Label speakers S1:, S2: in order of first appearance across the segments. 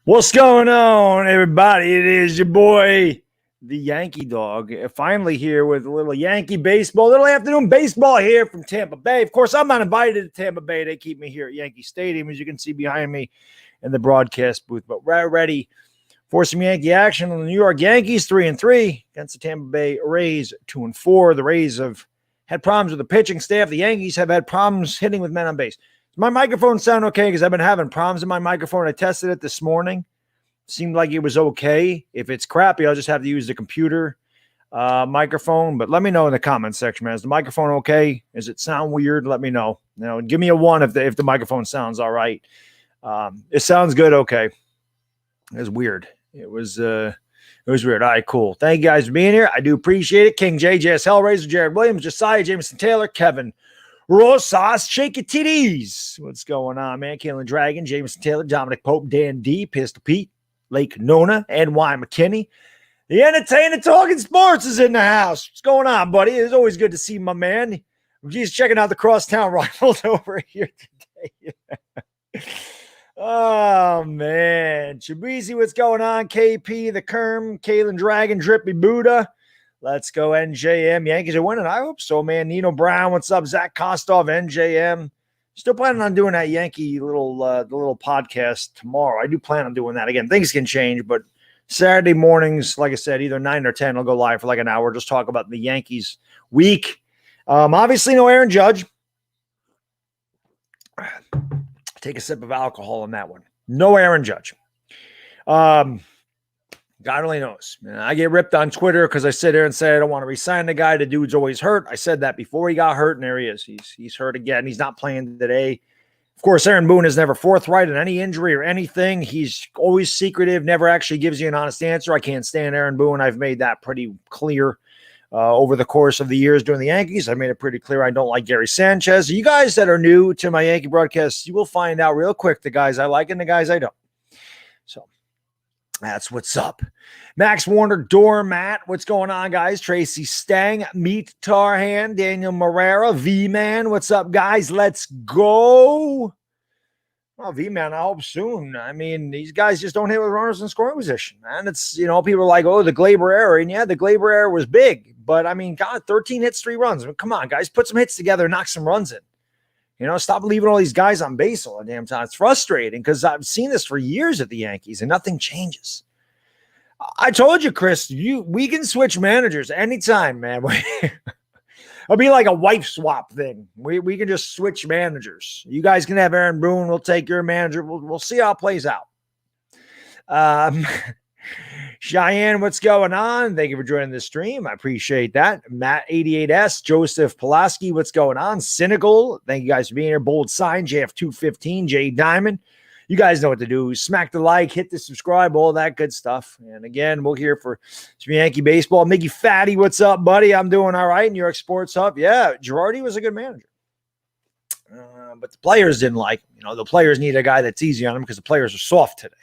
S1: What's going on, everybody? It is your boy, the Yankee Dog, finally here with a little Yankee baseball, little afternoon baseball here from Tampa Bay. Of course, I'm not invited to Tampa Bay. They keep me here at Yankee Stadium, as you can see behind me in the broadcast booth. But we're ready for some Yankee action on the New York Yankees, 3-3 against the Tampa Bay Rays, 2-4. The Rays have had problems with the pitching staff. The Yankees have had problems hitting with men on base. Does my microphone sound okay? Because I've been having problems in my microphone. I tested it this morning. Seemed like it was okay. If it's crappy, I'll just have to use the computer microphone. But let me know in the comments section, man. Is the microphone okay? Does it sound weird? Let me know. Give me a 1 if the microphone sounds all right. It sounds good. Okay. It was weird. It was weird. All right, cool. Thank you guys for being here. I do appreciate it. King JJS Hellraiser, Jared Williams, Josiah Jameson Taylor, Kevin Rosas, shake your titties. What's going on, man? Kalen Dragon, Jameson Taylor, Dominic Pope, Dan D, Pistol Pete, Lake Nona, and Y McKinney. The entertainer talking sports is in the house. What's going on, buddy? It's always good to see my man. He's checking out the crosstown rivals over here today. Oh, man. Chibrizi, what's going on? KP, the Kerm, Kalen Dragon, Drippy Buddha. Let's go, NJM. Yankees are winning. I hope so, man. Nino Brown, what's up? Zach Kostov, NJM. Still planning on doing that Yankee the little podcast tomorrow. I do plan on doing that. Again, things can change, but Saturday mornings, like I said, either 9 or 10, I'll go live for like an hour. Just talk about the Yankees week. Obviously, no Aaron Judge. Take a sip of alcohol on that one. No Aaron Judge. God only knows. Man, I get ripped on Twitter because I sit there and say I don't want to resign the guy. The dude's always hurt. I said that before he got hurt, and there he is. He's hurt again. He's not playing today. Of course, Aaron Boone is never forthright in any injury or anything. He's always secretive, never actually gives you an honest answer. I can't stand Aaron Boone. I've made that pretty clear over the course of the years doing the Yankees. I made it pretty clear I don't like Gary Sanchez. You guys that are new to my Yankee broadcasts, you will find out real quick the guys I like and the guys I don't. So that's what's up. Max Warner, Doormat. What's going on, guys? Tracy Stang, Meat Tarhan, Daniel Morera, V-Man. What's up, guys? Let's go. Well, V-Man, I hope soon. I mean, these guys just don't hit with runners in scoring position, man. It's, people are like, oh, the Glaber error. And yeah, the Glaber error was big. But, I mean, God, 13 hits, 3 runs. I mean, come on, guys. Put some hits together and knock some runs in. Stop leaving all these guys on base all the damn time. It's frustrating because I've seen this for years at the Yankees and nothing changes. I told you, Chris, we can switch managers anytime, man. It'll be like a wife swap thing. We can just switch managers. You guys can have Aaron Boone. We'll take your manager. We'll see how it plays out. Cheyenne, what's going on? Thank you for joining the stream. I appreciate that. Matt 88S, Joseph Pulaski, what's going on? Cynical, thank you guys for being here. Bold Sign, JF215, Jay Diamond. You guys know what to do. Smack the like, hit the subscribe, all that good stuff. And again, we're here for some Yankee baseball. Mickey Fatty, what's up, buddy? I'm doing all right. New York Sports Hub. Yeah, Girardi was a good manager. But the players didn't like him. The players need a guy that's easy on them because the players are soft today.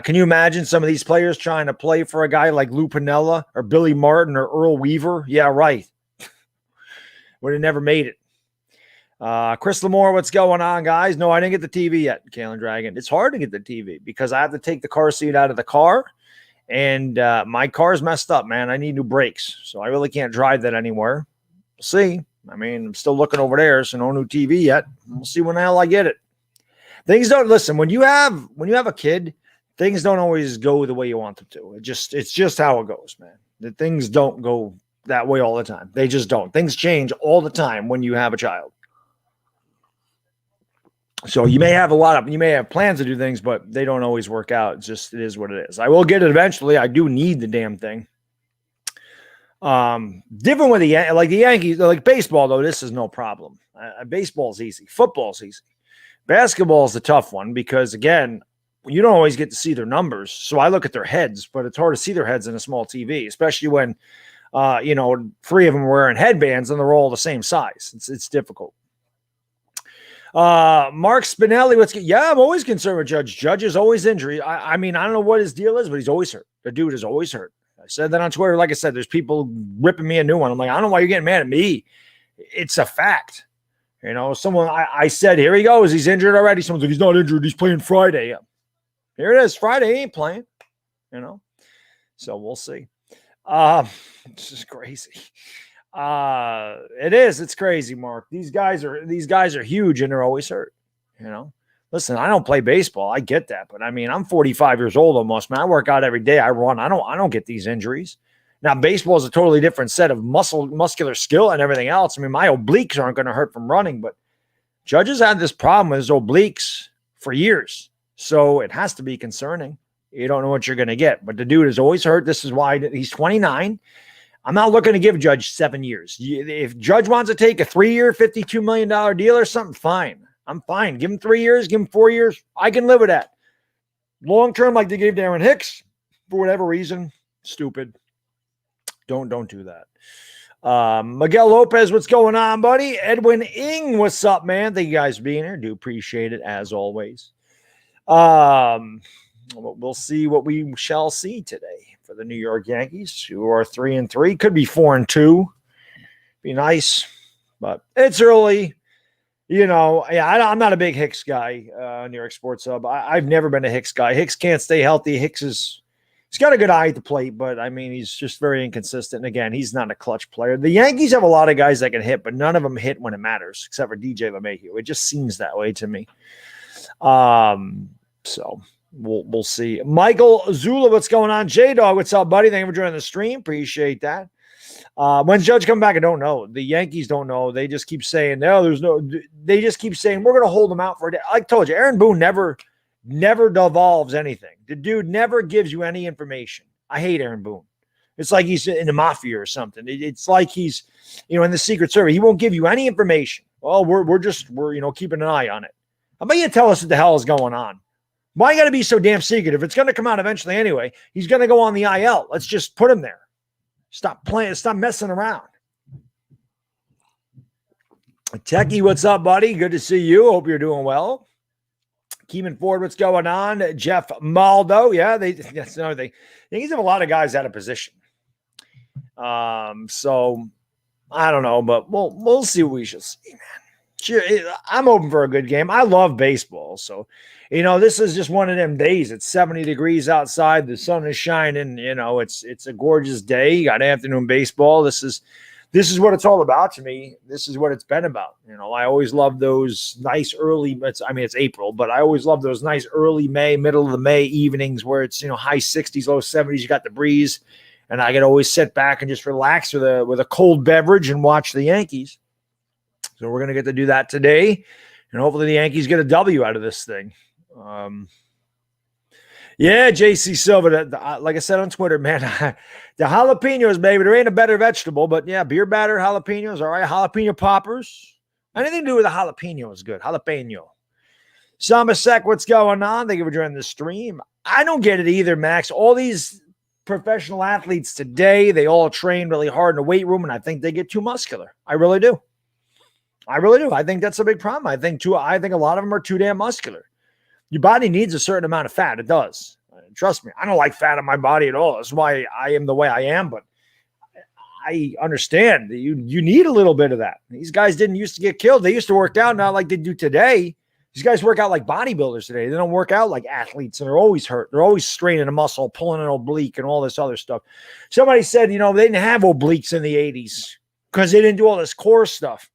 S1: Can you imagine some of these players trying to play for a guy like Lou Piniella or Billy Martin or Earl Weaver? Yeah, right. Would have never made it. Chris Lamore, what's going on, guys? No, I didn't get the TV yet, Kalen Dragon. It's hard to get the TV because I have to take the car seat out of the car, and my car's messed up, man. I need new brakes, so I really can't drive that anywhere. We'll see. I mean, I'm still looking over there, so no new TV yet. We'll see when the hell I get it. Things don't listen when you have a kid. Things don't always go the way you want them to. It's just how it goes, man. The things don't go that way all the time. They just don't. Things change all the time when you have a child. So you may have plans to do things, but they don't always work out. It is what it is. I will get it eventually. I do need the damn thing. Different with the Yankees, like baseball, though, this is no problem. Baseball's easy. Football's easy. Basketball is the tough one because, again, you don't always get to see their numbers. So I look at their heads, but it's hard to see their heads in a small TV, especially when, 3 of them are wearing headbands and they're all the same size. It's difficult. Mark Spinelli, I'm always concerned with Judge. Judge is always injury. I mean, I don't know what his deal is, but he's always hurt. The dude is always hurt. I said that on Twitter. Like I said, there's people ripping me a new one. I'm like, I don't know why you're getting mad at me. It's a fact. Someone I said, here he goes. He's injured already. Someone's like, he's not injured. He's playing Friday. Here it is. Friday, he ain't playing, So we'll see. This is crazy. It is. It's crazy, Mark. These guys are huge and they're always hurt. Listen, I don't play baseball. I get that, but I mean, I'm 45 years old almost, man. I work out every day. I run. I don't get these injuries. Now, baseball is a totally different set of muscular skill and everything else. I mean, my obliques aren't going to hurt from running, but Judge has had this problem with his obliques for years, so it has to be concerning. You don't know what you're going to get, but the dude is always hurt. This is why he's 29. I'm not looking to give Judge 7 years. If Judge wants to take a 3-year, $52 million deal or something, fine. I'm fine. Give him 3 years, give him 4 years. I can live with that. Long term, like they gave to Aaron Hicks, for whatever reason, stupid. Don't do that. Miguel Lopez, what's going on, buddy? Edwin Ing, what's up, man? Thank you guys for being here. Do appreciate it as always. We'll see what we shall see today for the New York Yankees, who are 3-3, could be 4-2. Be nice, but it's early. I'm not a big Hicks guy, New York Sports Hub. I've never been a Hicks guy. Hicks can't stay healthy. He's got a good eye at the plate, but I mean, he's just very inconsistent. And again, he's not a clutch player. The Yankees have a lot of guys that can hit, but none of them hit when it matters, except for DJ LeMahieu. It just seems that way to me. So we'll see. Michael Zula, what's going on? J-Dog, what's up, buddy? Thank you for joining the stream. Appreciate that. When's Judge come back? I don't know. The Yankees don't know. They just keep saying, they just keep saying, we're going to hold him out for a day. Like I told you, Aaron Boone never devolves anything. The dude never gives you any information. I hate Aaron Boone. It's like he's in the mafia or something. It's like he's, in the Secret Service. He won't give you any information. Well, we're keeping an eye on it. How about you tell us what the hell is going on? Why you got to be so damn secret? If it's going to come out eventually anyway, he's going to go on the IL. Let's just put him there. Stop playing. Stop messing around. Techie, what's up, buddy? Good to see you. Hope you're doing well. Keeman Ford, what's going on? Jeff Maldo. Yeah, that's another thing. The Yankees have a lot of guys out of position. So I don't know, but we'll see what we shall see, man. Sure, I'm open for a good game. I love baseball. So, this is just one of them days. It's 70 degrees outside. The sun is shining. It's a gorgeous day. You got afternoon baseball. This is what it's all about to me. This is what it's been about. I always love those nice early, it's April, but I always love those nice early May, middle of the May evenings where it's, high 60s, low 70s. You got the breeze, and I can always sit back and just relax with a cold beverage and watch the Yankees. So we're going to get to do that today, and hopefully the Yankees get a W out of this thing. Yeah, JC Silva, like I said on Twitter, man, the jalapenos, baby, there ain't a better vegetable, but yeah, beer batter, jalapenos, all right, jalapeno poppers. Anything to do with a jalapeno is good, jalapeno. Samasek, what's going on? Thank you for joining the stream. I don't get it either, Max. All these professional athletes today, they all train really hard in the weight room, and I think they get too muscular. I really do. I think that's a big problem. I think a lot of them are too damn muscular. Your body needs a certain amount of fat. It does. Trust me. I don't like fat on my body at all. That's why I am the way I am. But I understand that you need a little bit of that. These guys didn't used to get killed. They used to work out, not like they do today. These guys work out like bodybuilders today. They don't work out like athletes, and they're always hurt. They're always straining a muscle, pulling an oblique, and all this other stuff. Somebody said, they didn't have obliques in the 80s because they didn't do all this core stuff.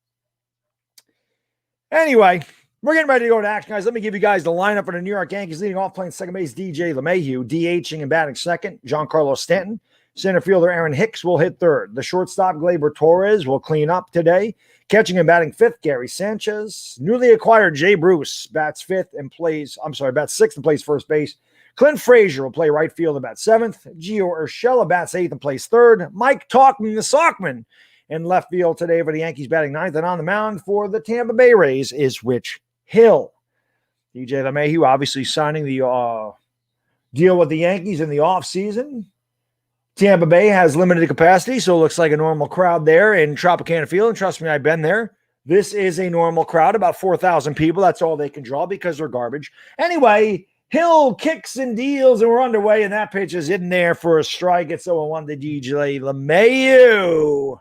S1: Anyway, we're getting ready to go to action, guys. Let me give you guys the lineup for the New York Yankees. Leading off, playing second base, DJ LeMahieu. DHing and batting second, Giancarlo Stanton. Center fielder Aaron Hicks will hit third. The shortstop, Gleyber Torres, will clean up today. Catching and batting fifth, Gary Sanchez. Newly acquired Jay Bruce bats sixth and plays first base. Clint Frazier will play right field and bat seventh. Gio Urshela bats eighth and plays third. Mike Talkman, the Sockman, in left field today for the Yankees, batting ninth. And on the mound for the Tampa Bay Rays is Rich Hill. DJ LeMahieu obviously signing the deal with the Yankees in the offseason. Tampa Bay has limited capacity, so it looks like a normal crowd there in Tropicana Field. And trust me, I've been there. This is a normal crowd, about 4,000 people. That's all they can draw because they're garbage. Anyway, Hill kicks and deals, and we're underway, and that pitch is in there for a strike. It's 0-1 to DJ LeMahieu.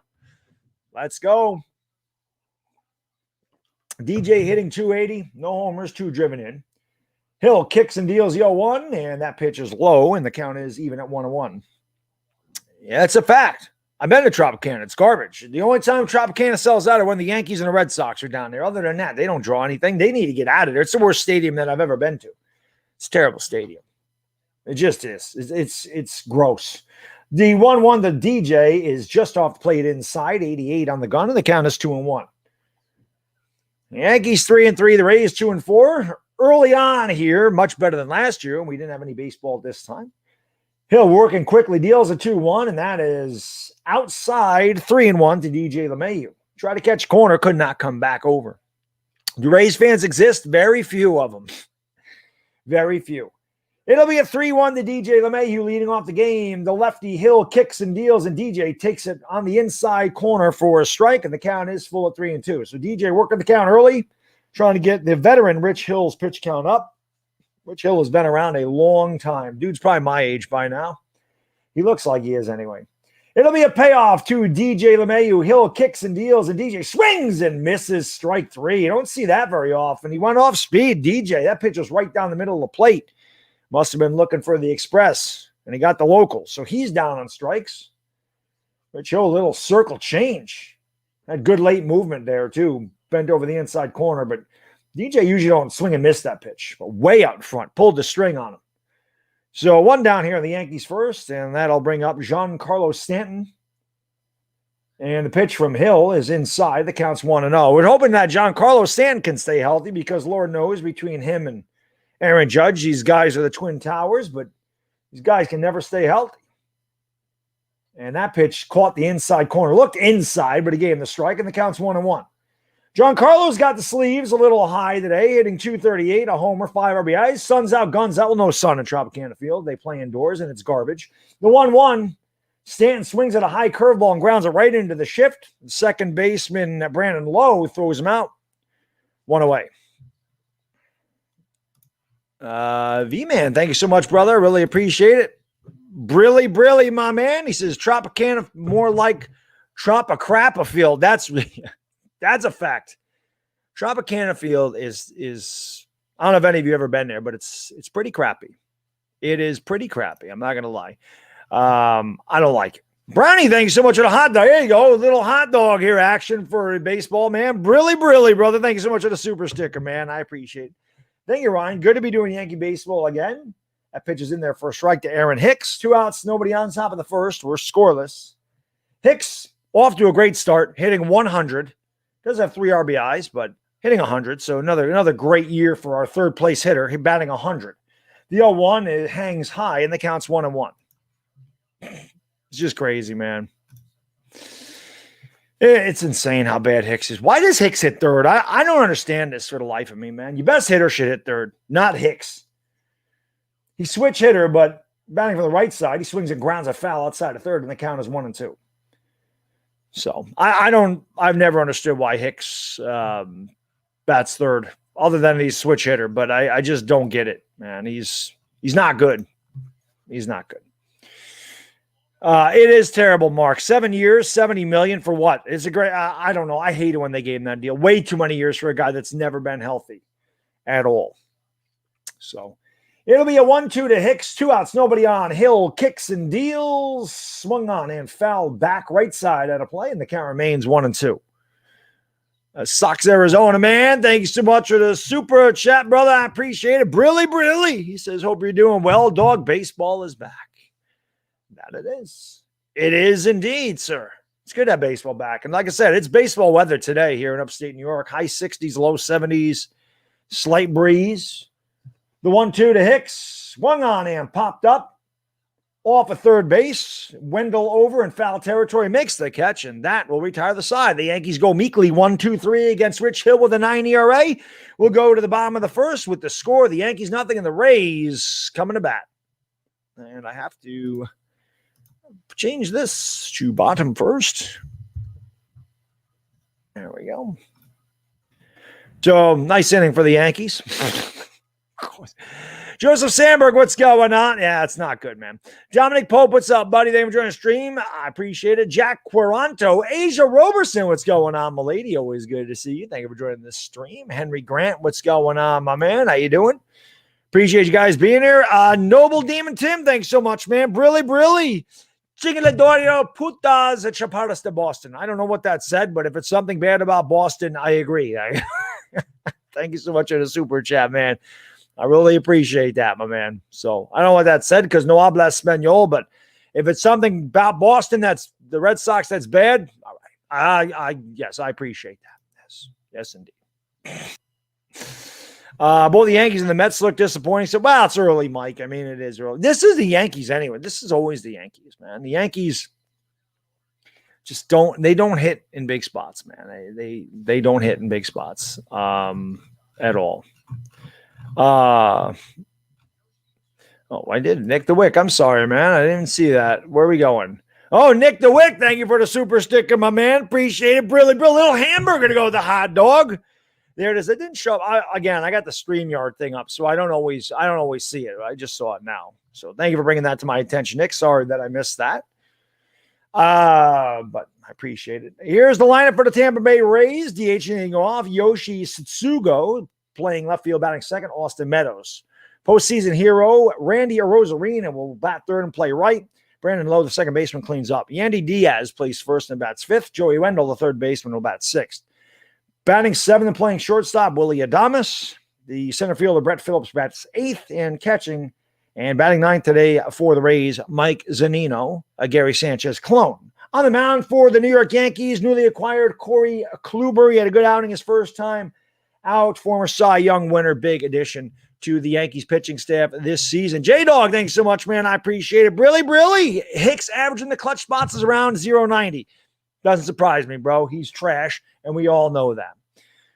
S1: Let's go. DJ hitting 280, no homers, 2 driven in. Hill kicks and deals the 0-1, and that pitch is low, and the count is even at 1-1. Yeah, it's a fact. I've been to Tropicana. It's garbage. The only time Tropicana sells out are when the Yankees and the Red Sox are down there. Other than that, they don't draw anything. They need to get out of there. It's the worst stadium that I've ever been to. It's a terrible stadium. It just is. It's gross. The 1-1, the DJ is just off the plate inside, 88 on the gun, and the count is 2-1. The Yankees 3-3, the Rays 2-4. Early on here, much better than last year, and we didn't have any baseball this time. Hill working quickly, deals a 2-1, and that is outside 3-1 to DJ LeMahieu. Try to catch corner, could not come back over. Do Rays fans exist? Very few of them. Very few. It'll be a 3-1 to DJ LeMahieu leading off the game. The lefty Hill kicks and deals, and DJ takes it on the inside corner for a strike, and the count is full at 3-2. So DJ working the count early, trying to get the veteran Rich Hill's pitch count up. Rich Hill has been around a long time. Dude's probably my age by now. He looks like he is anyway. It'll be a payoff to DJ LeMahieu. Hill kicks and deals, and DJ swings and misses strike 3. You don't see that very often. He went off speed, DJ. That pitch was right down the middle of the plate. Must have been looking for the express, and he got the local. So he's down on strikes. Rich Hill, a little circle change. Had good late movement there, too. Bent over the inside corner, but DJ usually don't swing and miss that pitch, but way out in front. Pulled the string on him. So one down here on the Yankees first, and that'll bring up Giancarlo Stanton. And the pitch from Hill is inside. The count's 1-0. We're hoping that Giancarlo Stanton can stay healthy because Lord knows between him and Aaron Judge, these guys are the Twin Towers, but these guys can never stay healthy. And that pitch caught the inside corner. Looked inside, but he gave him the strike, and the count's 1-1. Giancarlo's got the sleeves a little high today, hitting .238, a homer, 5 RBIs. Sun's out, guns out. Well, no sun in Tropicana Field. They play indoors, and it's garbage. The 1-1, Stanton swings at a high curveball and grounds it right into the shift. Second baseman Brandon Lowe throws him out. 1 away. V-Man, thank you so much, brother. Really appreciate it. Brilly, my man. He says Tropicana more like Tropicrappa Field. That's a fact. Tropicana Field is I don't know if any of you ever been there, but it's pretty crappy. It is pretty crappy. I'm not gonna lie. I don't like it. Brownie, thank you so much for the hot dog. There you go. A little hot dog here action for baseball, man. Brilly, brother. Thank you so much for the super sticker, man. I appreciate it. Thank you, Ryan. Good to be doing Yankee baseball again. That pitch is in there for a strike to Aaron Hicks. 2 outs, nobody on top of the first. We're scoreless. Hicks off to a great start, hitting 100. Does have 3 RBIs, but hitting 100. So another great year for our third place hitter. He batting 100. The 0-1, it hangs high, and the count's 1-1. It's just crazy, man. It's insane how bad Hicks is. Why does Hicks hit third? I don't understand this for the life of me, man. Your best hitter should hit third, not Hicks. He's switch hitter, but batting from the right side, he swings and grounds a foul outside of third, and the count is 1-2. So I've never understood why Hicks bats third, other than he's switch hitter, but I just don't get it, man. He's not good. He's not good. It is terrible, Mark. 7 years, $70 million for what? It's a great. I don't know. I hate it when they gave him that deal. Way too many years for a guy that's never been healthy at all. So it'll be a 1-2 to Hicks. 2 outs, nobody on. Hill kicks and deals, swung on and fouled back right side at a play, and the count remains 1-2. Sox, Arizona, man. Thank you so much for the super chat, brother. I appreciate it. Brilly. He says, hope you're doing well. Dog, baseball is back. That it is. It is indeed, sir. It's good to have baseball back. And like I said, it's baseball weather today here in upstate New York. High 60s, low 70s, slight breeze. The 1-2 to Hicks. Swung on and popped up. Off of third base. Wendell over in foul territory. Makes the catch, and that will retire the side. The Yankees go meekly 1-2-3 against Rich Hill with a 9 ERA. We'll go to the bottom of the first with the score. The Yankees nothing, and the Rays coming to bat. And I have to change this to bottom first. There we go. So, nice inning for the Yankees. Joseph Sandberg, what's going on? Yeah, it's not good, man. Dominic Pope, what's up, buddy? Thank you for joining the stream. I appreciate it. Jack Quaranto. Asia Roberson, what's going on, milady? Always good to see you. Thank you for joining the stream. Henry Grant, what's going on, my man? How you doing? Appreciate you guys being here. Noble Demon Tim, thanks so much, man. Brilly. Chingaladorio putas at Chaparras de Boston. I don't know what that said, but if it's something bad about Boston, I agree. Thank you so much for the super chat, man. I really appreciate that, my man. So I don't know what that said because no habla español, but if it's something about Boston that's the Red Sox that's bad, all right. Yes, I appreciate that. Yes, indeed. Both the Yankees and the Mets look disappointing. So, well, it's early, Mike. I mean, it is early. This is the Yankees anyway. This is always the Yankees, man. The Yankees just don't hit in big spots, man. They don't hit in big spots at all. I did. Nick the Wick. I'm sorry, man. I didn't see that. Where are we going? Oh, Nick the Wick. Thank you for the super sticker, my man. Appreciate it. Brilliant. Little hamburger to go with the hot dog. There it is. It didn't show up. I got the StreamYard thing up, so I don't always see it. I just saw it now. So thank you for bringing that to my attention, Nick. Sorry that I missed that. But I appreciate it. Here's the lineup for the Tampa Bay Rays. DHing off. Yoshi Tsutsugo playing left field, batting second. Austin Meadows. Postseason hero Randy Arozarena will bat third and play right. Brandon Lowe, the second baseman, cleans up. Yandy Diaz plays first and bats fifth. Joey Wendell, the third baseman, will bat sixth. Batting seventh and playing shortstop, Willie Adames. The center fielder, Brett Phillips, bats eighth and catching. And batting ninth today for the Rays, Mike Zunino, a Gary Sanchez clone. On the mound for the New York Yankees, newly acquired Corey Kluber. He had a good outing his first time out. Former Cy Young winner, big addition to the Yankees pitching staff this season. J-Dog, thanks so much, man. I appreciate it. Brilly. Hicks averaging the clutch spots is around 0.90. Doesn't surprise me, bro. He's trash, and we all know that.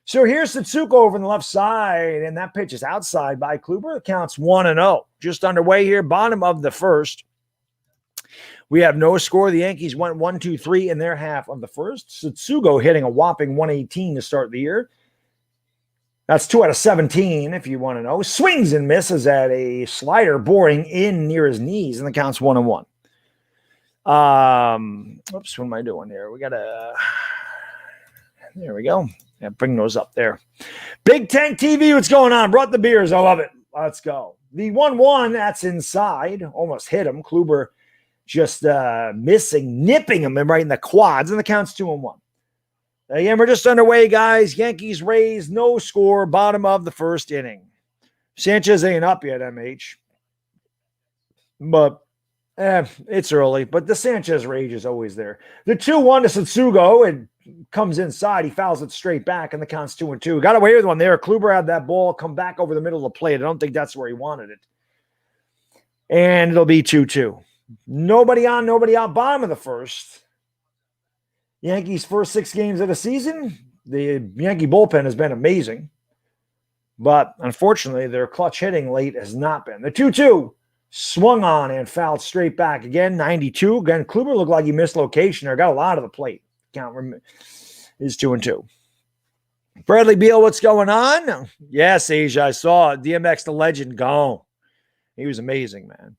S1: So here's Tsutsugo over on the left side, and that pitch is outside by Kluber. It counts 1-0. Just underway here, bottom of the first. We have no score. The Yankees went 1-2-3 in their half of the first. Tsutsugo hitting a whopping 118 to start the year. That's 2 out of 17, if you want to know. Swings and misses at a slider boring in near his knees, and the count's 1-1. Oops, what am I doing here? We got to, there we go. Yeah, bring those up there. Big Tank TV, what's going on? Brought the beers. I love it. Let's go. The 1-1, that's inside. Almost hit him. Kluber just missing, nipping him right in the quads, and the count's 2-1. Again, we're just underway, guys. Yankees Rays, no score, bottom of the first inning. Sanchez ain't up yet, MH. But it's early, but the Sanchez rage is always there. The 2-1 to Tsutsugo, and comes inside. He fouls it straight back, and the count's 2-2. Got away with one there. Kluber had that ball come back over the middle of the plate. I don't think that's where he wanted it. And it'll be 2-2. Nobody on, nobody out. Bottom of the first. Yankees' first 6 games of the season, the Yankee bullpen has been amazing. But unfortunately, their clutch hitting late has not been. The 2-2. Swung on and fouled straight back again. 92. Again, Kluber looked like he missed location or got a lot of the plate. Count is 2-2. Bradley Beal, what's going on? Yes, Asia, I saw DMX the legend gone. He was amazing, man.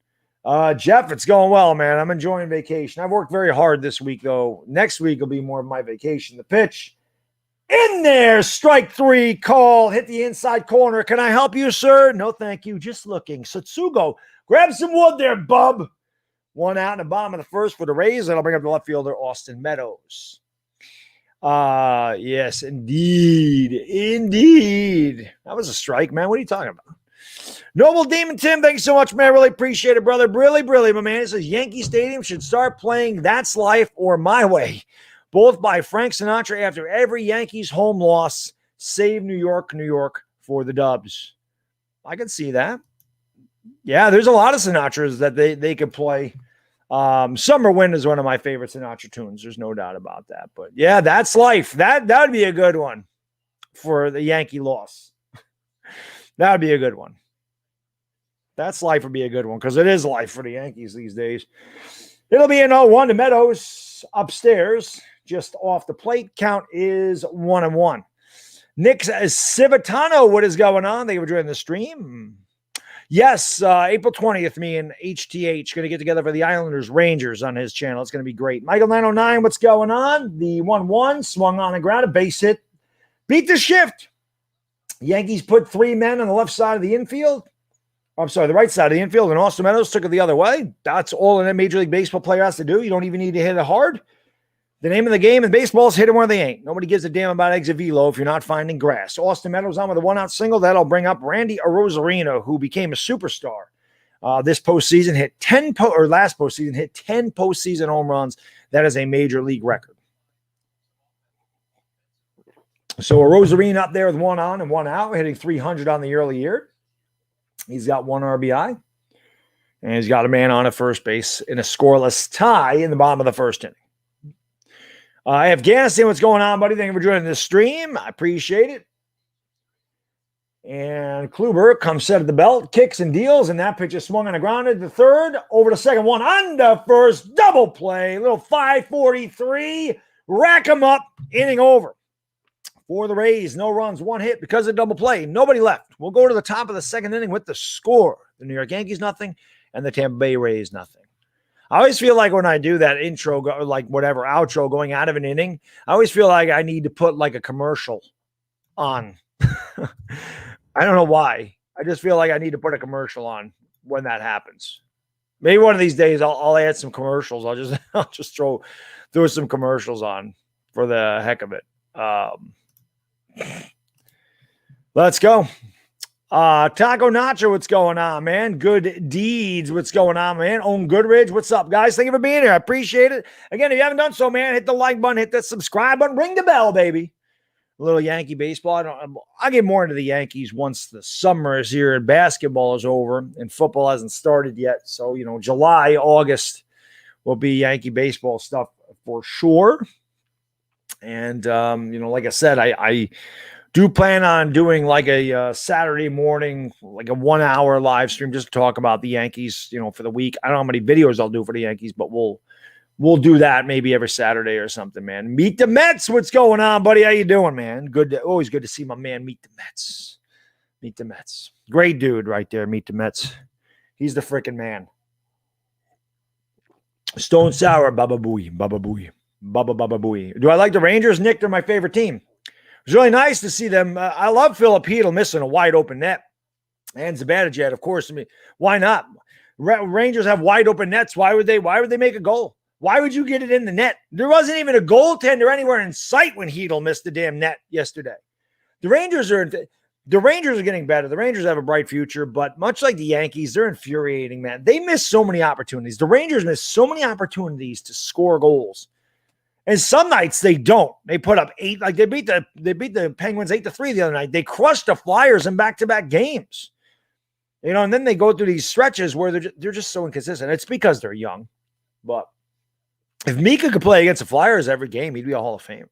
S1: Jeff, it's going well, man. I'm enjoying vacation. I've worked very hard this week, though. Next week will be more of my vacation. The pitch in there. Strike 3 call. Hit the inside corner. Can I help you, sir? No, thank you. Just looking. Tsutsugo. Grab some wood there, bub. One out in the bottom of the first for the Rays. And I'll bring up the left fielder, Austin Meadows. Yes, indeed. Indeed. That was a strike, man. What are you talking about? Noble Demon Tim, thanks so much, man. Really appreciate it, brother. Really, my man. It says Yankee Stadium should start playing That's Life or My Way. Both by Frank Sinatra after every Yankees home loss. Save New York, New York for the Dubs. I can see that. Yeah, there's a lot of Sinatras that they could play. Summer Wind is one of my favorite Sinatra tunes. There's no doubt about that. But yeah, That's Life. That would be a good one for the Yankee loss. That would be a good one. That's Life would be a good one because it is life for the Yankees these days. It'll be an 0-1 to Meadows upstairs, just off the plate. Count is 1-1. Nick Civitano, what is going on? Thank you for joining the stream. Yes, April 20th, me and HTH going to get together for the Islanders Rangers on his channel. It's going to be great. Michael 909, what's going on? The 1-1 swung on the ground, a base hit. Beat the shift. Yankees put 3 men on the left side of the infield. I'm sorry, the right side of the infield, and Austin Meadows took it the other way. That's all a Major League Baseball player has to do. You don't even need to hit it hard. The name of the game in baseball is hit them where they ain't. Nobody gives a damn about exit velo if you're not finding grass. Austin Meadows on with a one-out single. That'll bring up Randy Arozarena, who became a superstar this postseason. Last postseason, hit 10 postseason home runs. That is a major league record. So Arozarena up there with one on and one out, hitting 300 on the early year. He's got one RBI. And he's got a man on at first base in a scoreless tie in the bottom of the first inning. I have Afghanistan, what's going on, buddy? Thank you for joining the stream. I appreciate it. And Kluber comes set at the belt, kicks and deals, and that pitch is swung on the grounded. The third, over to second, one on the first, double play, little 543, rack him up, inning over. For the Rays, no runs, one hit because of double play. Nobody left. We'll go to the top of the second inning with the score. The New York Yankees, nothing, and the Tampa Bay Rays, nothing. I always feel like when I do that intro, like whatever, outro going out of an inning, I always feel like I need to put like a commercial on. I don't know why. I just feel like I need to put a commercial on when that happens. Maybe one of these days I'll add some commercials. I'll just throw some commercials on for the heck of it. Let's go. Taco Nacho, what's going on, man? Good Deeds, what's going on, man? Owen Goodridge, what's up, guys? Thank you for being here. I appreciate it. Again, if you haven't done so, man, hit the like button, hit that subscribe button, ring the bell, baby. A little Yankee baseball. I'll get more into the Yankees once the summer is here and basketball is over and football hasn't started yet. So, July, August will be Yankee baseball stuff for sure. And, like I said, I do plan on doing like a Saturday morning, like a 1 hour live stream just to talk about the Yankees, for the week. I don't know how many videos I'll do for the Yankees, but we'll do that maybe every Saturday or something, man. Meet the Mets. What's going on, buddy? How you doing, man? Always good to see my man Meet the Mets. Meet the Mets. Great dude right there, Meet the Mets. He's the freaking man. Stone Sour, Baba Booey, Baba Booey, Baba Booey. Do I like the Rangers? Nick, they're my favorite team. It was really nice to see them. I love Philip Hedl missing a wide open net. And Zibanejad, of course. I mean, why not? Rangers have wide open nets. Why would they make a goal? Why would you get it in the net? There wasn't even a goaltender anywhere in sight when Hedl missed the damn net yesterday. The Rangers are getting better. The Rangers have a bright future, but much like the Yankees, they're infuriating, man. They miss so many opportunities. The Rangers miss so many opportunities to score goals. And some nights they don't. They put up 8. Like they beat the Penguins 8-3 the other night. They crushed the Flyers in back-to-back games. And then they go through these stretches where they're just so inconsistent. It's because they're young. But if Mika could play against the Flyers every game, he'd be a Hall of Famer.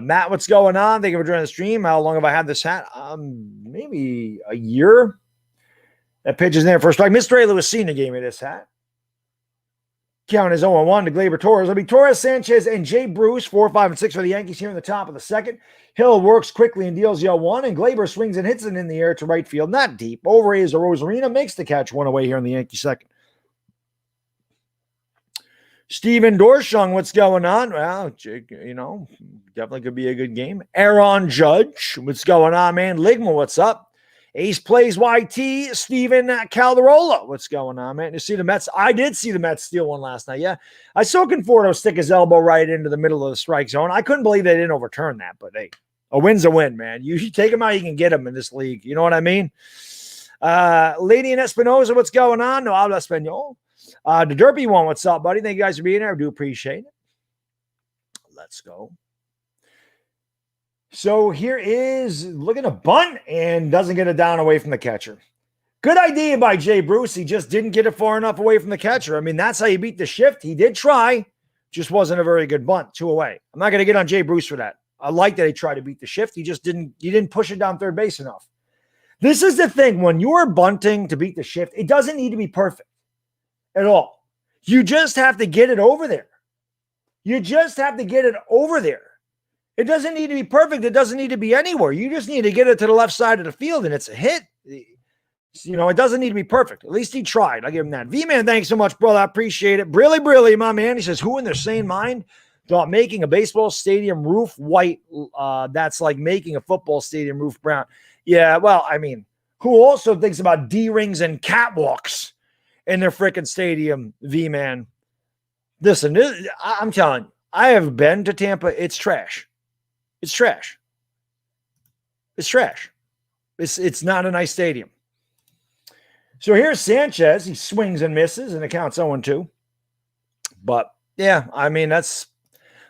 S1: Matt, what's going on? Thank you for joining the stream. How long have I had this hat? Maybe a year. That pitch is there for a strike. Mr. A. Lewis Sr. gave me this hat. Count is 0-1 to Gleyber Torres. It'll be Torres, Sanchez, and Jay Bruce, 4, 5, and 6 for the Yankees here in the top of the second. Hill works quickly and deals 0-1, and Gleyber swings and hits it in the air to right field. Not deep. Over is Arozarena, makes the catch one away here in the Yankee second. Steven Dorshung, what's going on? Well, definitely could be a good game. Aaron Judge, what's going on, man? Ligma, what's up? Ace plays YT. Steven Calderola, what's going on, man? You see the Mets? I did see the Mets steal one last night, yeah. I saw Conforto stick his elbow right into the middle of the strike zone. I couldn't believe they didn't overturn that, but hey, a win's a win, man. You take him out, you can get him in this league. You know what I mean? Lady in Espinosa, what's going on? No habla español. The Derpy one, what's up, buddy? Thank you guys for being here. I do appreciate it. Let's go. So here is looking to bunt and doesn't get it down away from the catcher. Good idea by Jay Bruce. He just didn't get it far enough away from the catcher. I mean, that's how you beat the shift. He did try, just wasn't a very good bunt. 2 away. I'm not going to get on Jay Bruce for that. I like that he tried to beat the shift. He didn't push it down third base enough. This is the thing. When you're bunting to beat the shift, it doesn't need to be perfect at all. You just have to get it over there. It doesn't need to be perfect. It doesn't need to be anywhere. You just need to get it to the left side of the field, and it's a hit. It doesn't need to be perfect. At least he tried. I'll give him that. V-Man, thanks so much, brother. I appreciate it. Brilly, my man. He says, who in their sane mind thought making a baseball stadium roof white, that's like making a football stadium roof brown? Yeah, well, I mean, who also thinks about D-rings and catwalks in their freaking stadium, V-Man. Listen, I'm telling you, I have been to Tampa. It's trash. It's trash. It's trash. It's not a nice stadium. So here's Sanchez. He swings and misses, and it counts 0-2. But, yeah, I mean, that's,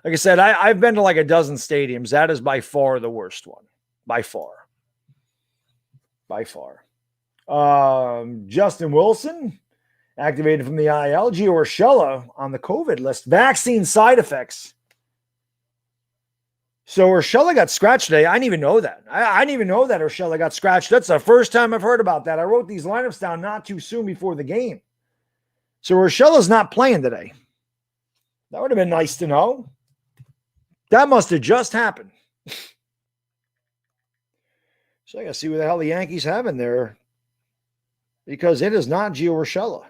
S1: like I said, I've been to like a dozen stadiums. That is by far the worst one. By far. By far. Justin Wilson, activated from the IL. Gio Urshela on the COVID list. Vaccine side effects. So Urshela got scratched today. I didn't even know that. I didn't even know that Urshela got scratched. That's the first time I've heard about that. I wrote these lineups down not too soon before the game. So Urshela's not playing today. That would have been nice to know. That must have just happened. So I got to see what the hell the Yankees have in there, because it is not Gio Urshela.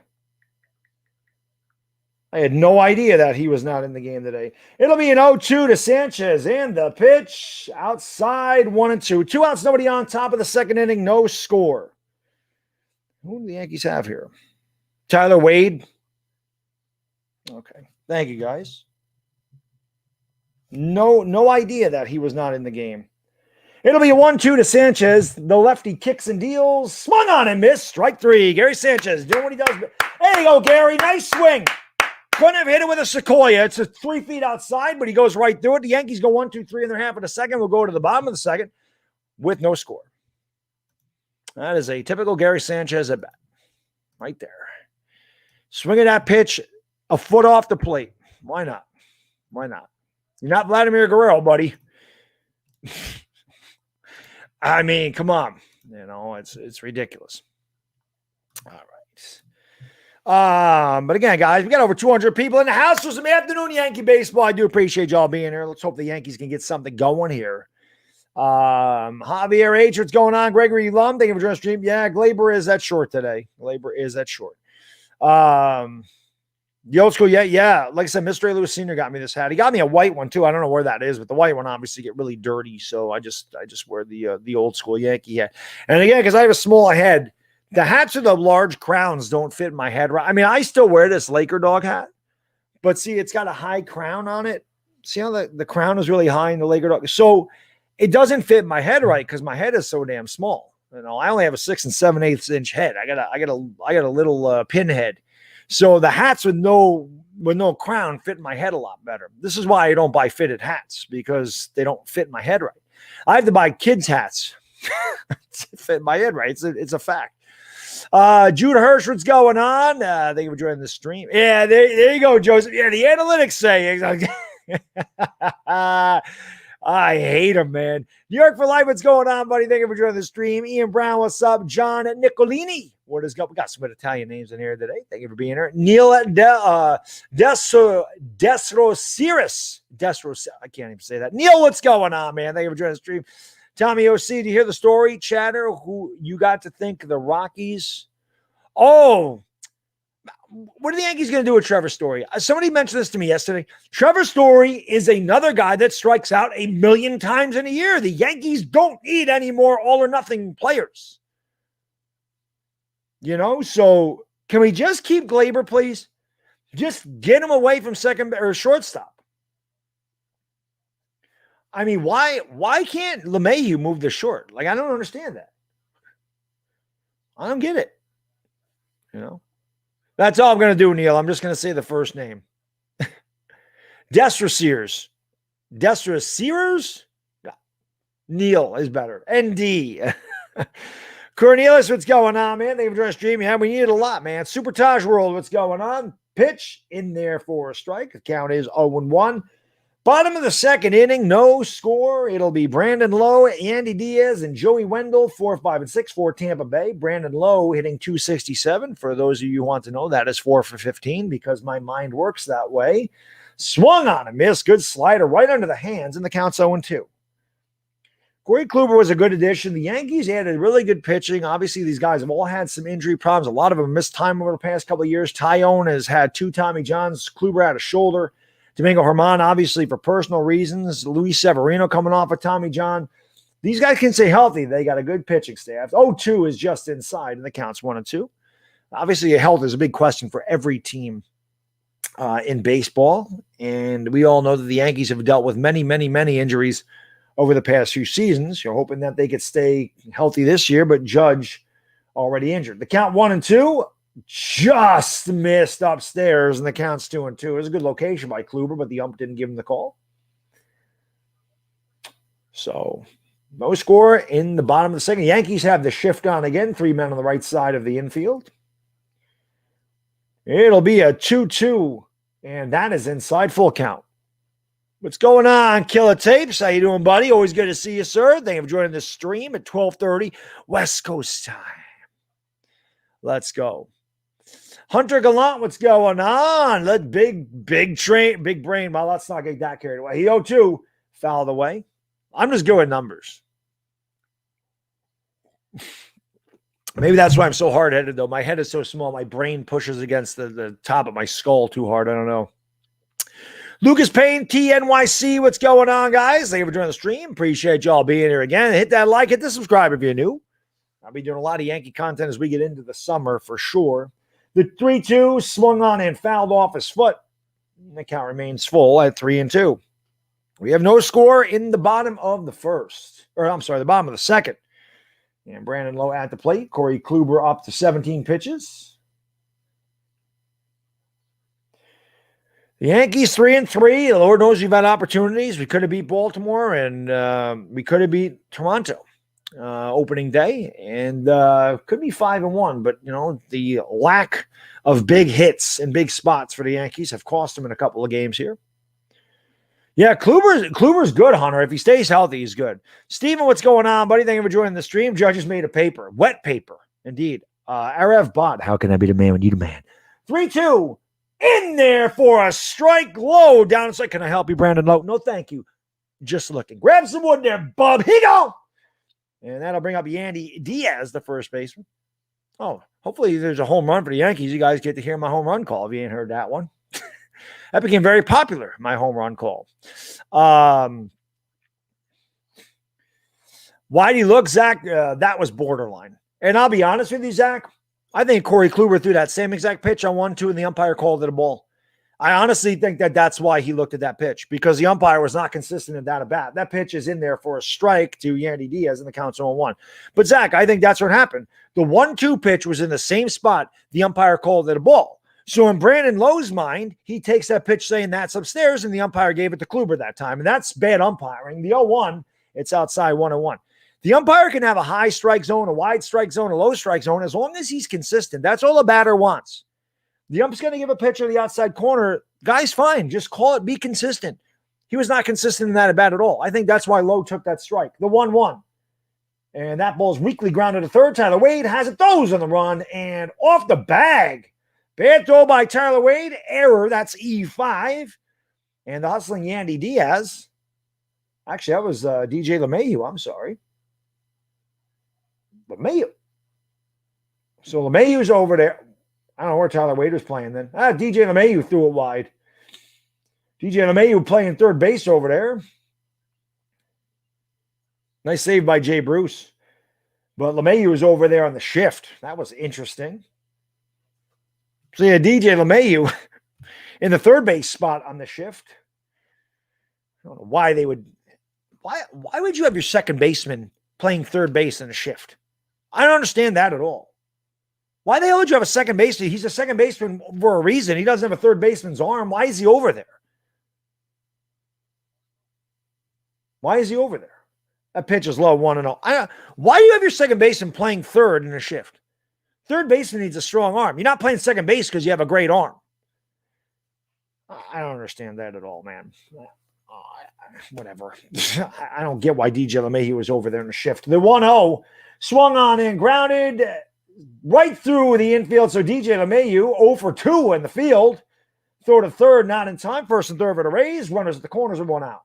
S1: I had no idea that he was not in the game today. It'll be an 0-2 to Sanchez, and the pitch outside, 1-2. 2 outs, nobody on, top of the second inning, no score. Who do the Yankees have here? Tyler Wade. Okay. Thank you, guys. No idea that he was not in the game. It'll be a 1-2 to Sanchez. The lefty kicks and deals. Swung on and missed. Strike 3. Gary Sanchez doing what he does. There you go, Gary. Nice swing. Couldn't have hit it with a Sequoia. It's 3 feet outside, but he goes right through it. The Yankees go 1-2-3 in their half of the second. We'll go to the bottom of the second with no score. That is a typical Gary Sanchez at bat. Right there. Swinging that pitch a foot off the plate. Why not? Why not? You're not Vladimir Guerrero, buddy. I mean, come on. You know, it's ridiculous. All right. But again, guys, we got over 200 people in the house for some afternoon Yankee baseball. I do appreciate y'all being here. Let's hope the Yankees can get something going here. Javier H, what's going on? Gregory Lum, thank you for joining the stream. Yeah, Glaber is that short today. Glaber is that short. The old school, yeah. Like I said, Mr. A. Lewis Sr. got me this hat. He got me a white one too. I don't know where that is, but the white one obviously get really dirty, so I just wear the old school Yankee hat. And again, because I have a small head, the hats with the large crowns don't fit my head right. I mean, I still wear this Laker dog hat, but see, it's got a high crown on it. See how the crown is really high in the Laker dog, so it doesn't fit my head right because my head is so damn small. You know, I only have a 6 7/8 inch head. I got a little pin head. So the hats with no crown fit my head a lot better. This is why I don't buy fitted hats, because they don't fit my head right. I have to buy kids' hats to fit my head right. It's a fact. Jude Hirsch, what's going on? Thank you for joining the stream. Yeah, there you go, Joseph. Yeah, the analytics say. I hate him, man. New York for life, what's going on, buddy? Thank you for joining the stream. Ian Brown, what's up? John Nicolini, what is going? We got some good Italian names in here today. Thank you for being here. Neil Desrosiris. I can't even say that. Neil, what's going on, man? Thank you for joining the stream. Tommy OC, do you hear the story, Chatter? Who you got to think the Rockies? Oh, what are the Yankees going to do with Trevor Story? Somebody mentioned this to me yesterday. Trevor Story is another guy that strikes out 1 million times in a year. The Yankees don't need any more all-or-nothing players. You know, so can we just keep Glaber, please? Just get him away from second or shortstop. I mean, why can't LeMahieu move the short? Like, I don't understand that. I don't get it. You know? That's all I'm going to do, Neil. I'm just going to say the first name. Desrosiers. Neil is better. ND. Cornelius, what's going on, man? Thank you for joining the stream. Yeah, we need it a lot, man. Super Taj World, what's going on? Pitch in there for a strike. The count is 0-1. Bottom of the second inning, no score. It'll be Brandon Lowe, Andy Diaz, and Joey Wendell, 4, 5, and 6 for Tampa Bay. Brandon Lowe hitting .267. For those of you who want to know, that is 4 for 15 because my mind works that way. Swung on a miss. Good slider right under the hands, and the count's 0-2. Corey Kluber was a good addition. The Yankees added really good pitching. Obviously, these guys have all had some injury problems. A lot of them missed time over the past couple of years. Tyone has had 2 Tommy Johns. Kluber had a shoulder. Domingo Germán, obviously, for personal reasons. Luis Severino coming off of Tommy John. These guys can stay healthy. They got a good pitching staff. 0-2 is just inside, and the count's 1-2. Obviously, health is a big question for every team in baseball, and we all know that the Yankees have dealt with many, many, many injuries over the past few seasons. You're hoping that they could stay healthy this year, but Judge already injured. The count 1-2 just missed upstairs, and the count's 2-2. It was a good location by Kluber, but the ump didn't give him the call. So, no score in the bottom of the second. Yankees have the shift on again. 3 men on the right side of the infield. It'll be a 2-2, and that is inside full count. What's going on, Killer Tapes? How you doing, buddy? Always good to see you, sir. Thank you for joining the stream at 12:30 West Coast time. Let's go. Hunter Gallant, what's going on? Let big brain. Well, let's not get that carried away. He 0-2, fouled away. I'm just good at numbers. Maybe that's why I'm so hard-headed, though. My head is so small, my brain pushes against the top of my skull too hard. I don't know. Lucas Payne, TNYC, what's going on, guys? Thank you for joining the stream. Appreciate y'all being here again. Hit that like, hit the subscribe if you're new. I'll be doing a lot of Yankee content as we get into the summer for sure. The 3-2 swung on and fouled off his foot. The count remains full at 3-2. We have no score in the bottom of the first. The bottom of the second. And Brandon Lowe at the plate. Corey Kluber up to 17 pitches. The Yankees 3-3. The Lord knows we've had opportunities. We could have beat Baltimore, and we could have beat Toronto opening day, and could be 5-1. But the lack of big hits and big spots for the Yankees have cost them in a couple of games here. Yeah, Kluber's good, Hunter. If he stays healthy, he's good. Steven, what's going on, buddy? Thank you for joining the stream. Judges made a paper. Wet paper, indeed. Aref Bot. How can I be the man when you the man? 3-2. In there for a strike low. Down inside. Can I help you, Brandon Lowe? No, thank you. Just looking. Grab some wood there, bub. Here you go. And that'll bring up Yandy Diaz, the first baseman. Oh, hopefully there's a home run for the Yankees. You guys get to hear my home run call if you ain't heard that one. That became very popular, my home run call. Why do you look, Zach? That was borderline. And I'll be honest with you, Zach. I think Corey Kluber threw that same exact pitch on 1-2, and the umpire called it a ball. I honestly think that's why he looked at that pitch, because the umpire was not consistent in that at bat. That pitch is in there for a strike to Yandy Diaz, and the count's 0-1. But, Zach, I think that's what happened. The 1-2 pitch was in the same spot. The umpire called it a ball. So in Brandon Lowe's mind, he takes that pitch saying that's upstairs, and the umpire gave it to Kluber that time. And that's bad umpiring. The 0-1, it's outside 1-1. The umpire can have a high strike zone, a wide strike zone, a low strike zone, as long as he's consistent. That's all a batter wants. The ump's going to give a pitcher the outside corner. Guy's fine. Just call it. Be consistent. He was not consistent in that at bat at all. I think that's why Lowe took that strike. The 1-1. And that ball's weakly grounded to third. Tyler Wade has it. Throws on the run and off the bag. Bad throw by Tyler Wade. Error. That's E5. And the hustling Yandy Diaz. Actually, that was DJ LeMahieu. I'm sorry. LeMahieu. So LeMahieu's over there. I don't know where Tyler Wade was playing then. DJ LeMahieu threw it wide. DJ LeMahieu playing third base over there. Nice save by Jay Bruce. But LeMahieu was over there on the shift. That was interesting. So yeah, DJ LeMahieu in the third base spot on the shift. I don't know why they would. Why would you have your second baseman playing third base in a shift? I don't understand that at all. Why the hell would you have a second baseman? He's a second baseman for a reason. He doesn't have a third baseman's arm. Why is he over there? Why is he over there? That pitch is low, 1-0. Why do you have your second baseman playing third in a shift? Third baseman needs a strong arm. You're not playing second base because you have a great arm. I don't understand that at all, man. Whatever. I don't get why DJ LeMahieu was over there in the shift. The 1-0 swung on and grounded right through the infield. So DJ LeMahieu 0 for 2 in the field. Throw to third, not in time. First and third for the Rays. Runners at the corners are 1 out.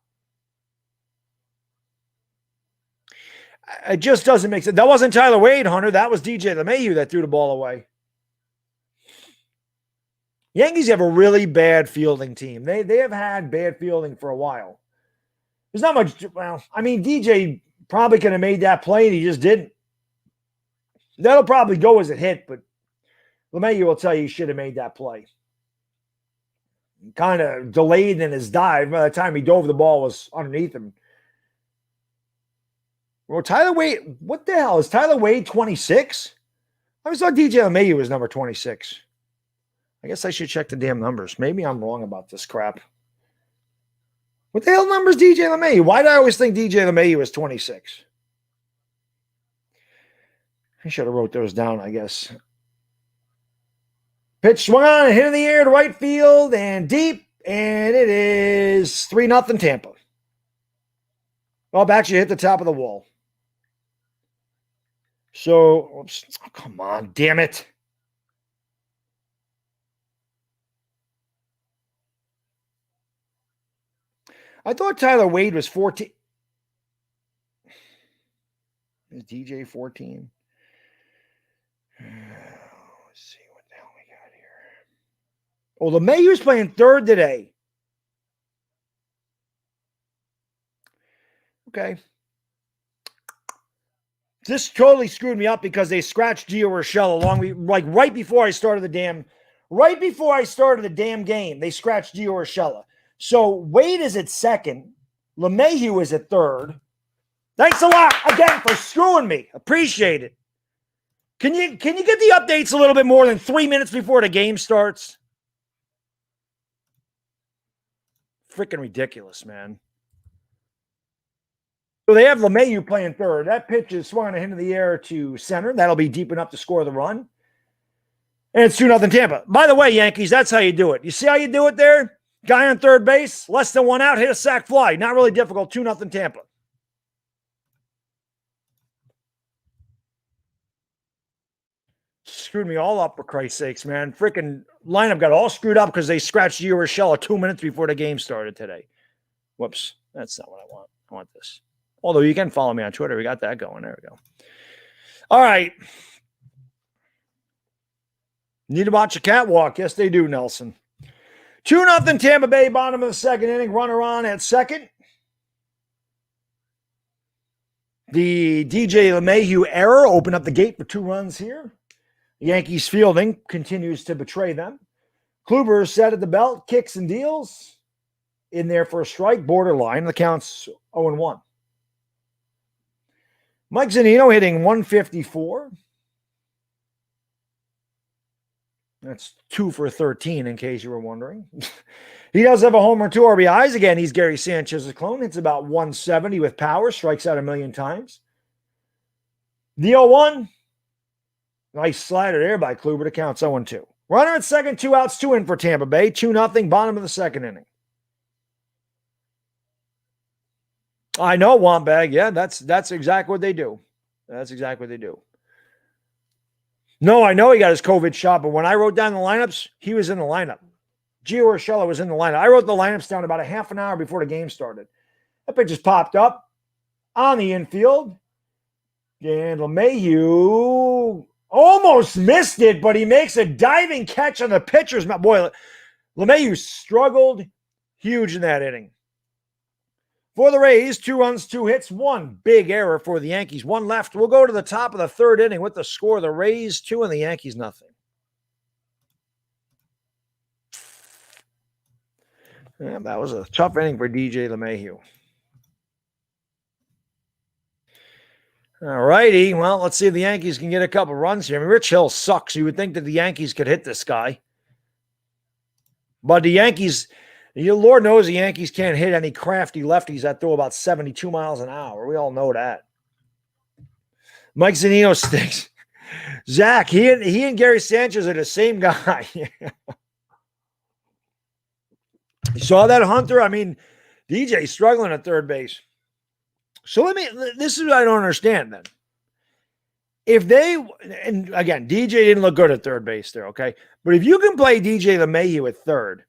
S1: It just doesn't make sense. That wasn't Tyler Wade, Hunter. That was DJ LeMahieu that threw the ball away. Yankees have a really bad fielding team. They have had bad fielding for a while. There's not much. Well, I mean, DJ Probably could have made that play, and he just didn't. That'll probably go as a hit, but LeMahieu will tell you he should have made that play. Kind of delayed in his dive. By the time he dove, the ball was underneath him. Well, Tyler Wade, what the hell? Is Tyler Wade 26? I always thought DJ LeMahieu was number 26. I guess I should check the damn numbers. Maybe I'm wrong about this crap. What the hell number is DJ LeMahieu? Why do I always think DJ LeMahieu is 26? I should have wrote those down, I guess. Pitch swung on, hit in the air to right field and deep, and it is 3-0 Tampa. Well, actually hit the top of the wall. So, oops, oh, come on, damn it. I thought Tyler Wade was 14. Is DJ 14? Let's see what the hell we got here. Oh, LeMahieu's playing third today. Okay. This totally screwed me up because they scratched Gio Urshela right before I started the damn game. They scratched Gio Urshela. So Wade is at second. LeMahieu is at third. Thanks a lot again for screwing me. Appreciate it. Can you get the updates a little bit more than 3 minutes before the game starts? Freaking ridiculous, man. So they have LeMahieu playing third. That pitch is swung into the air to center. That'll be deep enough to score the run. And it's 2-0 Tampa. By the way, Yankees, that's how you do it. You see how you do it there? Guy on third base, less than one out, hit a sac fly. Not really difficult. 2-0 Tampa. Screwed me all up, for Christ's sakes, man. Freaking lineup got all screwed up because they scratched Gio Urshela 2 minutes before the game started today. Whoops. That's not what I want. I want this. Although you can follow me on Twitter. We got that going. There we go. All right. Need to watch a catwalk. Yes, they do, Nelson. 2-0 Tampa Bay, bottom of the second inning. Runner on at second. The DJ LeMahieu error opened up the gate for 2 runs here. The Yankees fielding continues to betray them. Kluber set at the belt, kicks and deals. In there for a strike, borderline. The count's 0-1. Mike Zunino hitting 154. That's 2 for 13, in case you were wondering. He does have a homer, 2 RBIs. Again, he's Gary Sanchez's clone. It's about 170 with power. Strikes out a million times. The 0-1. Nice slider there by Kluber. The count's 0-2. Runner at second, 2 outs, 2 in for Tampa Bay. 2-0, bottom of the second inning. I know, Wombag. Yeah, that's exactly what they do. That's exactly what they do. No, I know he got his COVID shot, but when I wrote down the lineups, he was in the lineup. Gio Urshela was in the lineup. I wrote the lineups down about a half an hour before the game started. That pitch just popped up on the infield. And LeMahieu almost missed it, but he makes a diving catch on the pitcher's mound. Boy, LeMahieu struggled huge in that inning. For the Rays, 2 runs, 2 hits, 1 big error for the Yankees. 1 left. We'll go to the top of the third inning with the score. The Rays 2 and the Yankees nothing. Yeah, that was a tough inning for DJ LeMahieu. All righty. Well, let's see if the Yankees can get a couple runs here. I mean, Rich Hill sucks. You would think that the Yankees could hit this guy. But the Yankees, Lord knows the Yankees can't hit any crafty lefties that throw about 72 miles an hour. We all know that. Mike Zunino stinks. Zach, he and Gary Sanchez are the same guy. You saw that, Hunter? I mean, DJ's struggling at third base. So this is what I don't understand then. If they, and again, DJ didn't look good at third base there, okay? But if you can play DJ LeMahieu at third,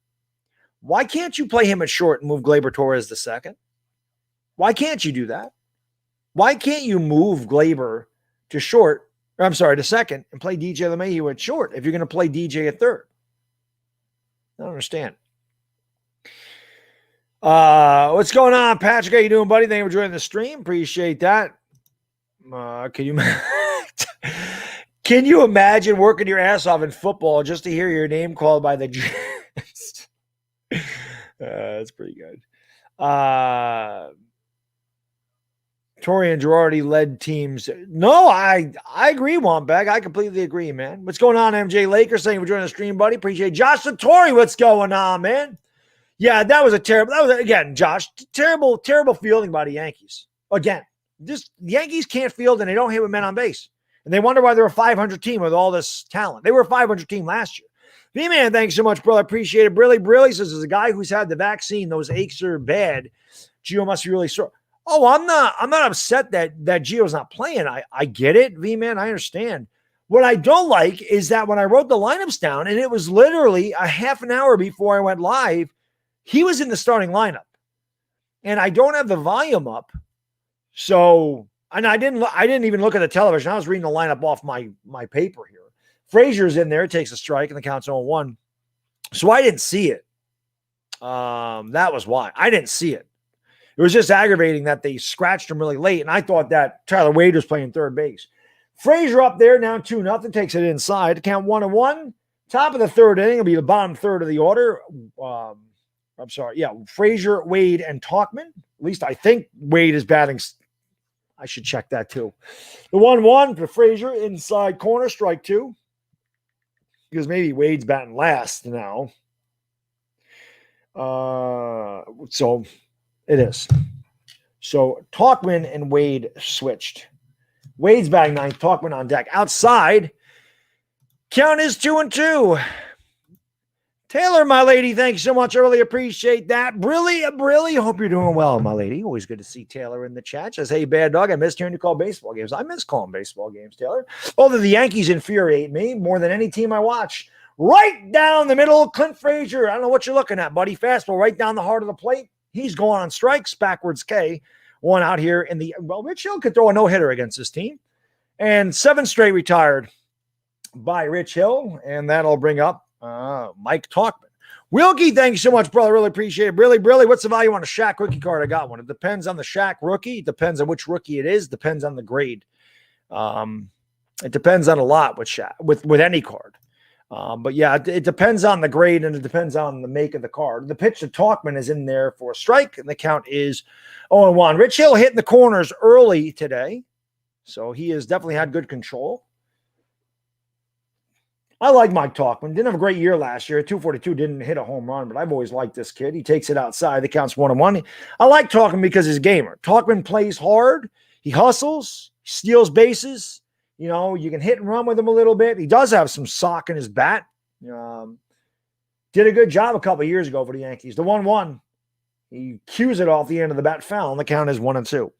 S1: why can't you play him at short and move Gleyber Torres to second? Why can't you do that? Why can't you move Gleyber to second and play DJ LeMahieu at short if you're going to play DJ at third? I don't understand. What's going on, Patrick? How you doing, buddy? Thank you for joining the stream. Appreciate that. Can you can you imagine working your ass off in football just to hear your name called by the Giants? That's pretty good. Torian Girardi led teams. No, I agree, Wambag. I completely agree, man. What's going on, MJ Lakers? Thank you for joining the stream, buddy. Appreciate it. Josh Satori, what's going on, man? Yeah, that was again, Josh, terrible fielding by the Yankees. Again, the Yankees can't field and they don't hit with men on base. And they wonder why they're a 500 team with all this talent. They were a 500 team last year. V-Man, thanks so much, brother. Appreciate it. Brilly says, as a guy who's had the vaccine, those aches are bad. Gio must be really sore. Oh, I'm not upset that Gio's not playing. I get it, V-Man. I understand. What I don't like is that when I wrote the lineups down, and it was literally a half an hour before I went live, he was in the starting lineup. And I don't have the volume up. So, and I didn't even look at the television. I was reading the lineup off my paper here. Frazier's in there, takes a strike, and the count's 0-1. So I didn't see it. That was why. I didn't see it. It was just aggravating that they scratched him really late, and I thought that Tyler Wade was playing third base. Frazier up there, now 2-0, takes it inside to count 1-1. Top of the third inning will be the bottom third of the order. I'm sorry. Yeah, Frazier, Wade, and Tauchman. At least I think Wade is batting. I should check that too. The 1-1 for Frazier, inside corner, strike two. Because maybe Wade's batting last now. So it is. So Tauchman and Wade switched. Wade's batting ninth, Tauchman on deck. Outside, count is 2-2. Taylor, my lady, thank you so much. I really appreciate that. Brilly. Hope you're doing well, my lady. Always good to see Taylor in the chat. Says, hey, Baddog, I missed hearing you call baseball games. I miss calling baseball games, Taylor. Although the Yankees infuriate me more than any team I watch. Right down the middle, Clint Frazier. I don't know what you're looking at, buddy. Fastball right down the heart of the plate. He's going on strikes, backwards K. One out here in the – well, Rich Hill could throw a no-hitter against this team. And 7 straight retired by Rich Hill, and that'll bring up Mike Tauchman. Wilkie, thank you so much, brother. Really appreciate it. Brilly, what's the value on a Shaq rookie card? I got one. It depends on the Shaq rookie. It depends on which rookie it is. It depends on the grade. It depends on a lot with Shaq, with any card. But yeah, it depends on the grade and it depends on the make of the card. The pitch to Tauchman is in there for a strike, and the count is 0-1. Rich Hill hitting the corners early today, so he has definitely had good control. I like Mike Tauchman. Didn't have a great year last year. 242 didn't hit a home run, but I've always liked this kid. He takes it outside. The count's 1-1. I like Tauchman because he's a gamer. Tauchman plays hard. He hustles. He steals bases. You know, you can hit and run with him a little bit. He does have some sock in his bat. Did a good job a couple of years ago for the Yankees. The 1-1, he cues it off the end of the bat foul, and the count is 1-2.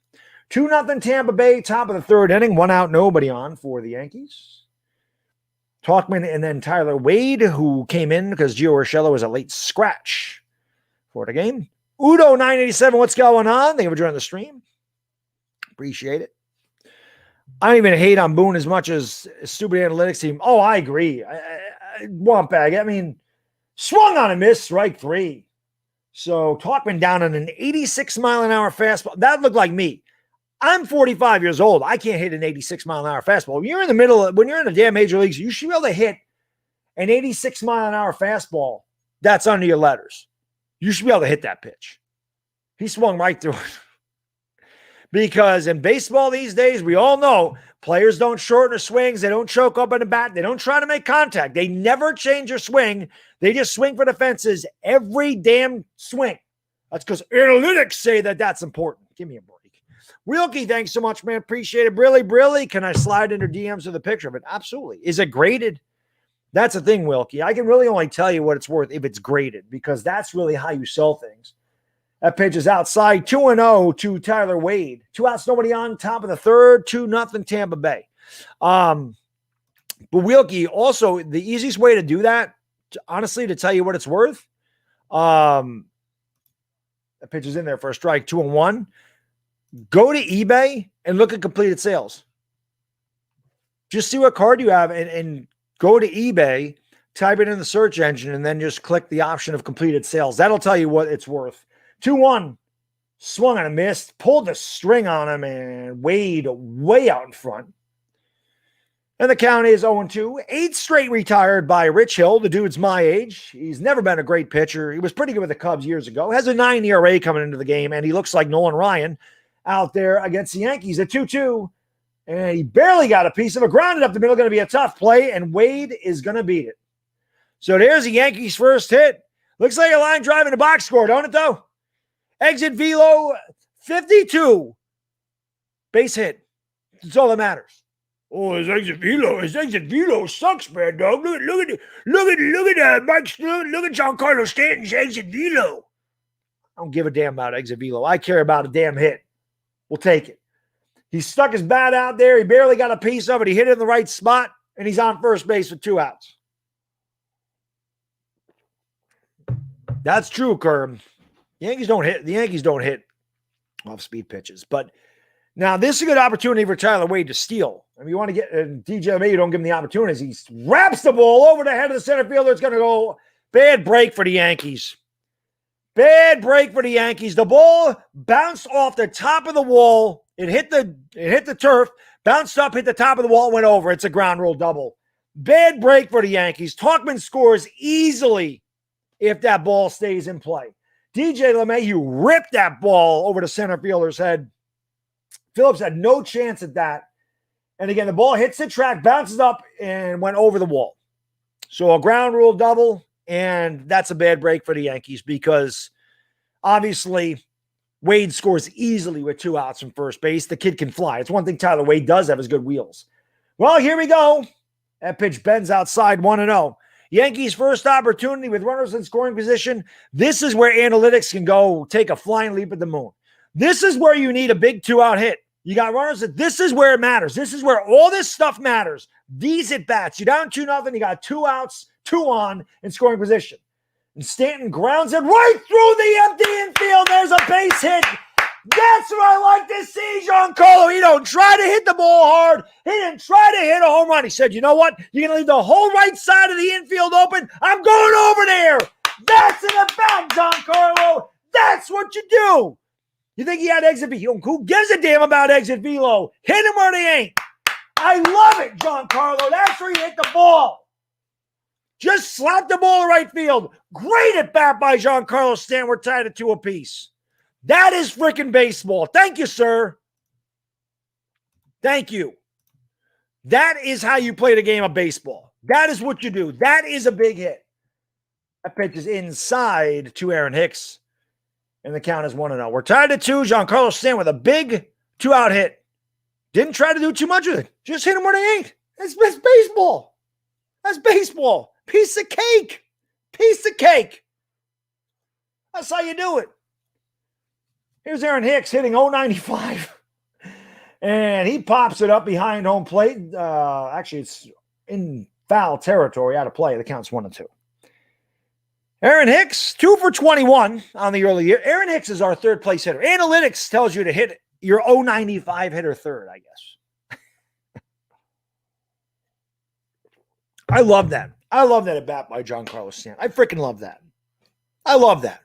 S1: 2-0 Tampa Bay, top of the third inning. 1 out, nobody on for the Yankees. Tauchman and then Tyler Wade, who came in because Gio Urshela was a late scratch for the game. Udo 987, what's going on? Thank you for joining the stream. Appreciate it. I don't even hate on Boone as much as stupid analytics team. Oh, I agree. Wampag, I mean, swung on a miss, strike 3. So Tauchman down on an 86-mile-an-hour fastball. That looked like me. I'm 45 years old. I can't hit an 86-mile-an-hour fastball. When you're in the middle, when you're in the damn major leagues, you should be able to hit an 86-mile-an-hour fastball that's under your letters. You should be able to hit that pitch. He swung right through it. Because in baseball these days, we all know players don't shorten their swings. They don't choke up on the bat. They don't try to make contact. They never change their swing. They just swing for the fences every damn swing. That's because analytics say that that's important. Give me a break. Wilkie, thanks so much, man. Appreciate it. Brilly. Can I slide into DMs with a picture of it? Absolutely. Is it graded? That's the thing, Wilkie. I can really only tell you what it's worth if it's graded, because that's really how you sell things. That pitch is outside, 2-0 to Tyler Wade. 2 outs, nobody on, top of the third, 2-0 Tampa Bay. But Wilkie, also, the easiest way to do that, honestly, to tell you what it's worth, that pitch is in there for a strike, 2-1. Go to eBay and look at completed sales. Just see what card you have and go to eBay, type it in the search engine, and then just click the option of completed sales. That'll tell you what it's worth. 2-1. Swung and a missed. Pulled the string on him, and Wade way out in front. And the count is 0-2. 8 straight retired by Rich Hill. The dude's my age. He's never been a great pitcher. He was pretty good with the Cubs years ago. Has a 9 ERA coming into the game, and he looks like Nolan Ryan out there against the Yankees at 2-2. And he barely got a piece of it. Grounded up the middle. Going to be a tough play, and Wade is going to beat it. So there's the Yankees' first hit. Looks like a line drive in the box score, don't it, though? Exit velo, 52. Base hit. That's all that matters. Oh, his exit velo sucks, man, dog. Look at Mike. Look at Giancarlo Stanton's exit velo. I don't give a damn about exit velo. I care about a damn hit. We'll take it. He stuck his bat out there. He barely got a piece of it. He hit it in the right spot, and he's on first base with 2 outs. That's true, Kerm. The Yankees don't hit off-speed pitches. But now this is a good opportunity for Tyler Wade to steal. I mean, you want to get DJ LeMahieu, you don't give him the opportunities. He wraps the ball over the head of the center fielder. It's going to go. Bad break for the Yankees. Bad break for the Yankees. The ball bounced off the top of the wall. It hit the turf, bounced up, hit the top of the wall, went over. It's a ground rule double. Bad break for the Yankees. Tauchman scores easily if that ball stays in play. DJ LeMahieu ripped that ball over the center fielder's head. Phillips had no chance at that. And again, the ball hits the track, bounces up, and went over the wall. So a ground rule double, and that's a bad break for the Yankees because obviously Wade scores easily with 2 outs from first base. The kid can fly. It's one thing Tyler Wade does have is good wheels. Well, here we go. That pitch bends outside 1-0. Yankees' first opportunity with runners in scoring position. This is where analytics can go take a flying leap at the moon. This is where you need a big 2-out hit. You got runners. This is where it matters. This is where all this stuff matters. These at-bats. You're down 2-0. You got 2 outs, 2 on in scoring position. And Stanton grounds it right through the empty infield. There's a base hit. That's what I like to see, Giancarlo. He don't try to hit the ball hard. He didn't try to hit a home run. He said, you know what? You're going to leave the whole right side of the infield open. I'm going over there. That's an at-bat, Giancarlo. That's what you do. You think he had exit velo? Who gives a damn about exit velo? Hit him where they ain't. I love it, Giancarlo. That's where you hit the ball. Just slap the ball in right field. Great at-bat by Giancarlo Stanton. We're tied at 2 apiece. That is freaking baseball. Thank you, sir. Thank you. That is how you play the game of baseball. That is what you do. That is a big hit. That pitch is inside to Aaron Hicks, and the count is 1-0. We're tied at 2. Giancarlo Stanton with a big 2-out hit. Didn't try to do too much with it. Just hit him where they ain't. That's baseball. That's baseball. Piece of cake. Piece of cake. That's how you do it. Here's Aaron Hicks hitting 095. And he pops it up behind home plate. Actually, it's in foul territory, out of play. The count's 1-2. Aaron Hicks, 2 for 21 on the early year. Aaron Hicks is our third place hitter. Analytics tells you to hit your 095 hitter third, I guess. I love that. I love that at bat by Giancarlo Stanton. I freaking love that. I love that.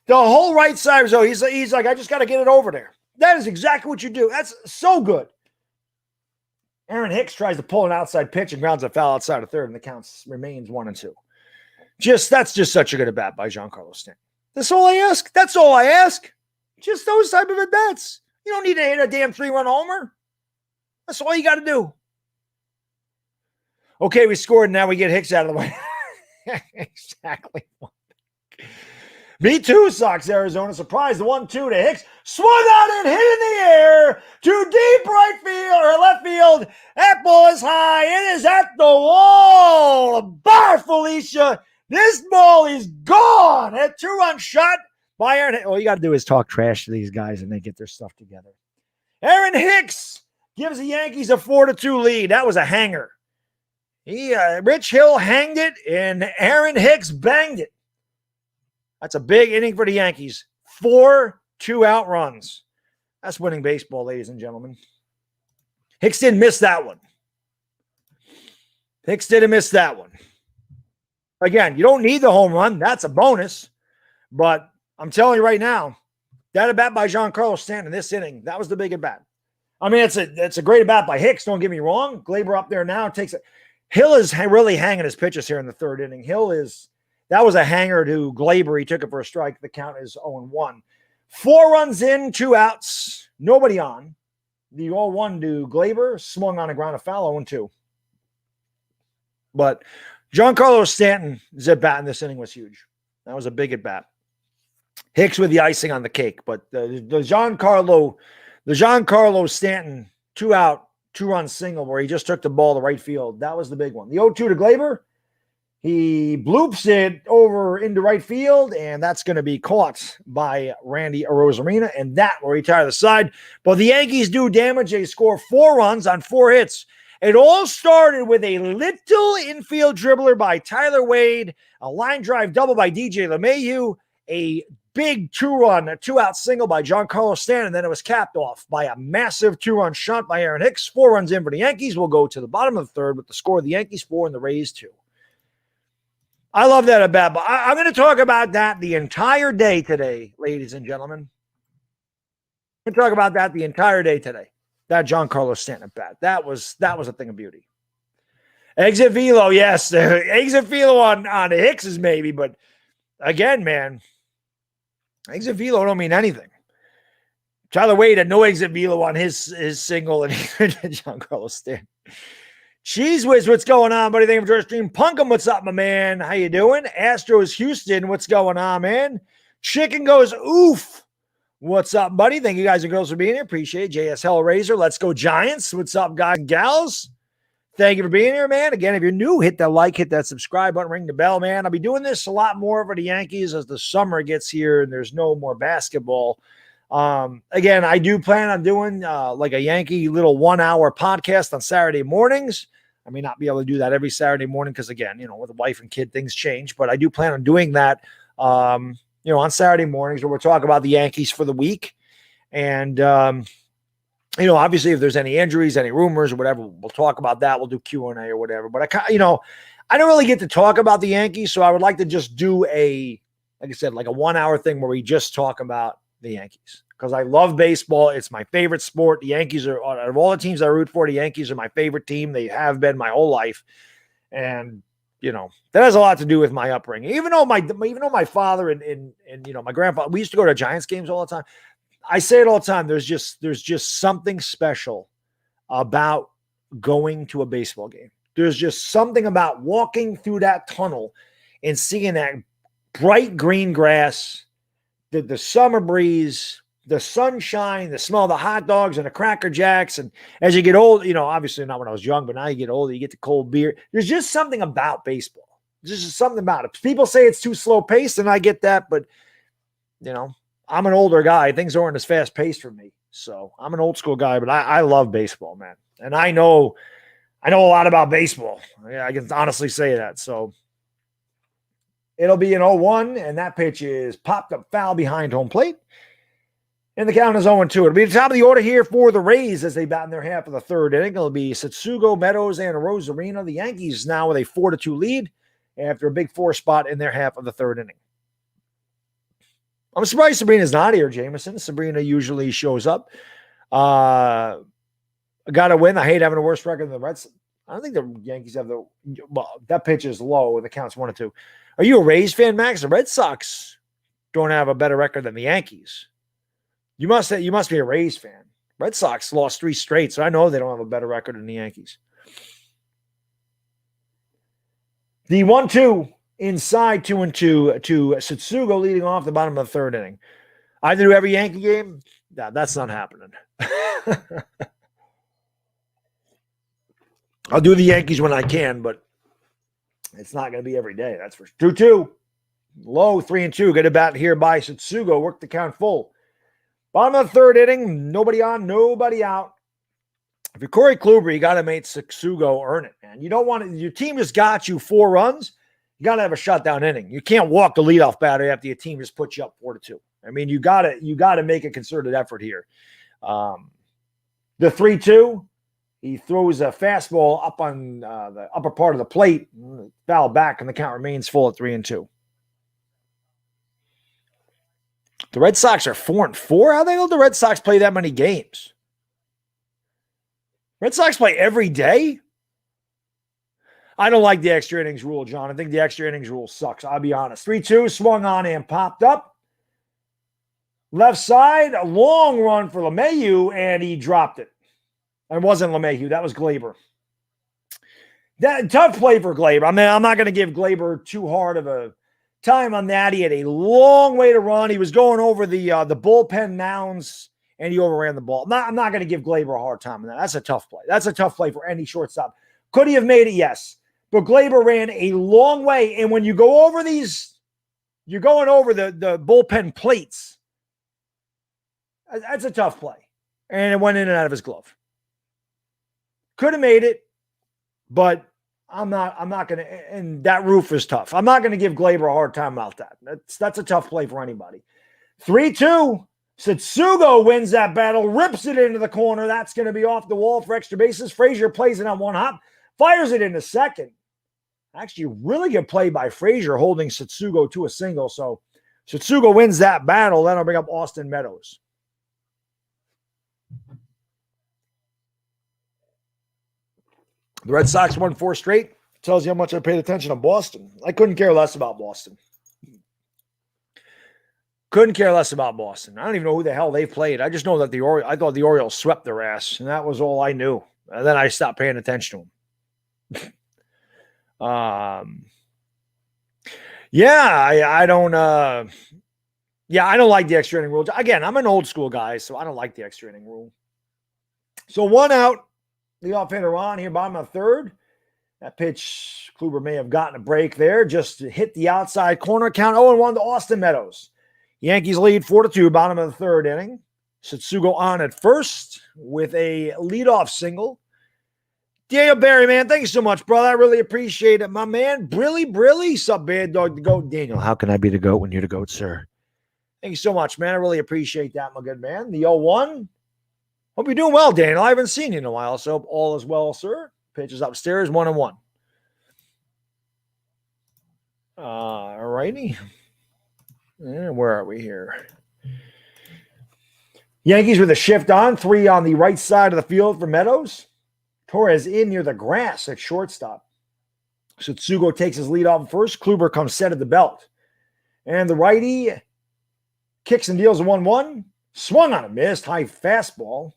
S1: The whole right side of his he's like, I just got to get it over there. That is exactly what you do. That's so good. Aaron Hicks tries to pull an outside pitch and grounds a foul outside of third, and the count remains 1-2. That's just such a good at bat by Giancarlo Stanton. That's all I ask. That's all I ask. Just those type of at bats. You don't need to hit a damn 3-run homer. That's all you got to do. Okay, we scored. Now we get Hicks out of the way. Exactly. Me too, Sox, Arizona. Surprise, the 1-2 to Hicks. Swung out and hit in the air to deep right field or left field. That ball is high. It is at the wall. Bar, Felicia. This ball is gone. A 2-run shot by Aaron Hicks. All you got to do is talk trash to these guys and they get their stuff together. Aaron Hicks gives the Yankees a 4-2 lead. That was a hanger. Rich Hill hanged it, and Aaron Hicks banged it. That's a big inning for the Yankees. 4 2-out runs. That's winning baseball, ladies and gentlemen. Hicks didn't miss that one. Hicks didn't miss that one. Again, you don't need the home run. That's a bonus. But I'm telling you right now, that at bat by Giancarlo Stanton this inning, that was the big at bat. I mean, it's a great at bat by Hicks. Don't get me wrong. Glaber up there now takes it. Hill is really hanging his pitches here in the third inning. That was a hanger to Glaber. He took it for a strike. The count is 0-1. 4 runs in, 2 outs, nobody on. The 0-1 to Glaber, swung on a ground of foul, 0-2. But Giancarlo Stanton's at bat in this inning was huge. That was a big at bat. Hicks with the icing on the cake, but the Giancarlo Stanton 2-out, 2-run single where he just took the ball to right field. That was the big one. The 0-2 to Glaber, he bloops it over into right field, and that's going to be caught by Randy Arozarena, and that will retire the side. But the Yankees do damage. They score 4 runs on 4 hits. It all started with a little infield dribbler by Tyler Wade, a line drive double by DJ LeMahieu, a big 2-run, a 2-out single by Giancarlo Stanton, and then it was capped off by a massive 2-run shot by Aaron Hicks. 4 runs in for the Yankees. We'll go to the bottom of the third with the score of the Yankees 4 and the Rays 2. I love that at bat, but I'm going to talk about that the entire day today, ladies and gentlemen. I'm going to talk about that the entire day today. That Giancarlo Stanton at bat. That was a thing of beauty. Exit velo, yes. Exit velo on Hicks's maybe, but again, man, exit velo don't mean anything. Tyler Wade had no exit velo on his single, and Giancarlo Stanton. Cheese Whiz, what's going on, buddy? Thank you for joining the stream. Punkum, what's up, my man? How you doing? Astros Houston, what's going on, man? Chicken goes, oof. What's up, buddy? Thank you guys and girls for being here. Appreciate it. JS Hellraiser, let's go Giants. What's up, guys and gals? Thank you for being here, man. Again, if you're new, hit that like, hit that subscribe button, ring the bell, man. I'll be doing this a lot more for the Yankees as the summer gets here and there's no more basketball. Again, I do plan on doing like a Yankee little 1-hour podcast on Saturday mornings. I may not be able to do that every Saturday morning because, again, with a wife and kid, things change. But I do plan on doing that, on Saturday mornings where we'll talk about the Yankees for the week. And, obviously if there's any injuries, any rumors or whatever, we'll talk about that. We'll do Q&A or whatever. But I don't really get to talk about the Yankees. So I would like to just do like I said, like a 1-hour thing where we just talk about the Yankees. Because I love baseball. It's my favorite sport. The Yankees are, out of all the teams I root for, the Yankees are my favorite team. They have been my whole life. And, that has a lot to do with my upbringing. Even though my father and my grandfather, we used to go to Giants games all the time. I say it all the time. There's just something special about going to a baseball game. There's just something about walking through that tunnel and seeing that bright green grass, the summer breeze, the sunshine, the smell of the hot dogs and the Cracker Jacks. And as you get old, obviously not when I was young, but now you get older, you get the cold beer. There's just something about baseball. There's just something about it. People say it's too slow paced, and I get that, but I'm an older guy. Things aren't as fast paced for me. So I'm an old school guy, but I love baseball, man. And I know a lot about baseball. I can honestly say that. So it'll be an 0-1, and that pitch is popped up foul behind home plate. And the count is 0-2. It'll be the top of the order here for the Rays as they bat in their half of the third inning. It'll be Satsugo, Meadows, and Arozarena. The Yankees now with a 4-2 lead after a big 4 spot in their half of the third inning. I'm surprised Sabrina's not here, Jameson. Sabrina usually shows up. Got to win. I hate having a worse record than the Reds. I don't think the Yankees have that pitch is low and the count's 1-2. Are you a Rays fan, Max? The Red Sox don't have a better record than the Yankees. You must be a Rays fan. Red Sox lost 3 straight, so I know they don't have a better record than the Yankees. The 1-2 inside 2-2 to Satsugo leading off the bottom of the third inning. I do every Yankee game. Yeah, that's not happening. I'll do the Yankees when I can, but it's not going to be every day. That's for 2-2. Low 3-2. Get a bat here by Satsugo. Work the count full. Bottom of the third inning, nobody on, nobody out. If you're Corey Kluber, you got to make Satsugo earn it, man. You don't want to, your team just got you 4 runs. You got to have a shutdown inning. You can't walk the leadoff batter after your team just puts you up 4-2. I mean, you got to make a concerted effort here. The 3-2, he throws a fastball up on the upper part of the plate, foul back, and the count remains full at 3-2. The Red Sox are 4-4. How the hell do the Red Sox play that many games? Red Sox play every day? I don't like the extra innings rule, John. I think the extra innings rule sucks. I'll be honest. 3-2, swung on and popped up. Left side, a long run for LeMahieu, and he dropped it. It wasn't LeMahieu. That was Glaber. That tough play for Glaber. I mean, I'm not going to give Glaber too hard of a time on that. He had a long way to run. He was going over the bullpen mounds, and he overran the ball. I'm not going to give Glaber a hard time on that. That's a tough play. That's a tough play for any shortstop. Could he have made it? Yes. But Glaber ran a long way, and when you go over these, you're going over the bullpen plates. That's a tough play. And it went in and out of his glove. Could have made it, but I'm not going to, and that roof is tough. I'm not going to give Glaber a hard time about that. That's a tough play for anybody. 3-2. Satsugo wins that battle, rips it into the corner. That's going to be off the wall for extra bases. Frazier plays it on one hop, fires it into second. Actually, really good play by Frazier holding Satsugo to a single. So Satsugo wins that battle. Then I'll bring up Austin Meadows. The Red Sox won 4 straight. Tells you how much I paid attention to Boston. I couldn't care less about Boston. Couldn't care less about Boston. I don't even know who the hell they played. I just know that I thought the Orioles swept their ass, and that was all I knew. And then I stopped paying attention to them. I don't like the extra inning rule. Again, I'm an old school guy, so I don't like the extra inning rule. So 1 out. Leadoff hitter on here, bottom of the third. That pitch, Kluber may have gotten a break there. Just hit the outside corner. Count 0-1 to Austin Meadows. Yankees lead 4-2, bottom of the third inning. Satsugo on at first with a leadoff single. Daniel Barry, man, thank you so much, brother. I really appreciate it. My man, Brilly, sup, Baddog, the GOAT. Daniel, how can I be the GOAT when you're the GOAT, sir? Thank you so much, man. I really appreciate that, my good man. The 0-1. Hope you're doing well, Daniel. I haven't seen you in a while, so hope all is well, sir. Pitch is upstairs, 1-1. All righty. And where are we here? Yankees with a shift on. 3 on the right side of the field for Meadows. Torres in near the grass at shortstop. Satsugo takes his lead off first. Kluber comes set at the belt. And the righty kicks and deals a 1-1. Swung on a missed. High fastball.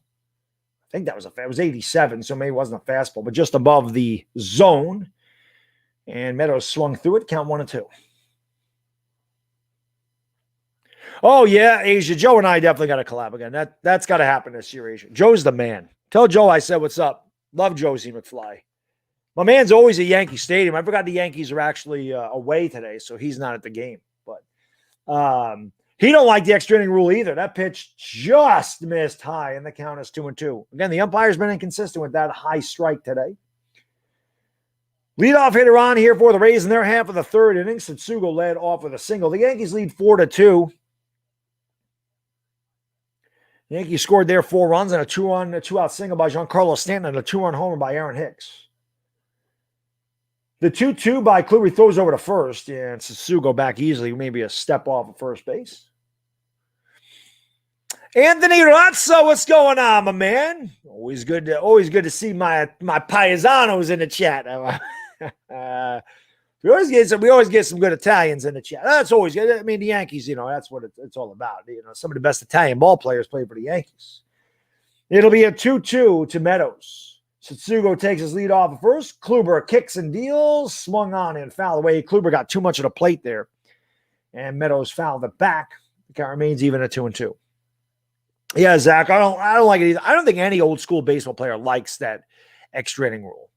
S1: I think it was 87, so maybe it wasn't a fastball, but just above the zone. And Meadows swung through it. Count 1-2. Oh, yeah, Asia. Joe and I definitely got to collab again. That's got to happen this year, Asia. Joe's the man. Tell Joe I said what's up. Love Josie McFly. My man's always at Yankee Stadium. I forgot the Yankees are actually away today, so he's not at the game. But he don't like the extra inning rule either. That pitch just missed high, and the count is 2-2. Again, the umpire's been inconsistent with that high strike today. Leadoff hitter on here for the Rays in their half of the third inning. Satsugo led off with a single. The Yankees lead 4-2. The Yankees scored their 4 runs and a 2-out single by Giancarlo Stanton and a 2-run homer by Aaron Hicks. The 2-2 by Kluber throws over to first, and Satsugo back easily, maybe a step off of first base. Anthony Razzo, what's going on, my man? Always good to see my paisanos in the chat. We always get some good Italians in the chat. That's always good. I mean, the Yankees, that's what it's all about. Some of the best Italian ball players play for the Yankees. It'll be a 2-2 to Meadows. Satsugo takes his lead off at first. Kluber kicks and deals, swung on and fouled away. Kluber got too much of the plate there, and Meadows fouled it back. The count remains even at 2-2. Yeah, Zach, I don't like it either. I don't think any old school baseball player likes that extra inning rule.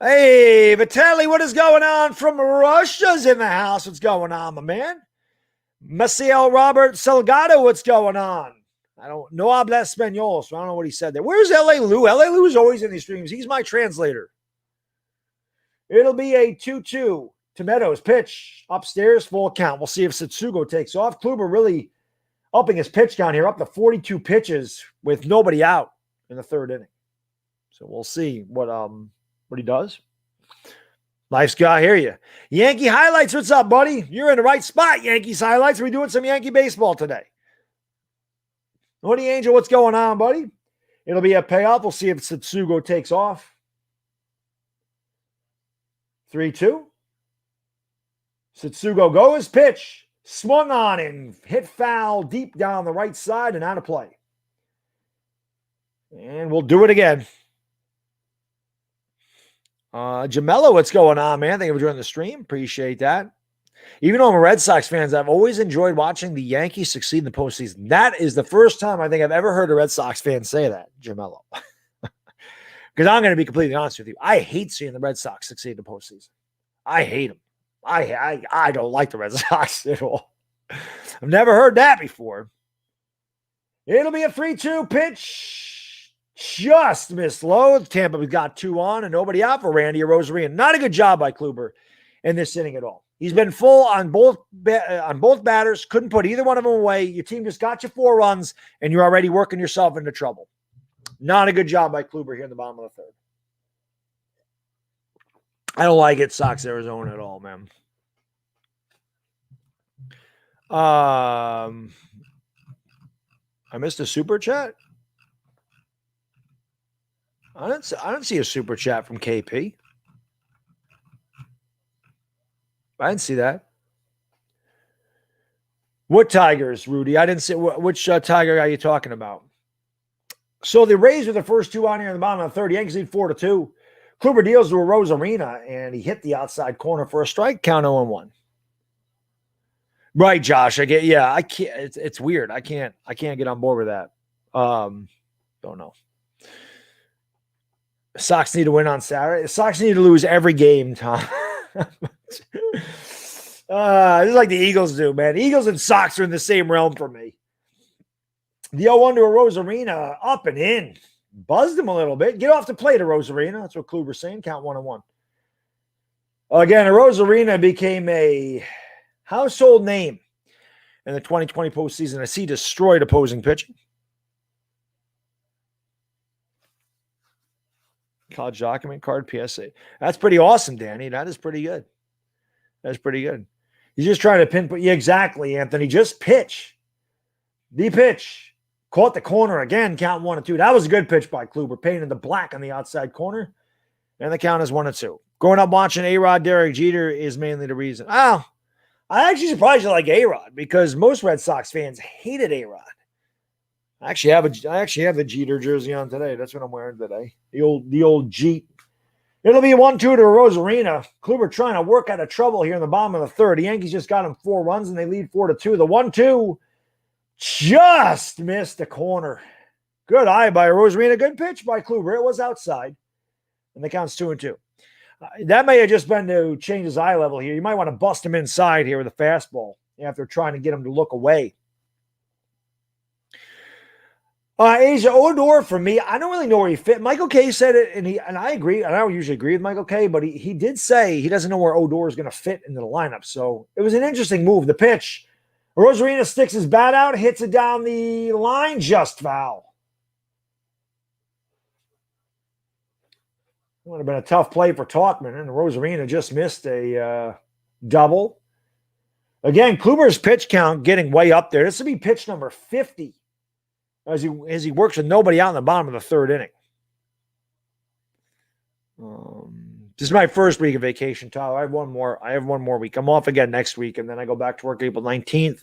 S1: Hey, Vitaly, what is going on from Russia's in the house? What's going on, my man? Maciel Robert Salgado, what's going on? I don't know habla español, so I don't know what he said there. Where's L.A. Lou? L.A. Lou is always in these streams. He's my translator. It'll be a 2-2 to Meadows. Pitch upstairs, full count. We'll see if Satsugo takes off. Kluber really upping his pitch count here, up to 42 pitches with nobody out in the third inning. So we'll see what he does. Life's good. I hear you. Yankee highlights. What's up, buddy? You're in the right spot. Yankees highlights. We're doing some Yankee baseball today. Woody Angel, what's going on, buddy? It'll be a payoff. We'll see if Satsugo takes off. 3-2. Satsugo goes. Pitch. Swung on and hit foul deep down the right side and out of play. And we'll do it again. Jamello, what's going on, man? Thank you for joining the stream. Appreciate that. Even though I'm a Red Sox fan, I've always enjoyed watching the Yankees succeed in the postseason. That is the first time I think I've ever heard a Red Sox fan say that, Jamello. Because I'm going to be completely honest with you. I hate seeing the Red Sox succeed in the postseason. I hate them. I don't like the Red Sox at all. I've never heard that before. It'll be a 3-2 pitch. Just missed low. Tampa got 2 on and nobody out for Randy Arozarena. Not a good job by Kluber in this inning at all. He's been full on both batters. Couldn't put either one of them away. Your team just got you 4 runs, and you're already working yourself into trouble. Not a good job by Kluber here in the bottom of the third. I don't like it. Sox Arizona at all, man. I missed a super chat. I didn't see a super chat from KP. I didn't see that. What Tigers, Rudy? I didn't see which Tiger are you talking about? So the Rays are the first 2 on here in the bottom of the third. Yankees lead 4-2. Kluber deals to Arozarena, and he hit the outside corner for a strike. Count 0-1. Right, Josh. I get. Yeah, I can't. It's weird. I can't get on board with that. Don't know. Sox need to win on Saturday. Sox need to lose every game, Tom. This is like the Eagles do, man. The Eagles and Sox are in the same realm for me. The 0-1 to Arozarena, up and in. Buzzed him a little bit. Get off the plate, Arozarena. That's what Kluber's saying. Count 1-1. Again, Arozarena became a household name in the 2020 postseason as he destroyed opposing pitching. College document card PSA. That's pretty awesome, Danny. That is pretty good. That's pretty good. He's just trying to pinpoint. Yeah, exactly, Anthony. Just pitch. The pitch. Caught the corner again. Count 1-2. That was a good pitch by Kluber. Painted the black on the outside corner. And the count is 1-2. Growing up watching A-Rod, Derek Jeter is mainly the reason. Oh, I actually surprised you like A-Rod because most Red Sox fans hated A-Rod. I actually have the Jeter jersey on today. That's what I'm wearing today. The old Jeet. It'll be a 1-2 to Arozarena. Kluber trying to work out of trouble here in the bottom of the third. The Yankees just got him 4 runs and they lead 4-2. The 1-2 just missed the corner. Good eye by Arozarena. Good pitch by Kluber. It was outside. And the count's 2-2. That may have just been to change his eye level here. You might want to bust him inside here with a fastball after trying to get him to look away. Asia Odor, for me, I don't really know where he fit. Michael Kay said it, and I agree. And I don't usually agree with Michael Kay, but he did say he doesn't know where Odor is going to fit into the lineup. So it was an interesting move. The pitch. Arozarena sticks his bat out, hits it down the line, just foul. It would have been a tough play for Talkman, and Arozarena just missed a double. Again, Kluber's pitch count getting way up there. This will be pitch number 50 as he works with nobody out in the bottom of the third inning. This is my first week of vacation, Tyler. I have one more week. I'm off again next week, and then I go back to work April 19th,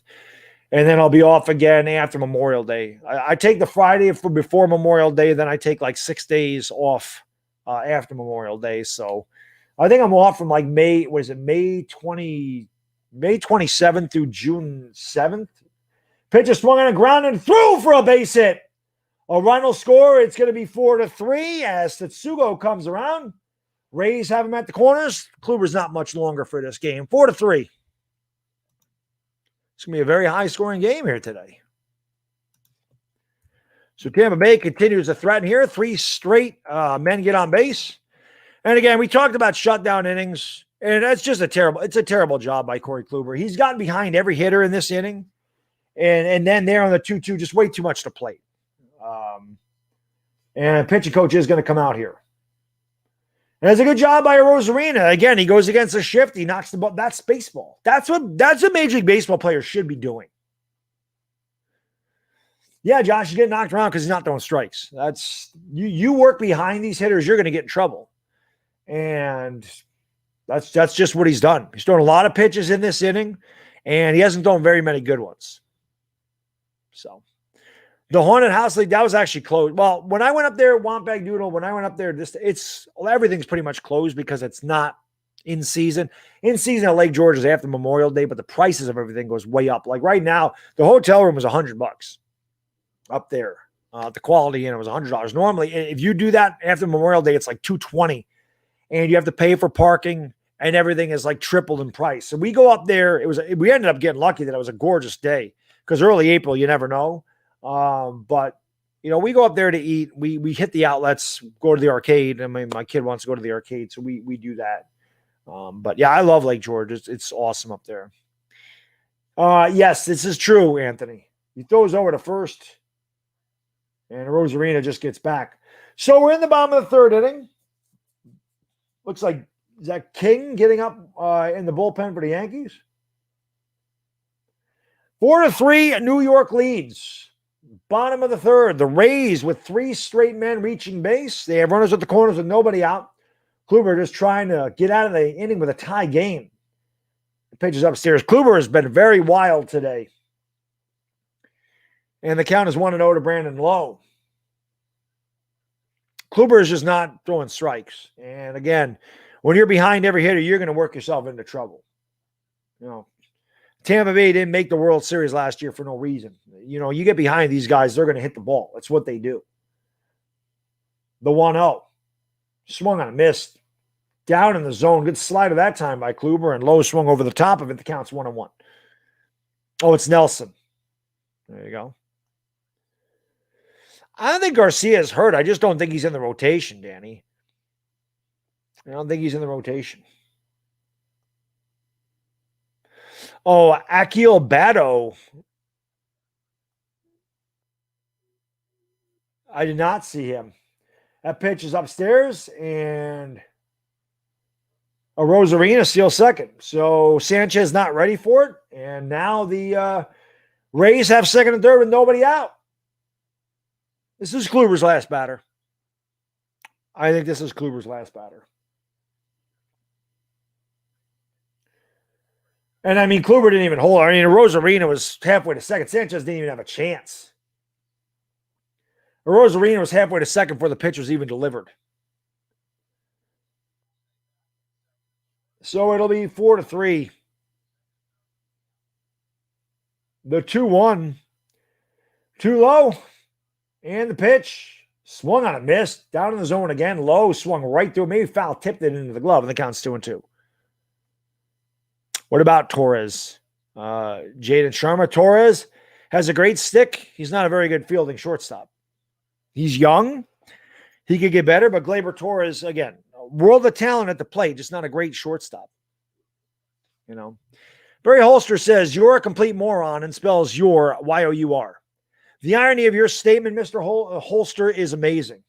S1: and then I'll be off again after Memorial Day. I take the Friday before Memorial Day, then I take like 6 days off after Memorial Day. So I think I'm off from like May 27th through June 7th. Pitcher swung on the ground and threw for a base hit. A run will score. It's going to be 4-3 as Satsugo comes around. Rays have him at the corners. Kluber's not much longer for this game. 4-3. It's going to be a very high-scoring game here today. So Tampa Bay continues to threaten here. 3 straight men get on base. And again, we talked about shutdown innings, and that's just a terrible job by Corey Kluber. He's gotten behind every hitter in this inning. And then there on the 2-2, just way too much to plate. And pitching coach is going to come out here. And that's a good job by Rosarina. Again, he goes against a shift. He knocks the ball. That's baseball. That's what Major League Baseball players should be doing. Yeah, Josh is getting knocked around because he's not throwing strikes. That's you work behind these hitters, you're going to get in trouble. And that's just what he's done. He's thrown a lot of pitches in this inning, and he hasn't thrown very many good ones. So the Haunted House League, that was actually closed. Well, when I went up there, Wampag Doodle, when I went up there, everything's pretty much closed because it's not in season. In season at Lake George is after Memorial Day, but the prices of everything goes way up. Like right now, the hotel room is $100 up there. The Quality Inn was $100. Normally, if you do that after Memorial Day, it's like $220, and you have to pay for parking, and everything is like tripled in price. So we go up there. We ended up getting lucky that it was a gorgeous day because early April, you never know. But we go up there to eat. We hit the outlets, go to the arcade. I mean, my kid wants to go to the arcade, so we do that. But yeah, I love Lake George. It's awesome up there. Yes, this is true, Anthony. He throws over to first, and Rosarina just gets back. So we're in the bottom of the third inning. Looks like, is that King getting up in the bullpen for the Yankees? 4-3, New York leads. Bottom of the third, the Rays with 3 straight men reaching base. They have runners at the corners with nobody out. Kluber just trying to get out of the inning with a tie game. The pitch is upstairs. Kluber has been very wild today. And the count is 1-0 to Brandon Lowe. Kluber is just not throwing strikes. And again, when you're behind every hitter, you're going to work yourself into trouble. Tampa Bay didn't make the World Series last year for no reason. You get behind these guys, they're going to hit the ball. That's what they do. The 1-0. Swung on a miss. Down in the zone. Good slider that time by Kluber, and Lowe swung over the top of it. The count's 1-1. Oh, it's Nelson. There you go. I don't think Garcia is hurt. I just don't think he's in the rotation, Danny. I don't think he's in the rotation. Oh, Akil Baddog. I did not see him. That pitch is upstairs, and a Rosarina steals second. So Sanchez not ready for it, and now the Rays have second and third with nobody out. This is Kluber's last batter. I think this is Kluber's last batter. And I mean, Kluber didn't even hold. I mean, Rosarina was halfway to second. Sanchez didn't even have a chance. Rosarina was halfway to second before the pitch was even delivered. So it'll be 4-3. The 2-1. Too low. And the pitch swung on a miss. Down in the zone again. Low swung right through it. Maybe foul tipped it into the glove, and the count's 2-2. What about Torres? Jaden Sharma. Torres has a great stick. He's not a very good fielding shortstop. He's young. He could get better, but Gleyber Torres, again, world of talent at the plate, just not a great shortstop. Barry Holster says, "You're a complete moron," and spells your Y-O-U-R. The irony of your statement, Mr. Holster, is amazing.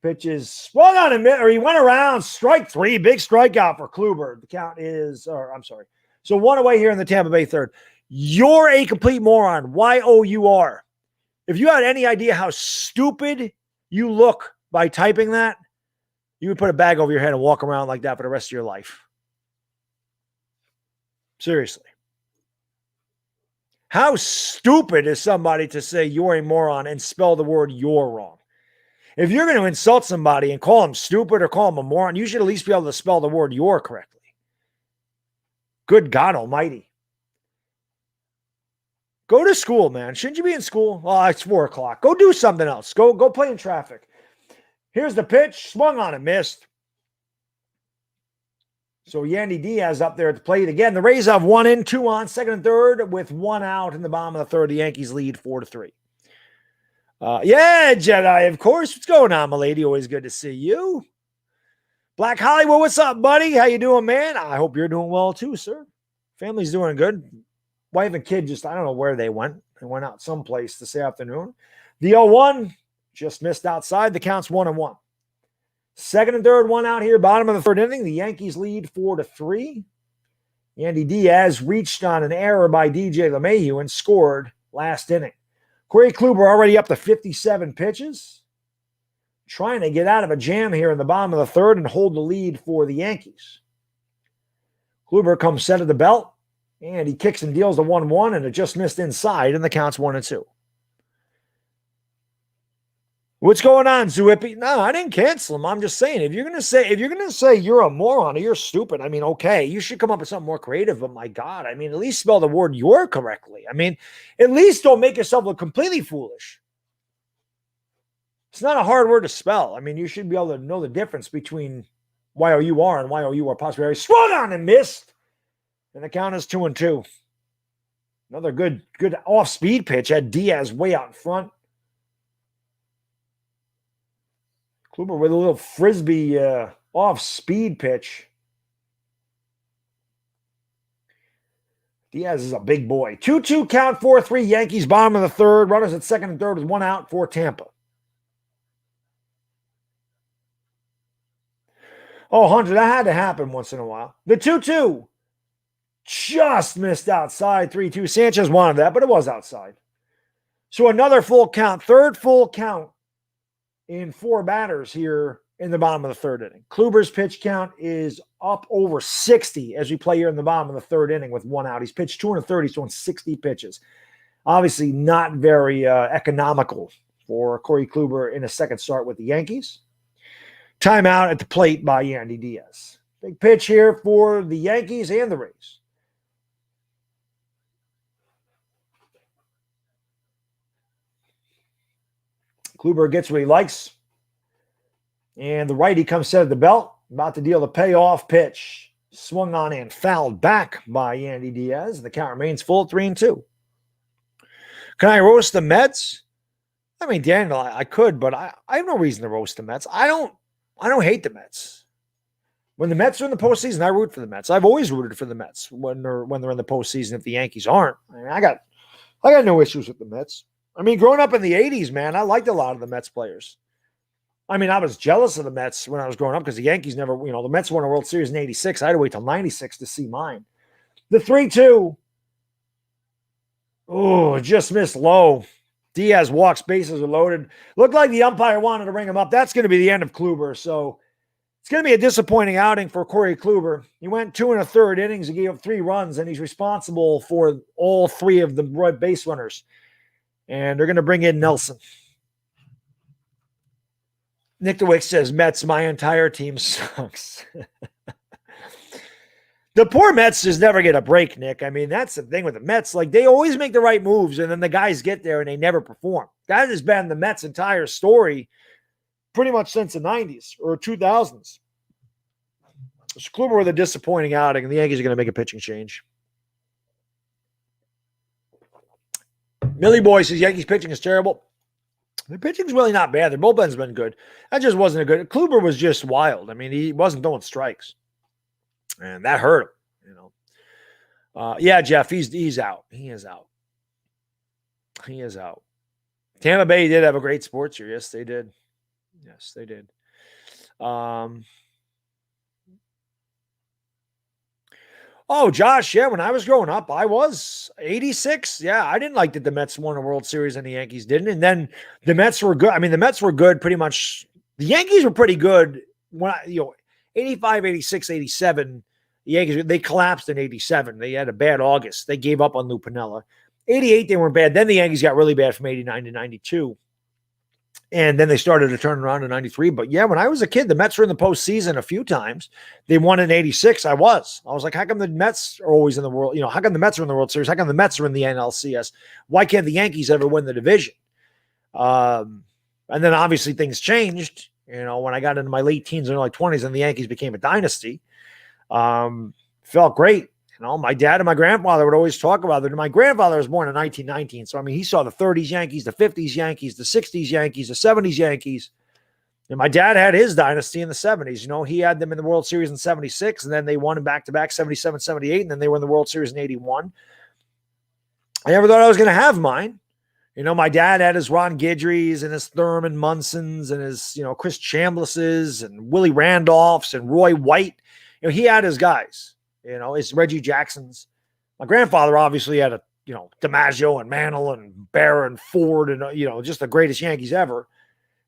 S1: Pitch is swung on him, or he went around, strike 3, big strikeout for Kluber. The count is, So 1 away here in the Tampa Bay third. You're a complete moron, Y-O-U-R. If you had any idea how stupid you look by typing that, you would put a bag over your head and walk around like that for the rest of your life. Seriously. How stupid is somebody to say you're a moron and spell the word "you're" wrong? If you're going to insult somebody and call them stupid or call them a moron, you should at least be able to spell the word "you're" correctly. Good God almighty. Go to school, man. Shouldn't you be in school? Oh, it's 4:00. Go do something else. Go play in traffic. Here's the pitch. Swung on and missed. So Yandy Diaz up there at the plate again. The Rays have 1 in, 2 on, second and third with 1 out in the bottom of the third. The Yankees lead 4-3. Yeah, Jedi, of course. What's going on, my lady? Always good to see you. Black Hollywood, what's up, buddy? How you doing, man? I hope you're doing well too, sir. Family's doing good. Wife and kid I don't know where they went. They went out someplace this afternoon. The 0-1 just missed outside. The count's 1-1. Second and third, one out here, bottom of the third inning. The Yankees lead 4-3. Andy Diaz reached on an error by DJ LeMahieu and scored last inning. Corey Kluber already up to 57 pitches. Trying to get out of a jam here in the bottom of the third and hold the lead for the Yankees. Kluber comes set of the belt, and he kicks and deals the 1-1, and it just missed inside, and the count's 1-2. What's going on, Zuippy? No, I didn't cancel him. I'm just saying, if you're gonna say you're a moron or you're stupid, I mean, okay, you should come up with something more creative. But my God, I mean, at least spell the word "your" correctly. I mean, at least don't make yourself look completely foolish. It's not a hard word to spell. I mean, you should be able to know the difference between Y-O-U-R and Y-O-U-R possibly. Swung on and missed, and the count is 2-2. Another good off-speed pitch. Had Diaz way out in front. Kluber with a little frisbee off-speed pitch. Diaz is a big boy. 2-2 count, 4-3 Yankees, bottom of the third. Runners at second and third with one out for Tampa. Oh, Hunter, that had to happen once in a while. The 2-2 just missed outside. 3-2. Sanchez wanted that, but it was outside. So another full count, third full count in four batters here in the bottom of the third inning. Kluber's pitch count is up over 60 as we play here in the bottom of the third inning with one out. He's pitched 230, he's doing 60 pitches. Obviously not very economical for Corey Kluber in a second start with the Yankees. Timeout at the plate by Andy Diaz. Big pitch here for the Yankees and the Rays. Kluber gets what he likes. And the righty comes set of the belt. About to deal the payoff pitch. Swung on and fouled back by Andy Diaz. The count remains full at 3-2. Can I roast the Mets? I mean, Daniel, I could, but I have no reason to roast the Mets. I don't hate the Mets. When the Mets are in the postseason, I root for the Mets. I've always rooted for the Mets when they're in the postseason. If the Yankees aren't, I mean, I got no issues with the Mets. I mean, growing up in the 80s, man, I liked a lot of the Mets players. I mean, I was jealous of the Mets when I was growing up because the Yankees never, the Mets won a World Series in 86. I had to wait till 96 to see mine. The 3-2. Oh, just missed low. Diaz walks, bases are loaded. Looked like the umpire wanted to ring him up. That's going to be the end of Kluber. So it's going to be a disappointing outing for Corey Kluber. He went 2 1/3 innings. He gave up 3 runs, and he's responsible for all 3 of the base runners. And they're going to bring in Nelson. Nick DeWick says, Mets, my entire team sucks. The poor Mets just never get a break, Nick. I mean, that's the thing with the Mets. Like, they always make the right moves, and then the guys get there and they never perform. That has been the Mets' entire story pretty much since the 90s or 2000s. So Kluber with a disappointing outing, and the Yankees are going to make a pitching change. Millie Boy says Yankees pitching is terrible. Their pitching's really not bad. Their bullpen's been good. That just wasn't a good. Kluber was just wild. I mean, he wasn't throwing strikes, and that hurt him. Yeah, Jeff, he's out. He is out. He is out. Tampa Bay did have a great sports year. Yes, they did. Yes, they did. Oh, Josh, yeah, when I was growing up, I was 86. Yeah, I didn't like that the Mets won a World Series and the Yankees didn't. And then the Mets were good. I mean, the Mets were good pretty much. The Yankees were pretty good when 85, 86, 87. The Yankees, they collapsed in 87. They had a bad August. They gave up on Lou Piniella. 88, they weren't bad. Then the Yankees got really bad from 89 to 92. And then they started to turn around in 93. But yeah, when I was a kid, the Mets were in the postseason a few times. They won in 86. I was like, how come the Mets are always in the world? How come the Mets are in the World Series? How come the Mets are in the NLCS? Why can't the Yankees ever win the division? And then obviously things changed, when I got into my late teens and early 20s and the Yankees became a dynasty. Felt great. My dad and my grandfather would always talk about it. My grandfather was born in 1919. So, I mean, he saw the 30s Yankees, the 50s Yankees, the 60s Yankees, the 70s Yankees. And my dad had his dynasty in the 70s. He had them in the World Series in 76, and then they won back-to-back 77, 78, and then they won the World Series in 81. I never thought I was going to have mine. My dad had his Ron Guidry's and his Thurman Munsons and his, Chris Chambliss's and Willie Randolph's and Roy White. He had his guys, his Reggie Jacksons. My grandfather obviously had DiMaggio and Mantle and Barra and Ford and, just the greatest Yankees ever.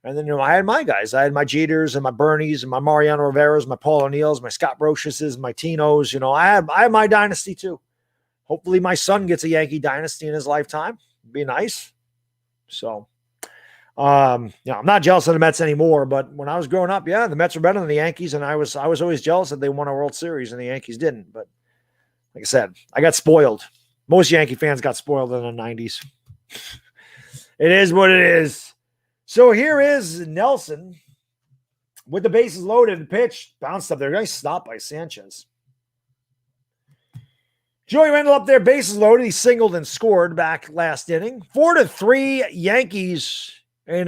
S1: And then, I had my guys. I had my Jeters and my Bernies and my Mariano Rivera's, my Paul O'Neill's, my Scott Brocius's, my Tino's. I have my dynasty too. Hopefully my son gets a Yankee dynasty in his lifetime. It'd be nice. So, I'm not jealous of the Mets anymore, but when I was growing up, the Mets were better than the Yankees, and I was always jealous that they won a World Series and the Yankees didn't. But like I said, I got spoiled. Most Yankee fans got spoiled in the 90s. It is what it is. So here is Nelson with the bases loaded. The pitch bounced up there. Nice stop by Sanchez. Joey Wendell up there, bases loaded. He singled and scored back last inning. 4-3 Yankees in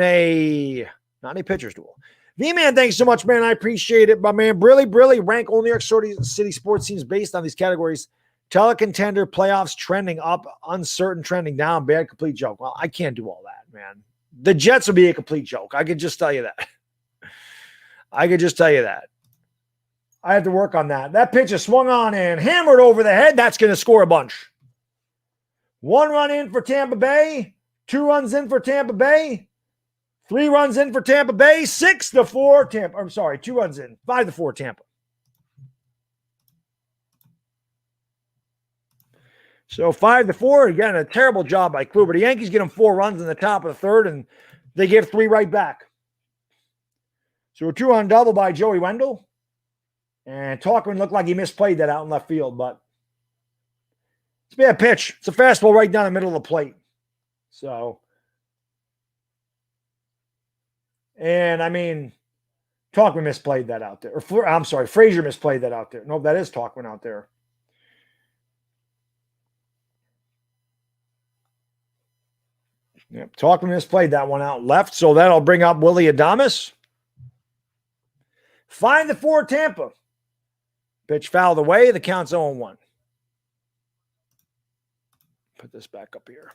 S1: not a pitcher's duel. V-Man, thanks so much, man. I appreciate it, my man. Brilly, rank all New York City sports teams based on these categories. Telecontender, playoffs, trending up, uncertain, trending down, bad, complete joke. Well, I can't do all that, man. The Jets would be a complete joke. I could just tell you that. I have to work on that. That pitch is swung on and hammered over the head. That's going to score a bunch. 1 run in for Tampa Bay. 2 runs in for Tampa Bay. 3 runs in for Tampa Bay. 6-4 Tampa. I'm sorry, 2 runs in. 5-4 Tampa. So 5-4. Again, a terrible job by Kluber. The Yankees get him 4 runs in the top of the third, and they give 3 right back. So a 2-run double by Joey Wendell. And Talkman looked like he misplayed that out in left field, but it's a bad pitch. It's a fastball right down the middle of the plate. So, and I mean, Talkman misplayed that out there. Or I'm sorry, Frazier misplayed that out there. No, that is Talkman out there. Yep, Talkman misplayed that one out left, so that'll bring up Willie Adames. 5-4 Tampa. Pitch fouled away. The count's 0-1. Put this back up here.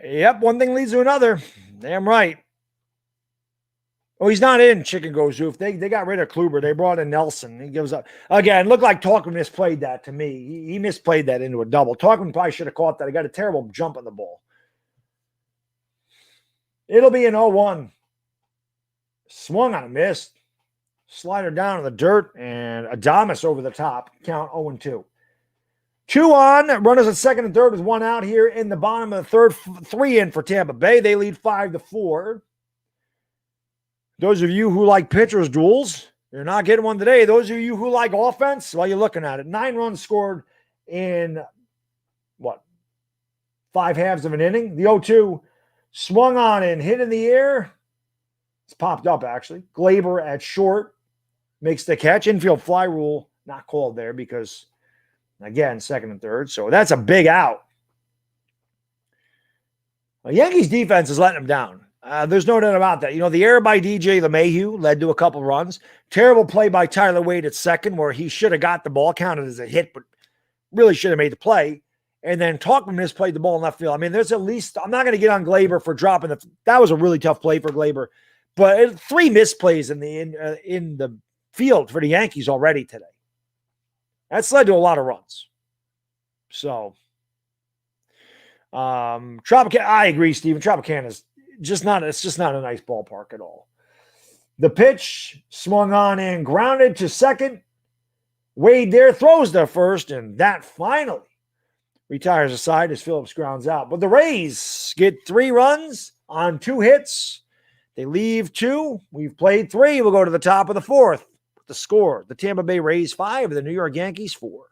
S1: Yep, one thing leads to another. Damn right. Oh, he's not in, Chicken Goes Roof. They got rid of Kluber. They brought in Nelson. He gives up. Again, looked like Talkman misplayed that to me. He misplayed that into a double. Talkman probably should have caught that. He got a terrible jump on the ball. It'll be an 0-1. Swung on a miss. Slider down in the dirt, and Adames over the top. Count 0-2. 2 on. Runners at second and third with 1 out here in the bottom of the third. 3 in for Tampa Bay. They lead 5-4. Those of you who like pitchers duels, you're not getting one today. Those of you who like offense, well, you're looking at it. 9 runs scored in, 5 halves of an inning. The 0-2 swung on and hit in the air. It's popped up, actually. Glaber at short makes the catch. Infield fly rule not called there because, again, second and third. So that's a big out. The Yankees defense is letting them down. There's no doubt about that. The error by DJ LeMahieu led to a couple runs. Terrible play by Tyler Wade at second where he should have got the ball, counted as a hit, but really should have made the play. And then Talkman misplayed the ball in left field. I mean, there's at least, I'm not going to get on Glaber for dropping that was a really tough play for Glaber. But 3 misplays in the field for the Yankees already today. That's led to a lot of runs. So, Tropicana, I agree, Steven. Tropicana is just not a nice ballpark at all. The pitch swung on and grounded to second. Wade there throws to first, and that finally retires aside as Phillips grounds out. But the Rays get 3 runs on 2 hits. They leave 2. We've played 3. We'll go to the top of the 4th. The score, the Tampa Bay Rays 5, the New York Yankees 4.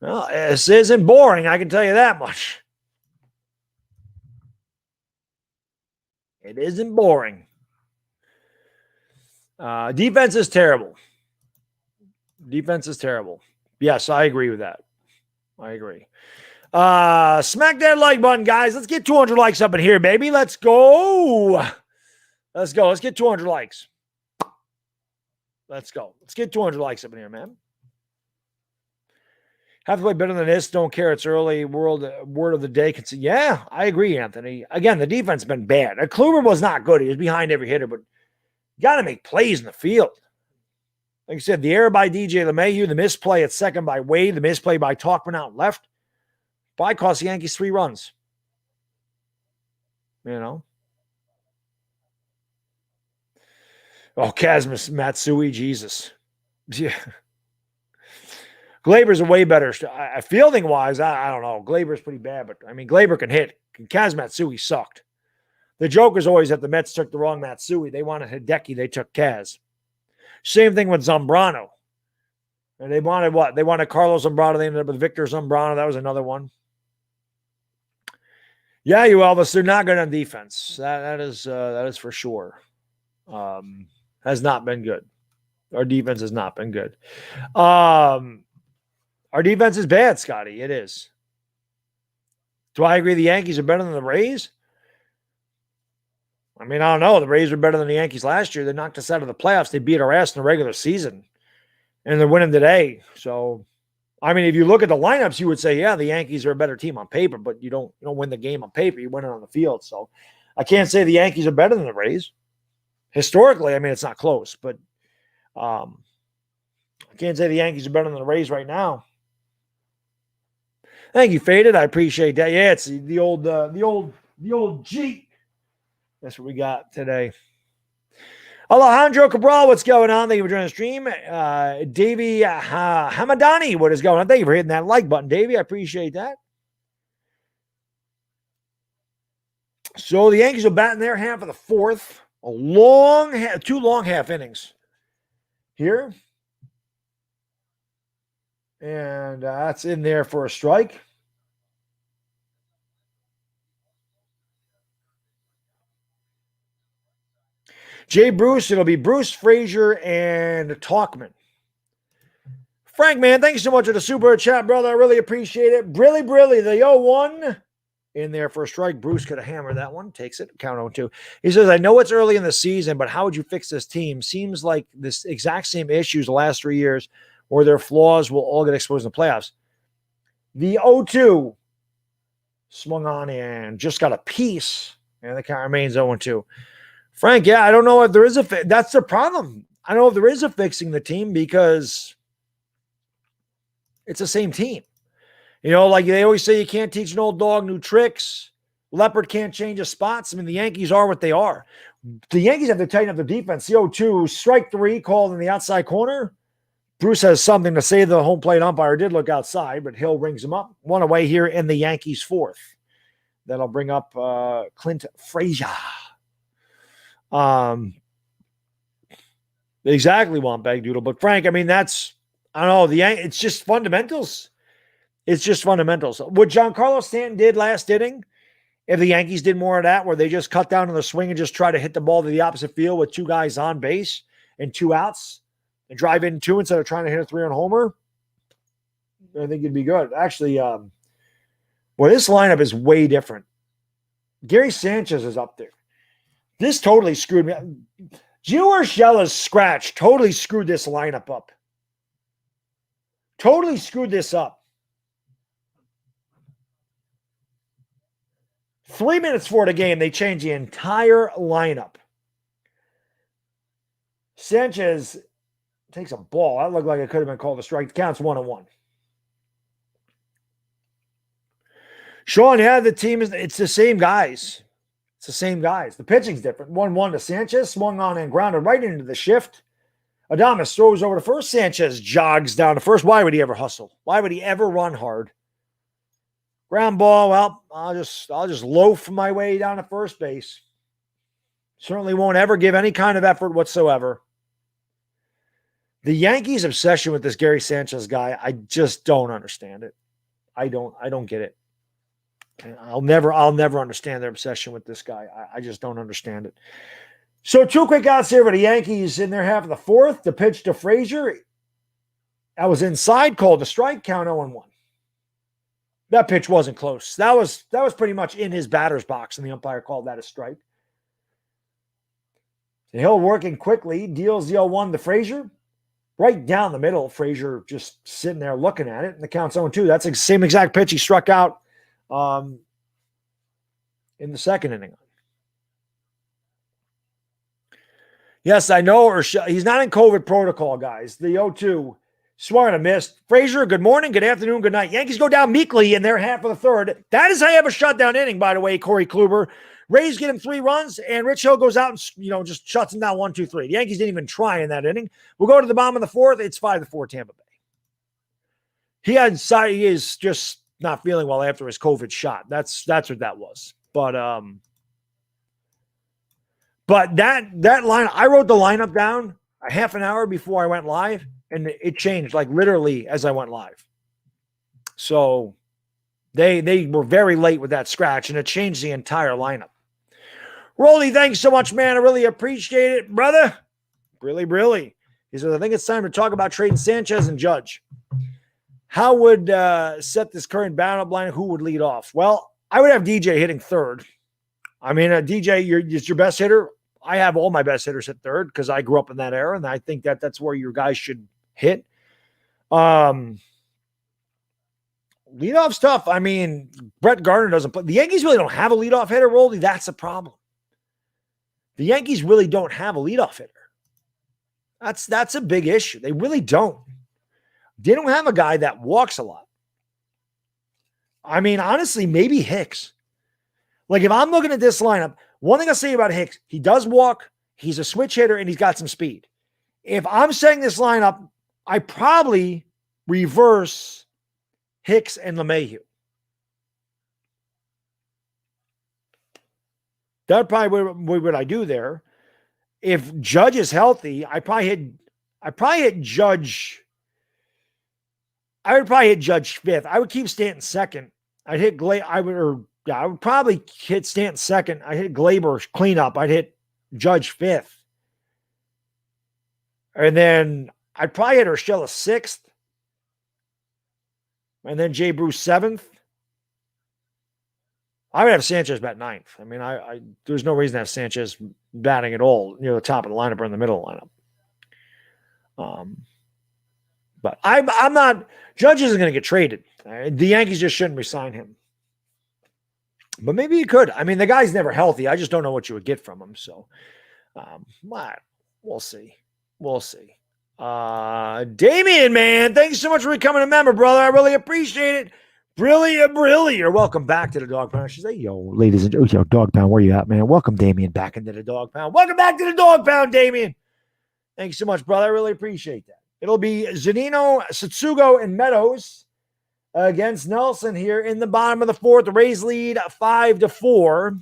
S1: Well, this isn't boring, I can tell you that much. It isn't boring. Defense is terrible. Yes, I agree with that. I agree. Smack that like button, guys. Let's get 200 likes up in here, baby. Let's go. Let's get 200 likes. Let's go. Let's get 200 likes up in here, man. Have to play better than this. Don't care. It's early. Word of the day. Yeah, I agree, Anthony. Again, the defense has been bad. Kluber was not good. He was behind every hitter, but you got to make plays in the field. Like I said, the error by DJ LeMahieu, the misplay at second by Wade, the misplay by Talkman out left, probably cost the Yankees 3 runs. You know? Oh, Kazma Matsui, Jesus. Yeah. Glaber's a way better. Fielding-wise, I don't know. Glaber's pretty bad, but, I mean, Glaber can hit. Kaz Matsui sucked. The joke is always that the Mets took the wrong Matsui. They wanted Hideki. They took Kaz. Same thing with Zambrano. And they wanted what? They wanted Carlos Zambrano. They ended up with Victor Zambrano. That was another one. Yeah, you Elvis, they're not good on defense. That is for sure. Has not been good. Our defense has not been good. Our defense is bad, Scotty. It is. Do I agree the Yankees are better than the Rays? I mean, I don't know. The Rays were better than the Yankees last year. They knocked us out of the playoffs. They beat our ass in the regular season. And they're winning today. So, I mean, if you look at the lineups, you would say, yeah, the Yankees are a better team on paper, but you don't win the game on paper. You win it on the field. So, I can't say the Yankees are better than the Rays. Historically, I mean, it's not close, but I can't say the Yankees are better than the Rays right now. Thank you, Faded. I appreciate that. Yeah, it's the old G. That's what we got today. Alejandro Cabral, what's going on? Thank you for joining the stream. Davey Hamadani, what is going on? Thank you for hitting that like button, Davey. I appreciate that. So the Yankees are batting their half of the fourth. Two long half innings here. And that's in there for a strike. Jay Bruce, it'll be Bruce, Frazier, and Talkman. Frank, man, thanks so much for the super chat, brother. I really appreciate it. Brilly, the 0-1 in there for a strike. Bruce could have hammered that one. Takes it. Count 0-2. He says, I know it's early in the season, but how would you fix this team? Seems like this exact same issues the last 3 years where their flaws will all get exposed in the playoffs. The 0-2 swung on and just got a piece, and the count remains 0-2. Frank, yeah, I don't know if there is that's the problem. I don't know if there is a fixing the team because it's the same team. You know, like they always say, you can't teach an old dog new tricks. Leopard can't change his spots. I mean, the Yankees are what they are. The Yankees have to tighten up the defense. The 0-2, strike 3 called in the outside corner. Bruce has something to say. The home plate umpire did look outside, but Hill rings him up. One away here in the Yankees' fourth. That'll bring up Clint Frazier. Exactly, Wampag Doodle. But Frank, I mean, I don't know. It's just fundamentals. It's just fundamentals. What Giancarlo Stanton did last inning, if the Yankees did more of that, where they just cut down on the swing and just try to hit the ball to the opposite field with 2 guys on base and 2 outs and drive in 2 instead of trying to hit a 3-run homer, I think it'd be good. Actually, this lineup is way different. Gary Sanchez is up there. This totally screwed me up. Gio Urshela's scratch totally screwed this lineup up. Totally screwed this up. 3 minutes for the game, they changed the entire lineup. Sanchez takes a ball. That looked like it could have been called a strike. Counts 1-1. Sean, yeah, the team it's the same guys. It's the same guys. The pitching's different. 1-1 to Sanchez. Swung on and grounded right into the shift. Adames throws over to first. Sanchez jogs down to first. Why would he ever hustle? Why would he ever run hard? Ground ball. Well, I'll just loaf my way down to first base. Certainly won't ever give any kind of effort whatsoever. The Yankees' obsession with this Gary Sanchez guy, I just don't understand it. I don't get it. I'll never understand their obsession with this guy. I just don't understand it. So 2 quick outs here for the Yankees in their half of the fourth. The pitch to Frazier. That was inside, called a strike, count 0-1. That pitch wasn't close. That was pretty much in his batter's box, and the umpire called that a strike. Hill working quickly, deals the 0-1 to Frazier. right down the middle. Frazier just sitting there looking at it, and the count's 0-2. That's the same exact pitch he struck out in the second inning. Yes, I know. He's not in COVID protocol, guys. The 0-2. Swung and a miss. Frazier, good morning, good afternoon, good night. Yankees go down meekly in their half of the third. That is how you have a shutdown inning, by the way, Corey Kluber. Rays get him 3 runs, and Rich Hill goes out and just shuts him down 1-2-3. The Yankees didn't even try in that inning. We'll go to the bottom of the fourth. It's 5-4 Tampa Bay. He is just not feeling well after his COVID shot. That's what that was. But that line, I wrote the lineup down a half an hour before I went live, and it changed like literally as I went live. So they were very late with that scratch, and it changed the entire lineup. Rolly, thanks so much, man. I really appreciate it, brother. Really. He says, I think it's time to talk about trading Sanchez and Judge. How would set this current battle line? Who would lead off? Well, I would have DJ hitting third. I mean, DJ, is your best hitter. I have all my best hitters at third because I grew up in that era, and I think that's where your guys should hit. Leadoff's tough. I mean, Brett Gardner doesn't play. The Yankees really don't have a leadoff hitter, Roldy. That's a problem. The Yankees really don't have a leadoff hitter. That's a big issue. They really don't. They don't have a guy that walks a lot. I mean, honestly, maybe Hicks. Like, if I'm looking at this lineup, one thing I'll say about Hicks, he does walk, he's a switch hitter, and he's got some speed. If I'm setting this lineup, I probably reverse Hicks and LeMahieu. That's probably what I do there. If Judge is healthy, I probably hit Judge. I would probably hit Judge fifth. I would keep Stanton second. I'd hit I would probably hit Stanton second. I'd hit Glaber cleanup. I'd hit Judge fifth. And then I'd probably hit Urshela sixth. And then Jay Bruce seventh. I would have Sanchez bat ninth. I mean, there's no reason to have Sanchez batting at all near the top of the lineup or in the middle of the lineup. But I'm not. Judge isn't going to get traded. The Yankees just shouldn't resign him. But maybe you could. I mean, the guy's never healthy. I just don't know what you would get from him. So, we'll see. We'll see. Damien, man, thanks so much for becoming a member, brother. I really appreciate it. Brilliant. Welcome back to the Dog Pound. She said, yo, ladies and yo, Dog Pound, where you at, man? Welcome, Damien, back into the Dog Pound. Welcome back to the Dog Pound, Damien. Thanks so much, brother. I really appreciate that. It'll be Zunino, Satsugo, and Meadows against Nelson here in the bottom of the fourth. The Rays lead 5-4.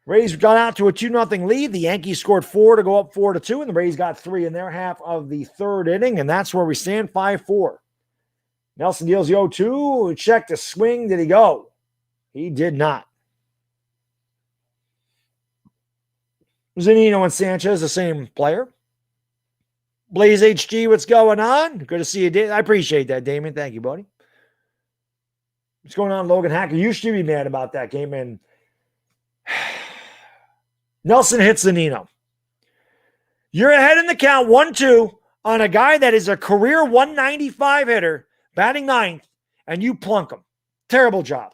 S1: Rays got out to a 2-0 lead. The Yankees scored 4 to go up 4-2, and the Rays got 3 in their half of the third inning, and that's where we stand, 5-4. Nelson deals the 0-2. Check the swing. Did he go? He did not. Zunino and Sanchez, the same player. Blaze HG, what's going on? Good to see you, Dave. I appreciate that, Damien. Thank you, buddy. What's going on, Logan Hacker? You should be mad about that game, and Nelson hits Zunino. You're ahead in the count, 1-2, on a guy that is a career 195 hitter, batting ninth, and you plunk him. Terrible job.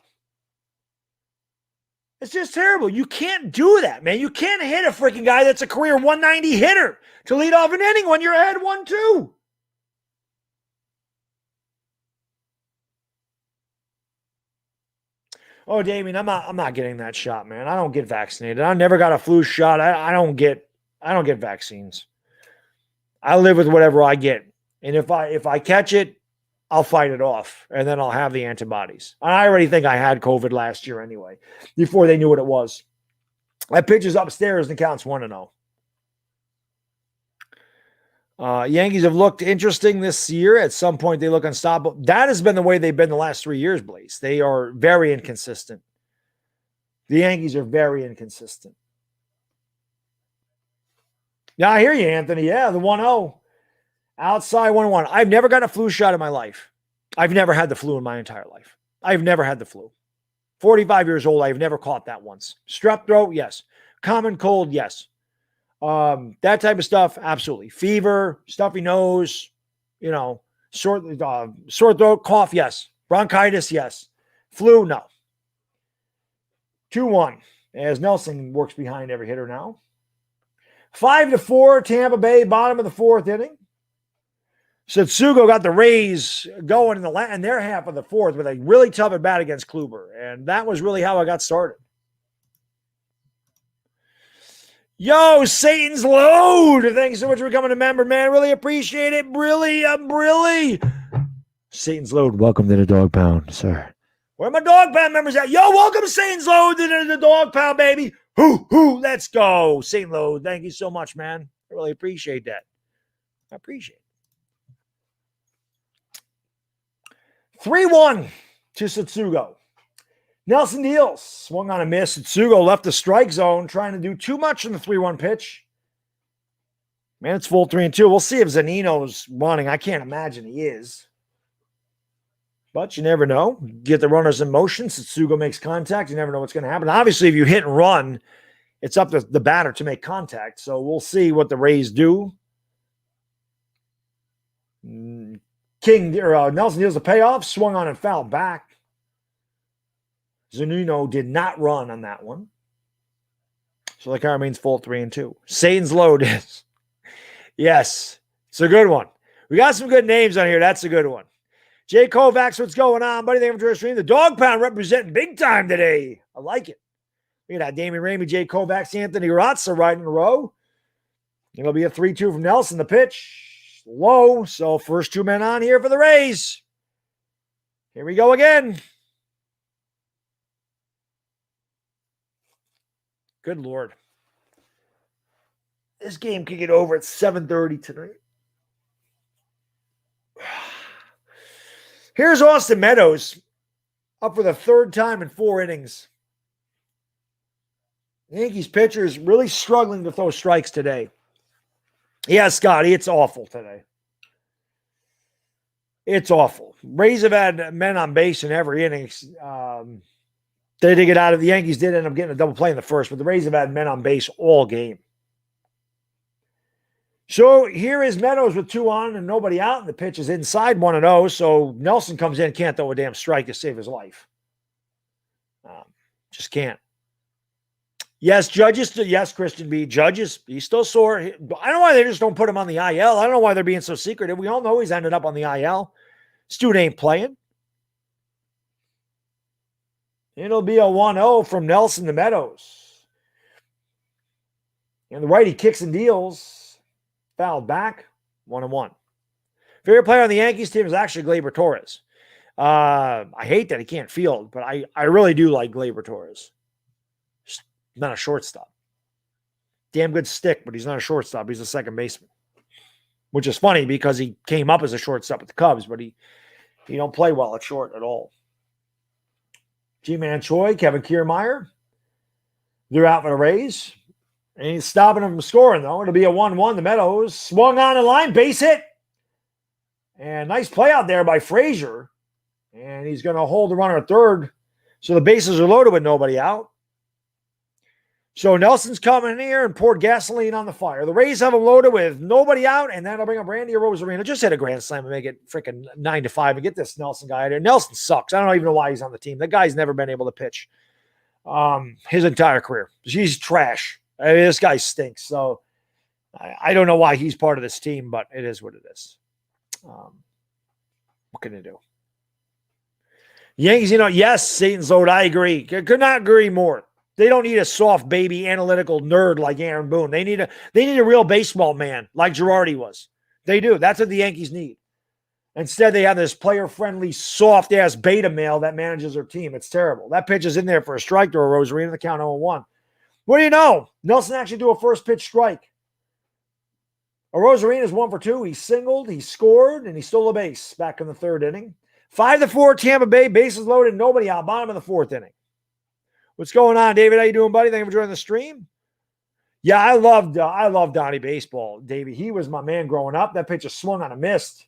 S1: It's just terrible. You can't do that, man. You can't hit a freaking guy that's a career 190 hitter to lead off an inning when you're ahead 1-2. Oh, Damien, I'm not getting that shot, man. I don't get vaccinated. I never got a flu shot. I don't get vaccines. I live with whatever I get. And if I catch it, I'll fight it off, and then I'll have the antibodies. I already think I had COVID last year anyway, before they knew what it was. That pitch is upstairs and the count's 1-0. Yankees have looked interesting this year. At some point, they look unstoppable. That has been the way they've been the last 3 years, Blaze. They are very inconsistent. The Yankees are very inconsistent. Yeah, I hear you, Anthony. Yeah, the 1-0. Outside 1-1. I've never gotten a flu shot in my life. I've never had the flu in my entire life. I've never had the flu. 45 years old, I've never caught that once. Strep throat, yes. Common cold, yes. That type of stuff, absolutely. Fever, stuffy nose, sore throat, cough, yes. Bronchitis, yes. Flu, no. 2-1 as Nelson works behind every hitter now. 5-4, Tampa Bay, bottom of the fourth inning. Satsugo got the Rays going in their half of the fourth with a really tough at bat against Kluber. And that was really how I got started. Yo, Satan's Load. Thanks so much for becoming a member, man. Really appreciate it. Really. Satan's Load, welcome to the Dog Pound, sir. Where are my Dog Pound members at? Yo, welcome Satan's Load to the Dog Pound, baby. Hoo, let's go. Saint Load, thank you so much, man. I really appreciate that. I appreciate it. 3-1 to Satsugo. Nelson deals. Swung on a miss. Satsugo left the strike zone, trying to do too much in the 3-1 pitch. Man, it's full 3-2. We'll see if Zunino's running. I can't imagine he is. But you never know. Get the runners in motion. Satsugo makes contact. You never know what's going to happen. Obviously, if you hit and run, it's up to the batter to make contact. So we'll see what the Rays do. Nelson deals the payoff. Swung on and fouled back. Zunino did not run on that one. So the count remains full 3-2. Satan's Load is. Yes, it's a good one. We got some good names on here. That's a good one. Jay Kovacs, what's going on, buddy? Thank you for stream. The Dog Pound representing big time today. I like it. Look at that. Damien Ramey, Jay Kovacs, Anthony Ratza right in a row. It'll be a 3-2 from Nelson. The pitch low. So first two men on here for the Rays. Here we go again. Good Lord. This game could get over at 7:30 tonight. Here's Austin Meadows up for the third time in 4 innings. The Yankees pitcher is really struggling to throw strikes today. Yeah, Scotty, it's awful today. It's awful. Rays have had men on base in every inning. They did get out of the Yankees, did end up getting a double play in the first, but the Rays have had men on base all game. So here is Meadows with 2 on and nobody out, and the pitch is inside 1-0. So Nelson comes in, can't throw a damn strike to save his life. Just can't. Yes, Judges. Yes, Christian B. Judges. He's still sore. I don't know why they just don't put him on the IL. I don't know why they're being so secretive. We all know he's ended up on the IL. This dude ain't playing. It'll be a 1-0 from Nelson to Meadows. And the righty kicks and deals. Fouled back, 1-1. Favorite player on the Yankees team is actually Gleyber Torres. I hate that he can't field, but I really do like Gleyber Torres. Just not a shortstop. Damn good stick, but he's not a shortstop. He's a second baseman. Which is funny because he came up as a shortstop with the Cubs, but he don't play well at short at all. G-Man Choi, Kevin Kiermaier. They're out for the Rays. And he's stopping him from scoring, though. It'll be a 1-1. The Meadows swung on the line, base hit. And nice play out there by Frazier. And he's going to hold the runner at third. So the bases are loaded with nobody out. So Nelson's coming in here and poured gasoline on the fire. The Rays have him loaded with nobody out, and that'll bring up Randy Arozarena. Just hit a grand slam and make it freaking 9-5 and get this Nelson guy out here. Nelson sucks. I don't even know why he's on the team. That guy's never been able to pitch his entire career. He's trash. I mean, this guy stinks. So I don't know why he's part of this team, but it is what it is. What can you do? Yankees, yes, Satan's Load. I agree. Could not agree more. They don't need a soft baby analytical nerd like Aaron Boone. They need a real baseball man like Girardi was. They do. That's what the Yankees need. Instead, they have this player-friendly, soft-ass beta male that manages their team. It's terrible. That pitch is in there for a strike to Arozarena, the count 0-1. What do you know? Nelson actually do a first pitch strike. Arozarena is 1 for 2. He singled, he scored, and he stole a base back in the third inning. 5-4 Tampa Bay, bases loaded, nobody out. Bottom of the fourth inning. What's going on, David? How you doing, buddy? Thank you for joining the stream. Yeah, I loved Donnie Baseball, David. He was my man growing up. That pitch is swung on a missed.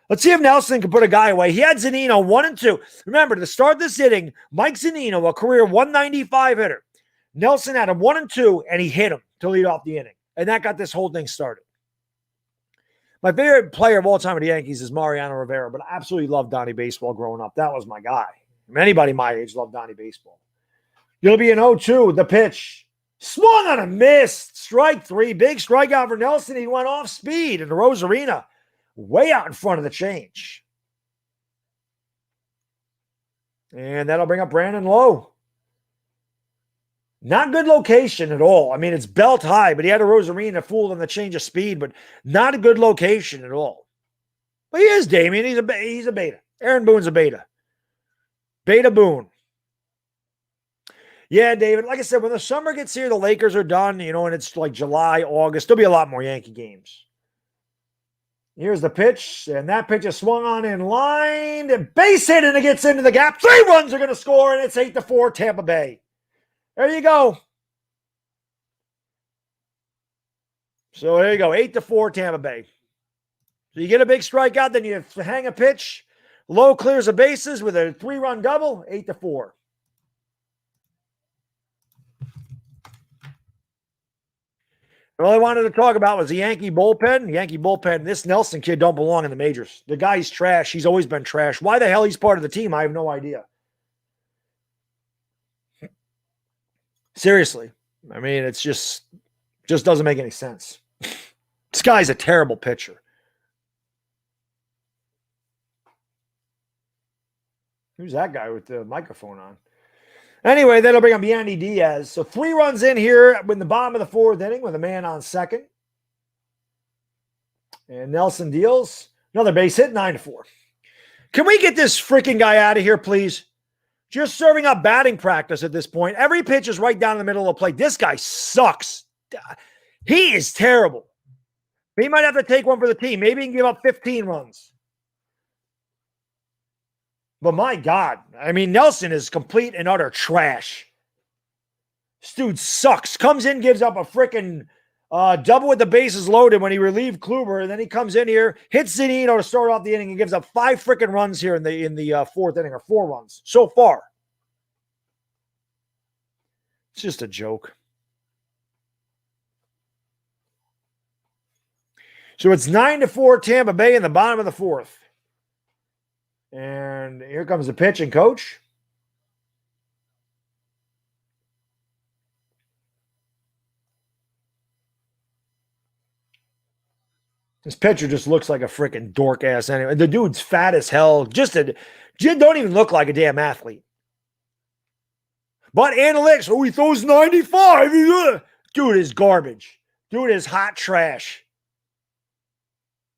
S1: Let's see if Nelson can put a guy away. He had Zunino 1-2. Remember, to start this inning, Mike Zunino, a career 195 hitter. Nelson had him 1-2, and he hit him to lead off the inning. And that got this whole thing started. My favorite player of all time of the Yankees is Mariano Rivera, but I absolutely loved Donnie Baseball growing up. That was my guy. Anybody my age loved Donnie Baseball. It'll be an 0-2. The pitch. Swung on a miss. Strike 3. Big strikeout for Nelson. He went off speed in the Rose Arena. Way out in front of the change. And that'll bring up Brandon Lowe. Not good location at all. I mean, it's belt high, but he had a Rose Arena fooled on the change of speed, but not a good location at all. But he is Damien. He's a beta. Aaron Boone's a beta. Beta Boone. Yeah, David. Like I said, when the summer gets here, the Lakers are done, and it's like July, August. There'll be a lot more Yankee games. Here's the pitch, and that pitch is swung on in line. And base hit, and it gets into the gap. 3 runs are going to score, and it's 8-4 Tampa Bay. There you go. So there you go, 8-4 Tampa Bay. So you get a big strikeout, then you hang a pitch. Lowe clears the bases with a 3-run double, 8-4. All I wanted to talk about was the Yankee bullpen. Yankee bullpen, this Nelson kid don't belong in the majors. The guy's trash. He's always been trash. Why the hell he's part of the team, I have no idea. Seriously. I mean, it's just doesn't make any sense. This guy's a terrible pitcher. Who's that guy with the microphone on? Anyway, that'll bring up Yandy Diaz. So 3 runs in here in the bottom of the 4th inning with a man on second. And Nelson deals. Another base hit, 9-4. Can we get this freaking guy out of here, please? Just serving up batting practice at this point. Every pitch is right down the middle of the plate. This guy sucks. He is terrible. He might have to take one for the team. Maybe he can give up 15 runs. But my God, I mean, Nelson is complete and utter trash. This dude sucks. Comes in, gives up a freaking double with the bases loaded when he relieved Kluber, and then he comes in here, hits Zunino to start off the inning, and gives up 5 freaking runs here in the 4th inning, or 4 runs so far. It's just a joke. So it's 9-4 Tampa Bay in the bottom of the 4th. And here comes the pitching coach. This pitcher just looks like a freaking dork ass anyway. The dude's fat as hell. Don't even look like a damn athlete. But analytics, he throws 95. Dude is garbage. Dude is hot trash.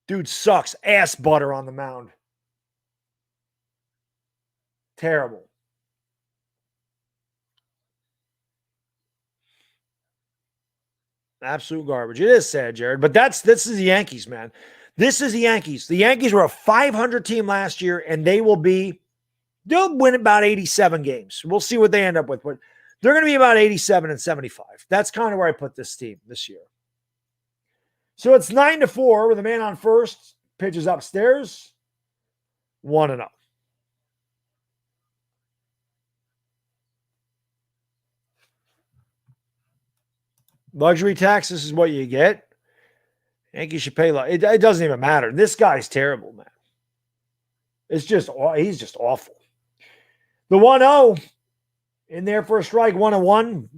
S1: Dude sucks. Ass butter on the mound. Terrible. Absolute garbage. It is sad, Jared, but this is the Yankees, man. This is the Yankees. The Yankees were a 500 team last year, and they'll win about 87 games. We'll see what they end up with, but they're going to be about 87 and 75. That's kind of where I put this team this year. So it's 9-4 with a man on first, pitches upstairs, 1-0. Luxury tax, this is what you get. Yankees should pay. It doesn't even matter. This guy's terrible, man. He's just awful. The 1-0 in there for a strike, 1-1.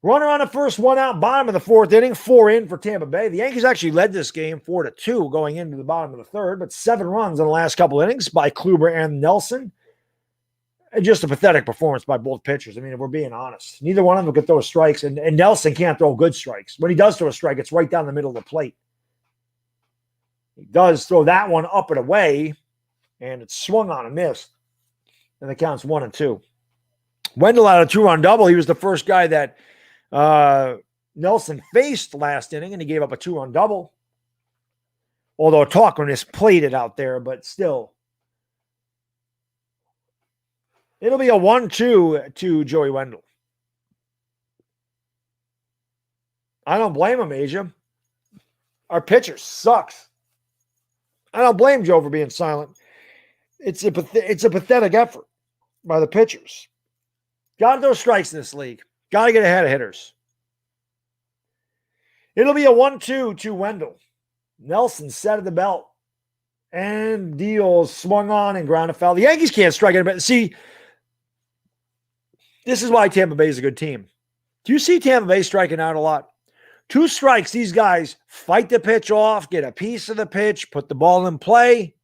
S1: Runner on the first, 1 out, bottom of the 4th inning, 4 in for Tampa Bay. The Yankees actually led this game 4-2 going into the bottom of the 3rd, but 7 runs in the last couple innings by Kluber and Nelson. Just a pathetic performance by both pitchers. I mean, if we're being honest, neither one of them could throw strikes, and Nelson can't throw good strikes. When he does throw a strike, it's right down the middle of the plate. He does throw that one up and away, and it's swung on and missed, and the count's 1-2. Wendell had a 2-run double. He was the first guy that Nelson faced last inning, and he gave up a 2-run double. Although Talkman is plated out there, but still. It'll be a 1-2 to Joey Wendell. I don't blame him, Asia. Our pitcher sucks. I don't blame Joe for being silent. It's a pathetic effort by the pitchers. Got to throw strikes in this league. Got to get ahead of hitters. It'll be a 1-2 to Wendell. Nelson set at the belt. And deals swung on and ground a foul. The Yankees can't strike it. But see, this is why Tampa Bay is a good team. Do you see Tampa Bay striking out a lot? 2 strikes, these guys fight the pitch off, get a piece of the pitch, put the ball in play.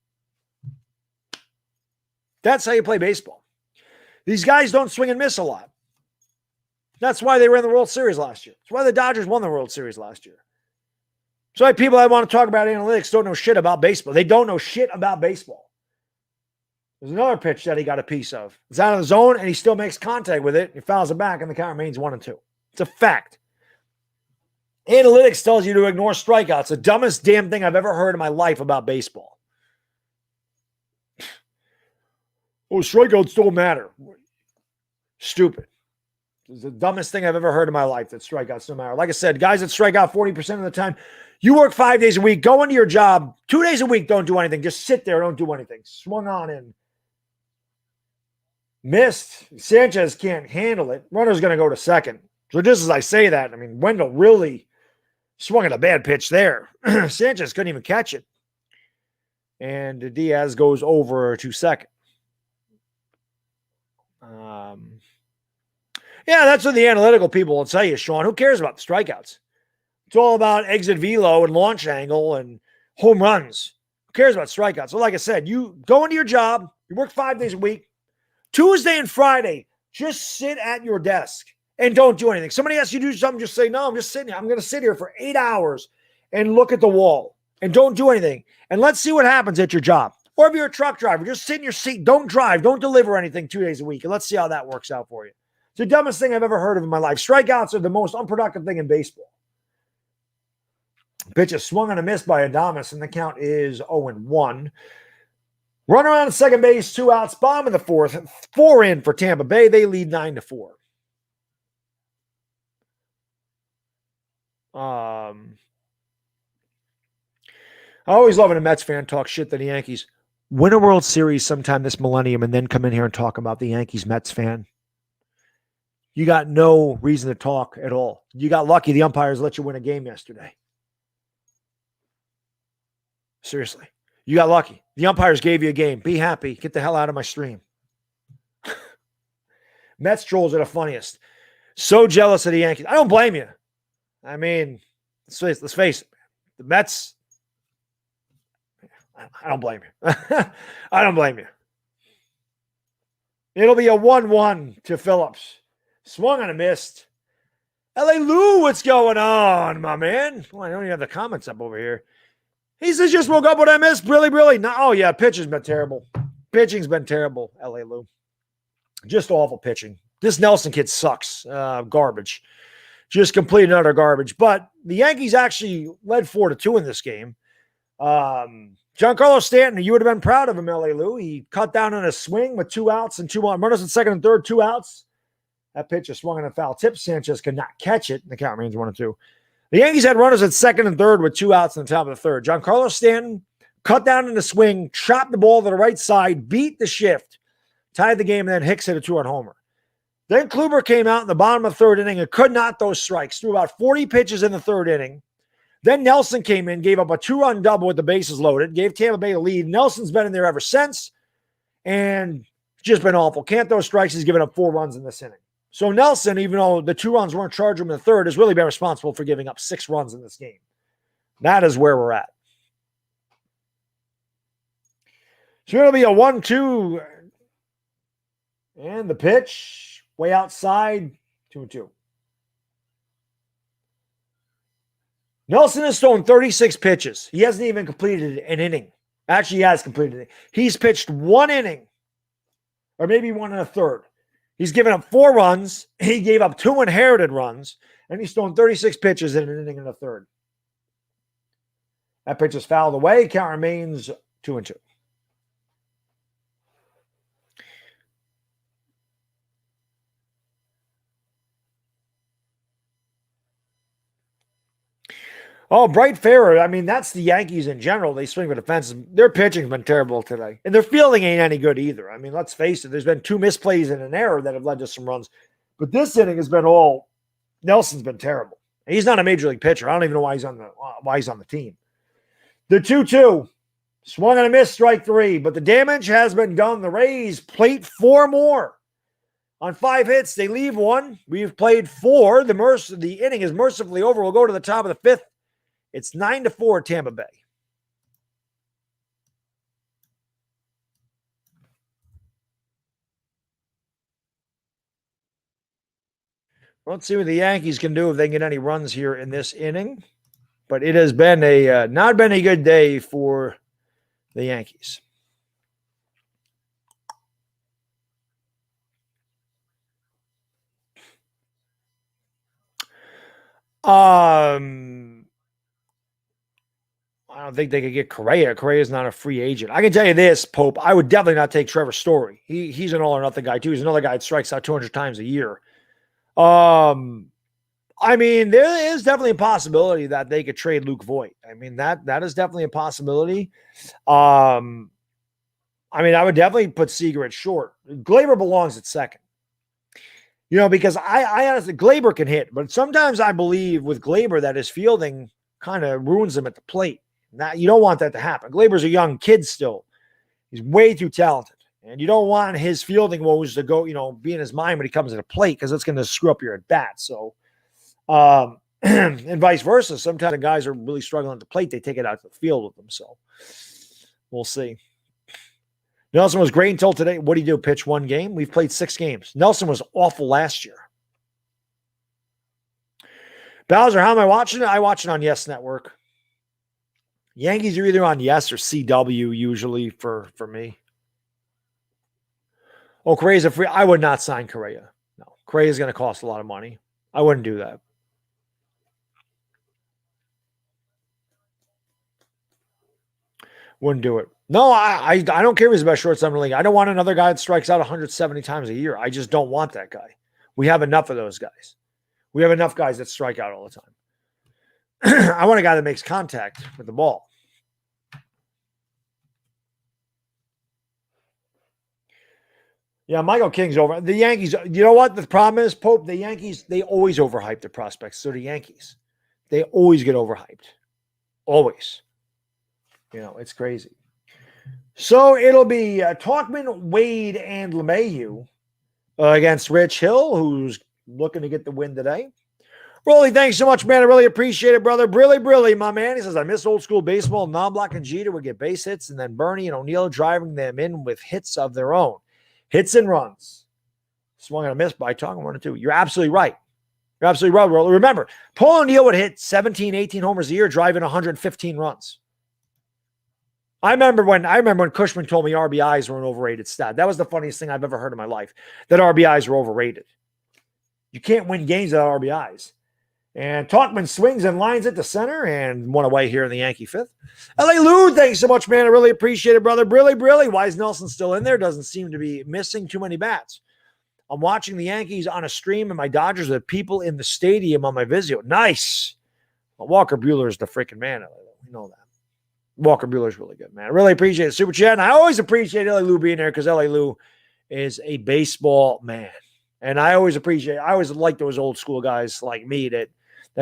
S1: That's how you play baseball. These guys don't swing and miss a lot. That's why they were in the World Series last year. That's why the Dodgers won the World Series last year. So people that want to talk about analytics don't know shit about baseball. They don't know shit about baseball. There's another pitch that he got a piece of. It's out of the zone, and he still makes contact with it. He fouls it back, and the count remains 1-2. It's a fact. Analytics tells you to ignore strikeouts. The dumbest damn thing I've ever heard in my life about baseball. Oh, strikeouts don't matter. Stupid. It's the dumbest thing I've ever heard in my life, that strikeouts don't matter. Like I said, guys that strike out 40% of the time, you work 5 days a week, go into your job, 2 days a week, don't do anything. Just sit there, don't do anything. Swung on in. Missed. Sanchez can't handle it. Runner's going to go to second. So just as I say that, I mean, Wendell really swung at a bad pitch there. Sanchez couldn't even catch it. And Diaz goes over to second. Yeah, that's what the analytical people will tell you, Sean. Who cares about the strikeouts? It's all about exit velo and launch angle and home runs. Who cares about strikeouts? So like I said, you go into your job, you work 5 days a week. Tuesday and Friday, just sit at your desk and don't do anything. Somebody asks you to do something, just say, no, I'm just sitting here. I'm going to sit here for 8 hours and look at the wall and don't do anything. And let's see what happens at your job. Or if you're a truck driver, just sit in your seat. Don't drive. Don't deliver anything 2 days a week. And let's see how that works out for you. It's the dumbest thing I've ever heard of in my life. Strikeouts are the most unproductive thing in baseball. Pitch is swung on a miss by Adames, and the count is 0-1. Runner on second base, 2 outs, bottom of the fourth. 4 in for Tampa Bay. They lead 9-4. I always love when a Mets fan talks shit to the Yankees. Win a World Series sometime this millennium and then come in here and talk about the Yankees Mets fan. You got no reason to talk at all. You got lucky the umpires let you win a game yesterday. Seriously. You got lucky. The umpires gave you a game. Be happy. Get the hell out of my stream. Mets trolls are the funniest. So jealous of the Yankees. I don't blame you. I mean, let's face it. The Mets, I don't blame you. I don't blame you. It'll be a 1-1 to Phillips. Swung on a missed. L.A. Lou, what's going on, my man? Well, I don't even have the comments up over here. He says, just woke up with I missed. Really? No, oh, yeah, pitching's been terrible. Pitching's been terrible, L.A. Lou. Just awful pitching. This Nelson kid sucks. Garbage. Just complete and utter garbage. But the Yankees actually led 4-2 in this game. Giancarlo Stanton, you would have been proud of him, L.A. Lou. He cut down on a swing with 2 outs and 2 on runners in second and third, 2 outs. That pitch is swung on a foul tip. Sanchez could not catch it. The count remains 1-2. The Yankees had runners at second and third with 2 outs in the top of the third. Giancarlo Stanton cut down in the swing, chopped the ball to the right side, beat the shift, tied the game, and then Hicks hit a 2-run homer. Then Kluber came out in the bottom of the third inning and could not throw strikes. Threw about 40 pitches in the third inning. Then Nelson came in, gave up a 2-run double with the bases loaded, gave Tampa Bay the lead. Nelson's been in there ever since, and just been awful. Can't throw strikes. He's given up 4 runs in this inning. So Nelson, even though the 2 runs weren't charged him in the third, has really been responsible for giving up 6 runs in this game. That is where we're at. So it'll be a 1-2. And the pitch, way outside, 2-2. Nelson has thrown 36 pitches. He hasn't even completed an inning. Actually, he has completed it. He's pitched 1 inning, or maybe 1 1/3. He's given up 4 runs. He gave up 2 inherited runs, and he's thrown 36 pitches in an inning and a third. That pitch is fouled away. Count remains 2-2. Oh, Bright Fair. I mean, that's the Yankees in general. They swing for the fences. Their pitching's been terrible today. And their fielding ain't any good either. I mean, let's face it. There's been 2 misplays and an error that have led to some runs. But this inning has been all – Nelson's been terrible. He's not a major league pitcher. I don't even know why he's on the team. The 2-2. Swung and a miss, strike 3. But the damage has been done. The Rays plate 4 more. On 5 hits, they leave 1. We've played 4. The inning is mercifully over. We'll go to the top of the 5th. It's 9-4 Tampa Bay. Let's see what the Yankees can do if they can get any runs here in this inning. But it has been not been a good day for the Yankees. I don't think they could get Correa. Correa's not a free agent. I can tell you this, Pope. I would definitely not take Trevor Story. He's an all or nothing guy too. He's another guy that strikes out 200 times a year. I mean, there is definitely a possibility that they could trade Luke Voit. I mean, that is definitely a possibility. I mean, I would definitely put Seager at short. Glaber belongs at second. You know, because I honestly, Glaber can hit, but sometimes I believe with Glaber that his fielding kind of ruins him at the plate. Now, you don't want that to happen. Glaber's a young kid still. He's way too talented. And you don't want his fielding woes to go, be in his mind when he comes to the plate because it's going to screw up your at-bat. So, and vice versa. Sometimes the guys are really struggling at the plate. They take it out to the field with them. So, we'll see. Nelson was great until today. What do you do? Pitch 1 game? We've played 6 games. Nelson was awful last year. Bowser, how am I watching it? I watch it on Yes Network. Yankees are either on Yes or CW usually for me. Oh, Correa's a free. I would not sign Correa. No, Correa is going to cost a lot of money. I wouldn't do that. Wouldn't do it. No, I don't care if he's the best shortstop in the league. I don't want another guy that strikes out 170 times a year. I just don't want that guy. We have enough of those guys. We have enough guys that strike out all the time. I want a guy that makes contact with the ball. Yeah, Michael King's over. The Yankees, you know what the problem is, Pope? The Yankees, they always overhype their prospects. So the Yankees, they always get overhyped. Always. It's crazy. So it'll be Talkman, Wade, and LeMahieu against Rich Hill, who's looking to get the win today. Rolly, thanks so much, man. I really appreciate it, brother. Brilly, my man. He says, I miss old school baseball. Knobloch and Jeter would get base hits, and then Bernie and O'Neill driving them in with hits of their own. Hits and runs. Swung and a miss by Talkman 1-2. You're absolutely right. You're absolutely right, Rolly. Remember, Paul O'Neill would hit 17, 18 homers a year, driving 115 runs. I remember when Cushman told me RBIs were an overrated stat. That was the funniest thing I've ever heard in my life, that RBIs were overrated. You can't win games without RBIs. And Talkman swings and lines it to center and one away here in the Yankee 5th. L.A. Lou, thanks so much, man. I really appreciate it, brother. Brilly. Why is Nelson still in there? Doesn't seem to be missing too many bats. I'm watching the Yankees on a stream and my Dodgers with people in the stadium on my Vizio. Nice. Well, Walker Buehler is the freaking man. We know that. Walker Buehler's really good, man. I really appreciate it. Super chat. And I always appreciate L.A. Lou being there because L.A. Lou is a baseball man. And I always like those old school guys like me that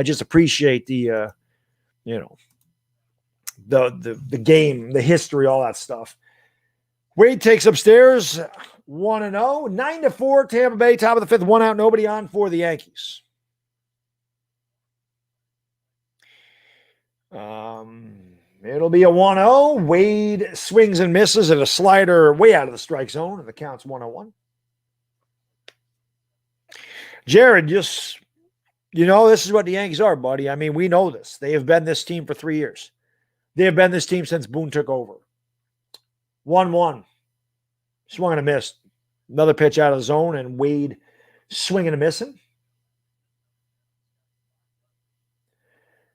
S1: just appreciate the game, the history, all that stuff. Wade takes upstairs 1-0, 9-4 Tampa Bay, top of the 5th, 1 out, nobody on for the Yankees. It'll be a 1-0. Wade swings and misses at a slider way out of the strike zone, and the count's 1-1. Jared, just, this is what the Yankees are, buddy. I mean, we know this. They have been this team for 3 years. They have been this team since Boone took over. 1-1. Swung and a miss. Another pitch out of the zone, and Wade swinging and missing.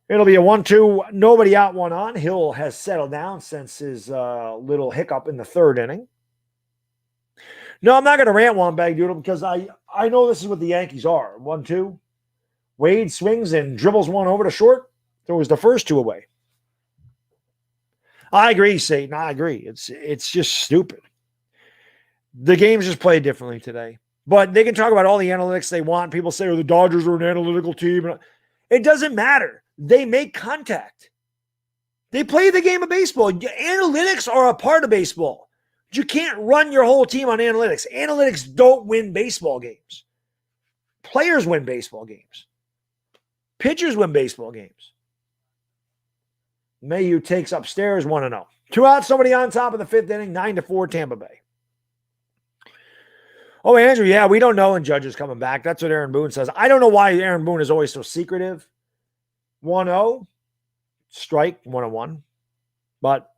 S1: It'll be a 1-2, nobody out, 1 on. Hill has settled down since his little hiccup in the 3rd inning. No, I'm not going to rant one bag doodle because I know this is what the Yankees are. 1-2. Wade swings and dribbles one over to short. Throws the first 2 away. I agree, Satan. I agree. It's just stupid. The game's just played differently today. But they can talk about all the analytics they want. People say, the Dodgers are an analytical team. It doesn't matter. They make contact. They play the game of baseball. Analytics are a part of baseball. You can't run your whole team on analytics. Analytics don't win baseball games. Players win baseball games. Pitchers win baseball games. Mayu takes upstairs 1-0. 2 outs, somebody on top of the 5th inning, 9-4 Tampa Bay. Oh, Andrew, yeah, we don't know when Judge is coming back. That's what Aaron Boone says. I don't know why Aaron Boone is always so secretive. 1-0, strike, 1-1. But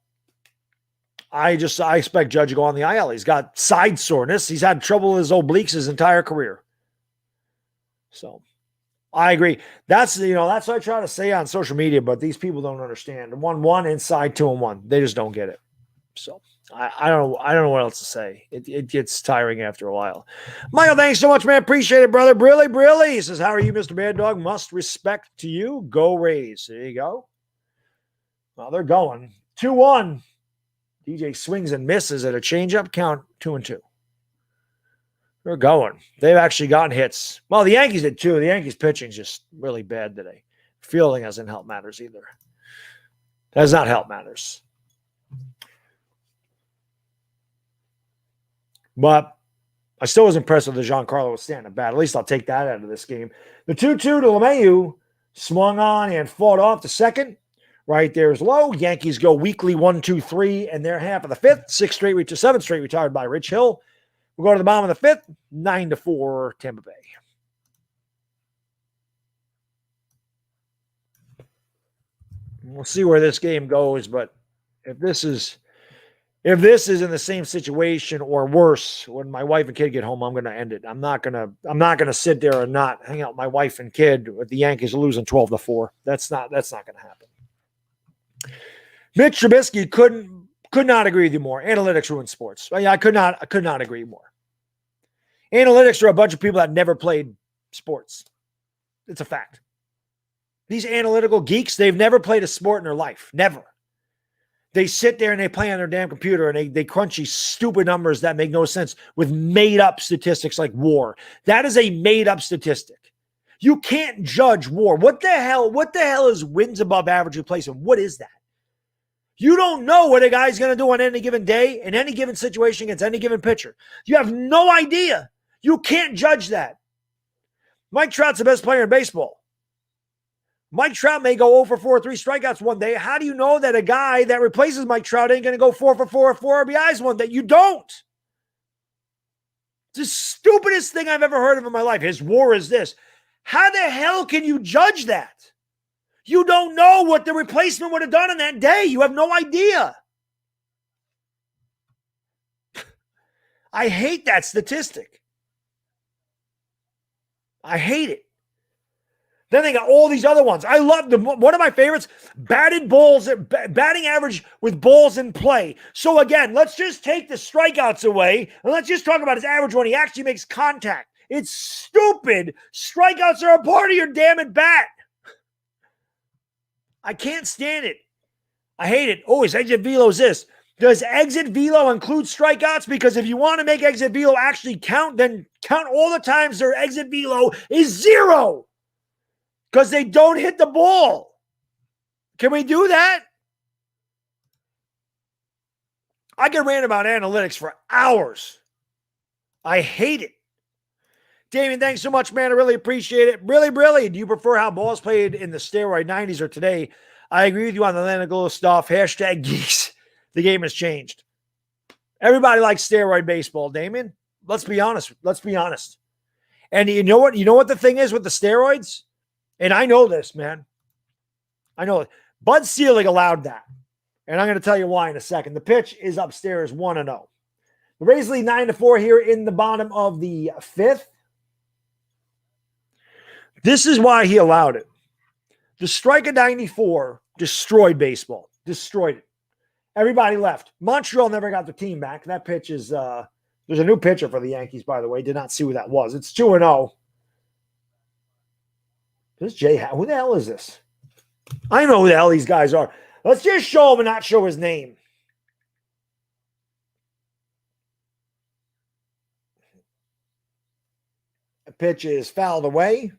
S1: I expect Judge to go on the IL. He's got side soreness. He's had trouble with his obliques his entire career. So I agree. That's what I try to say on social media, but these people don't understand. 1-1 inside 2-1. They just don't get it. So I don't know what else to say. It gets tiring after a while. Michael, thanks so much, man. Appreciate it, brother. Brilly. He says, how are you, Mr. Baddog? Must respect to you. Go Rays. There you go. Well, they're going. 2-1. DJ swings and misses at a changeup. Count 2-2. They're going. They've actually gotten hits. Well, the Yankees did too. The Yankees pitching's just really bad today. Fielding hasn't helped matters either. Has not helped matters. But I still was impressed with the Giancarlo Stanton at bat. At least I'll take that out of this game. The 2-2 to LeMahieu swung on and fought off to second. Right there's low. Yankees go weekly 1-2-3 and they're half of the 5th. 7th straight retired by Rich Hill. We'll go to the bottom of the 5th. 9-4 Tampa Bay. We'll see where this game goes, but if this is in the same situation or worse, when my wife and kid get home, I'm going to end it. I'm not going to sit there and not hang out with my wife and kid with the Yankees losing 12-4. That's not going to happen. Mitch Trubisky could not agree with you more. Analytics ruin sports. I could not agree more. Analytics are a bunch of people that never played sports. It's a fact. These analytical geeks, they've never played a sport in their life. Never. They sit there and they play on their damn computer and they crunch these stupid numbers that make no sense with made-up statistics like WAR. That is a made-up statistic. You can't judge WAR. What the hell is wins above average replacement? What is that? You don't know what a guy's going to do on any given day, in any given situation, against any given pitcher. You have no idea. You can't judge that. Mike Trout's the best player in baseball. Mike Trout may go 0 for 4, 3 strikeouts one day. How do you know that a guy that replaces Mike Trout ain't going to go 4 for 4, 4 RBIs one day? You don't. It's the stupidest thing I've ever heard of in my life. His WAR is this. How the hell can you judge that? You don't know what the replacement would have done on that day. You have no idea. I hate that statistic. I hate it. Then they got all these other ones. I love them. One of my favorites, batting average with balls in play. So again, let's just take the strikeouts away and let's just talk about his average when he actually makes contact. It's stupid. Strikeouts are a part of your damn at bat. I can't stand it. I hate it. Oh, his exit velo is this. Does exit velo include strikeouts? Because if you want to make exit velo actually count, then count all the times their exit velo is 0. Because they don't hit the ball. Can we do that? I can rant about analytics for hours. I hate it. Damien, thanks so much, man. I really appreciate it. Really, do you prefer how balls played in the steroid 90s or today? I agree with you on the Analytical stuff. Hashtag geeks. The game has changed. Everybody likes steroid baseball, Damien. Let's be honest. And you know what? You know what the thing is with the steroids? And I know this, man. I know it. Bud Selig allowed that. And I'm going to tell you why in a second. The pitch is upstairs 1-0. The Rays lead 9-4 here in the bottom of the 5th. This is why he allowed it. The strike of 94 destroyed baseball. Destroyed it. Everybody left. Montreal never got their team back. That pitch is, there's a new pitcher for the Yankees, by the way. Did not see who that was. It's 2-0. This who the hell is this? I know who the hell these guys are. Let's just show him and not show his name. The pitch is fouled away.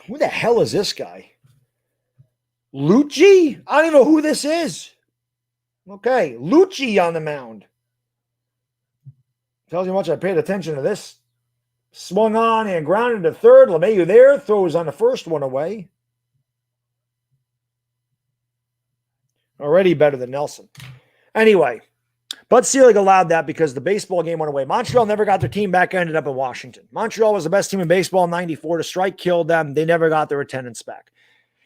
S1: Who the hell is this guy? Luchi? I don't even know who this is. Okay, Luchi on the mound. Tells you how much I paid attention to this. Swung on and grounded to third. LeMahieu there. Throws on the first one away. Already better than Nelson. Anyway, Bud Selig allowed that because the baseball game went away. Montreal never got their team back, ended up in Washington. Montreal was the best team in baseball in 94. The strike killed them. They never got their attendance back.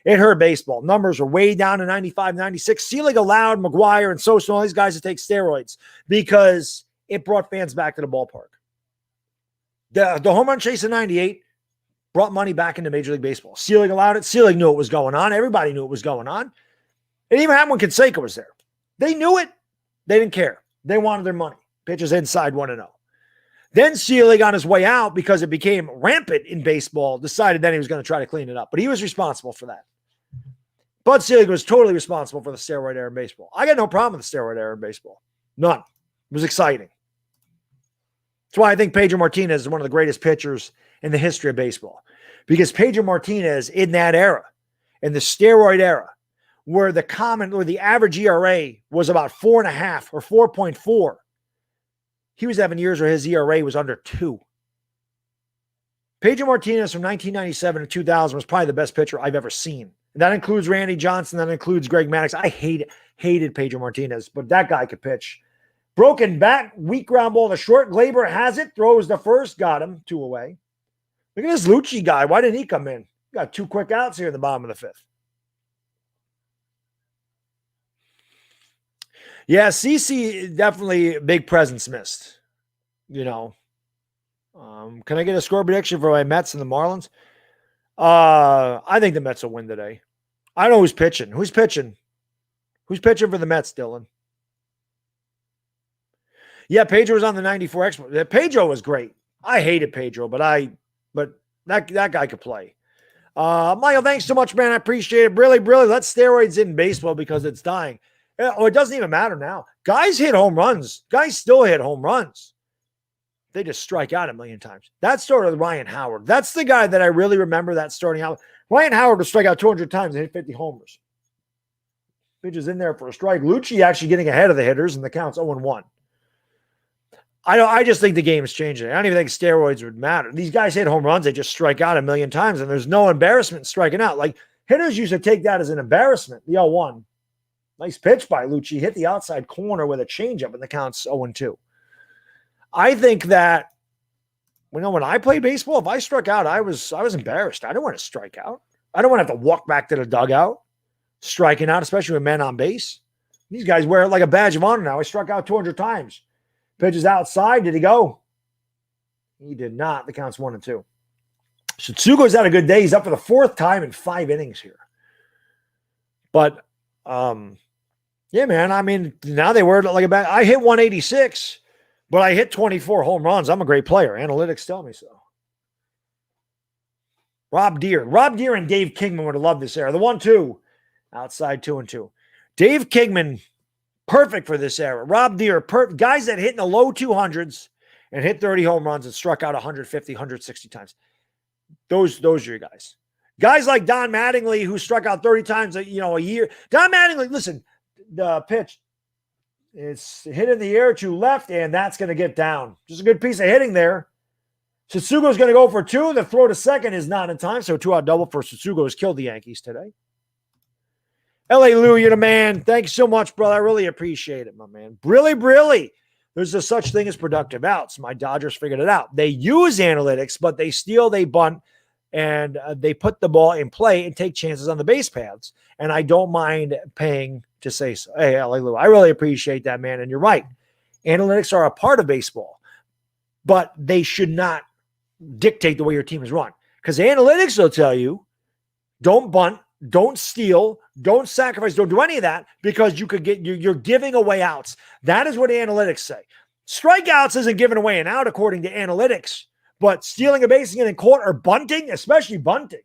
S1: It hurt baseball. Numbers were way down in 95, 96. Selig allowed McGuire and Sosa and all these guys to take steroids because it brought fans back to the ballpark. The home run chase in 98 brought money back into Major League Baseball. Selig allowed it. Selig knew what was going on. Everybody knew what was going on. It even happened when Canseco was there. They knew it. They didn't care. They wanted their money. Pitchers inside 1-0. Then Selig, on his way out, because it became rampant in baseball, decided then he was going to try to clean it up. But he was responsible for that. Bud Selig was totally responsible for the steroid era in baseball. I got no problem with the steroid era in baseball. None. It was exciting. That's why I think Pedro Martinez is one of the greatest pitchers in the history of baseball. Because Pedro Martinez, in that era, in the steroid era, where the average ERA was about 4.5 or 4.4, he was having years where his ERA was under 2. Pedro Martinez from 1997 to 2000 was probably the best pitcher I've ever seen. And that includes Randy Johnson. That includes Greg Maddux. I hated Pedro Martinez, but that guy could pitch. Broken bat, weak ground ball to short. Glaber has it, throws the first, got him, 2 away. Look at this Luchi guy. Why didn't he come in? Got 2 quick outs here in the bottom of the 5th. Yeah, CC definitely big presence missed. You know, can I get a score prediction for my Mets and the Marlins? I think the Mets will win today. I don't know who's pitching. Who's pitching? Who's pitching for the Mets, Dylan? Yeah, Pedro was on the 94 Expo. Pedro was great. I hated Pedro, but that guy could play. Michael, thanks so much, man. I appreciate it. Really, let steroids in baseball because it's dying. It doesn't even matter now. Guys hit home runs. Guys still hit home runs. They just strike out 1,000,000 times. That started with Ryan Howard. That's the guy that I really remember that starting out. Ryan Howard would strike out 200 times and hit 50 homers. Pitch is in there for a strike. Luchi actually getting ahead of the hitters, and the count's 0-1. I just think the game is changing. I don't even think steroids would matter. These guys hit home runs. They just strike out 1,000,000 times, and there's no embarrassment in striking out. Like, hitters used to take that as an embarrassment. The 0-1. Nice pitch by Luchi. Hit the outside corner with a changeup, and the count's 0-2. I think that, when I played baseball, if I struck out, I was embarrassed. I didn't want to strike out. I don't want to have to walk back to the dugout striking out, especially with men on base. These guys wear it like a badge of honor now. I struck out 200 times. Pitches outside. Did he go? He did not. The count's 1-2. Tsutsugo's had a good day. He's up for the 4th time in 5 innings here. But, yeah, man, I mean, now they wear it like a badge. I hit 186. But I hit 24 home runs. I'm a great player. Analytics tell me so. Rob Deere and Dave Kingman would have loved this era. The 1-2. Outside 2-2. Dave Kingman, perfect for this era. Rob Deere, guys that hit in the low 200s and hit 30 home runs and struck out 150, 160 times. Those are your guys. Guys like Don Mattingly, who struck out 30 times a year. Don Mattingly, listen, the pitch. It's hit in the air to left, and that's going to get down. Just a good piece of hitting there. Tsutsugo's going to go for 2. The throw to second is not in time, so 2-out double for Tsutsugo has killed the Yankees today. L.A. Lou, you're the man. Thanks so much, brother. I really appreciate it, my man. Really. There's a such thing as productive outs. My Dodgers figured it out. They use analytics, but they steal, they bunt, and they put the ball in play and take chances on the base paths. And I don't mind paying to say so. Hey, L.A. Lou, I really appreciate that, man. And you're right. Analytics are a part of baseball, but they should not dictate the way your team is run. Because analytics will tell you, don't bunt, don't steal, don't sacrifice, don't do any of that because you're giving away outs. That is what analytics say. Strikeouts isn't giving away an out according to analytics, but stealing a base and getting caught or bunting, especially bunting.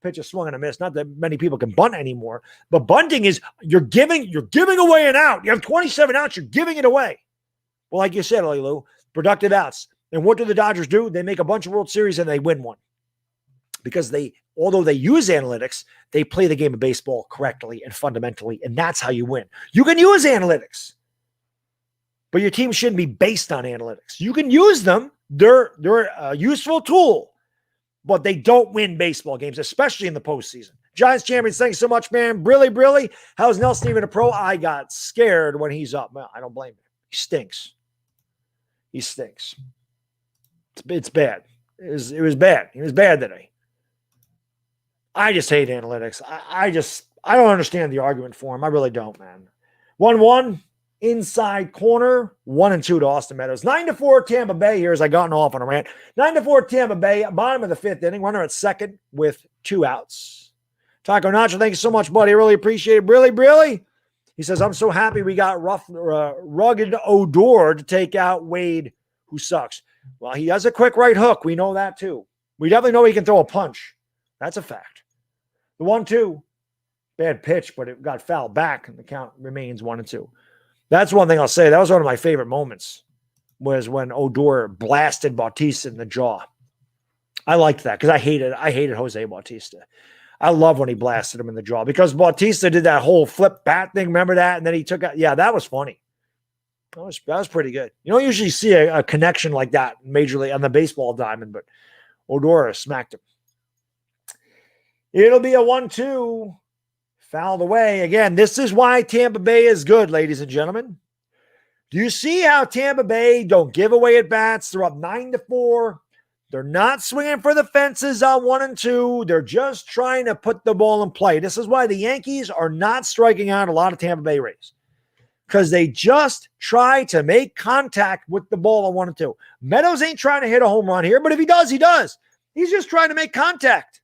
S1: Pitch a swung and a miss. Not that many people can bunt anymore, but bunting is you're giving away an out. You have 27 outs, you're giving it away. Well, like you said, Lou, productive outs. And what do the Dodgers do? They make a bunch of World Series and they win one. because although they use analytics, they play the game of baseball correctly and fundamentally, and that's how you win. You can use analytics, but your team shouldn't be based on analytics. You can use them. They're a useful tool, but they don't win baseball games, especially in the postseason. Giants champions, thanks so much, man. Brilly. How's Nelson even a pro? I got scared when he's up. Well, I don't blame him. He stinks. It's bad. It was bad. He was bad today. I just hate analytics. I don't understand the argument for him. I really don't, man. 1-1, inside corner, 1-2 to Austin Meadows. 9-4 Tampa Bay here as I gotten off on a rant. 9-4 Tampa Bay, bottom of the fifth inning, runner at second with 2 outs. Taco Nacho, thank you so much, buddy. I really appreciate it. Brilly. He says, I'm so happy we got rugged Odor to take out Wade, who sucks. Well, he has a quick right hook. We know that too. We definitely know he can throw a punch. That's a fact. The 1-2, bad pitch, but it got fouled back, and the count remains 1-2. That's one thing I'll say. That was one of my favorite moments, was when Odor blasted Bautista in the jaw. I liked that because I hated Jose Bautista. I love when he blasted him in the jaw because Bautista did that whole flip bat thing. Remember that? And then he took out. Yeah, that was funny. That was pretty good. You don't usually see a connection like that majorly on the baseball diamond, but Odor smacked him. It'll be a 1-2. Fouled away. Again, this is why Tampa Bay is good, ladies and gentlemen. Do you see how Tampa Bay don't give away at bats? They're up 9-4. They're not swinging for the fences on 1-2. They're just trying to put the ball in play. This is why the Yankees are not striking out a lot of Tampa Bay Rays, because they just try to make contact with the ball on 1-2. Meadows ain't trying to hit a home run here, but if he does, he does. He's just trying to make contact.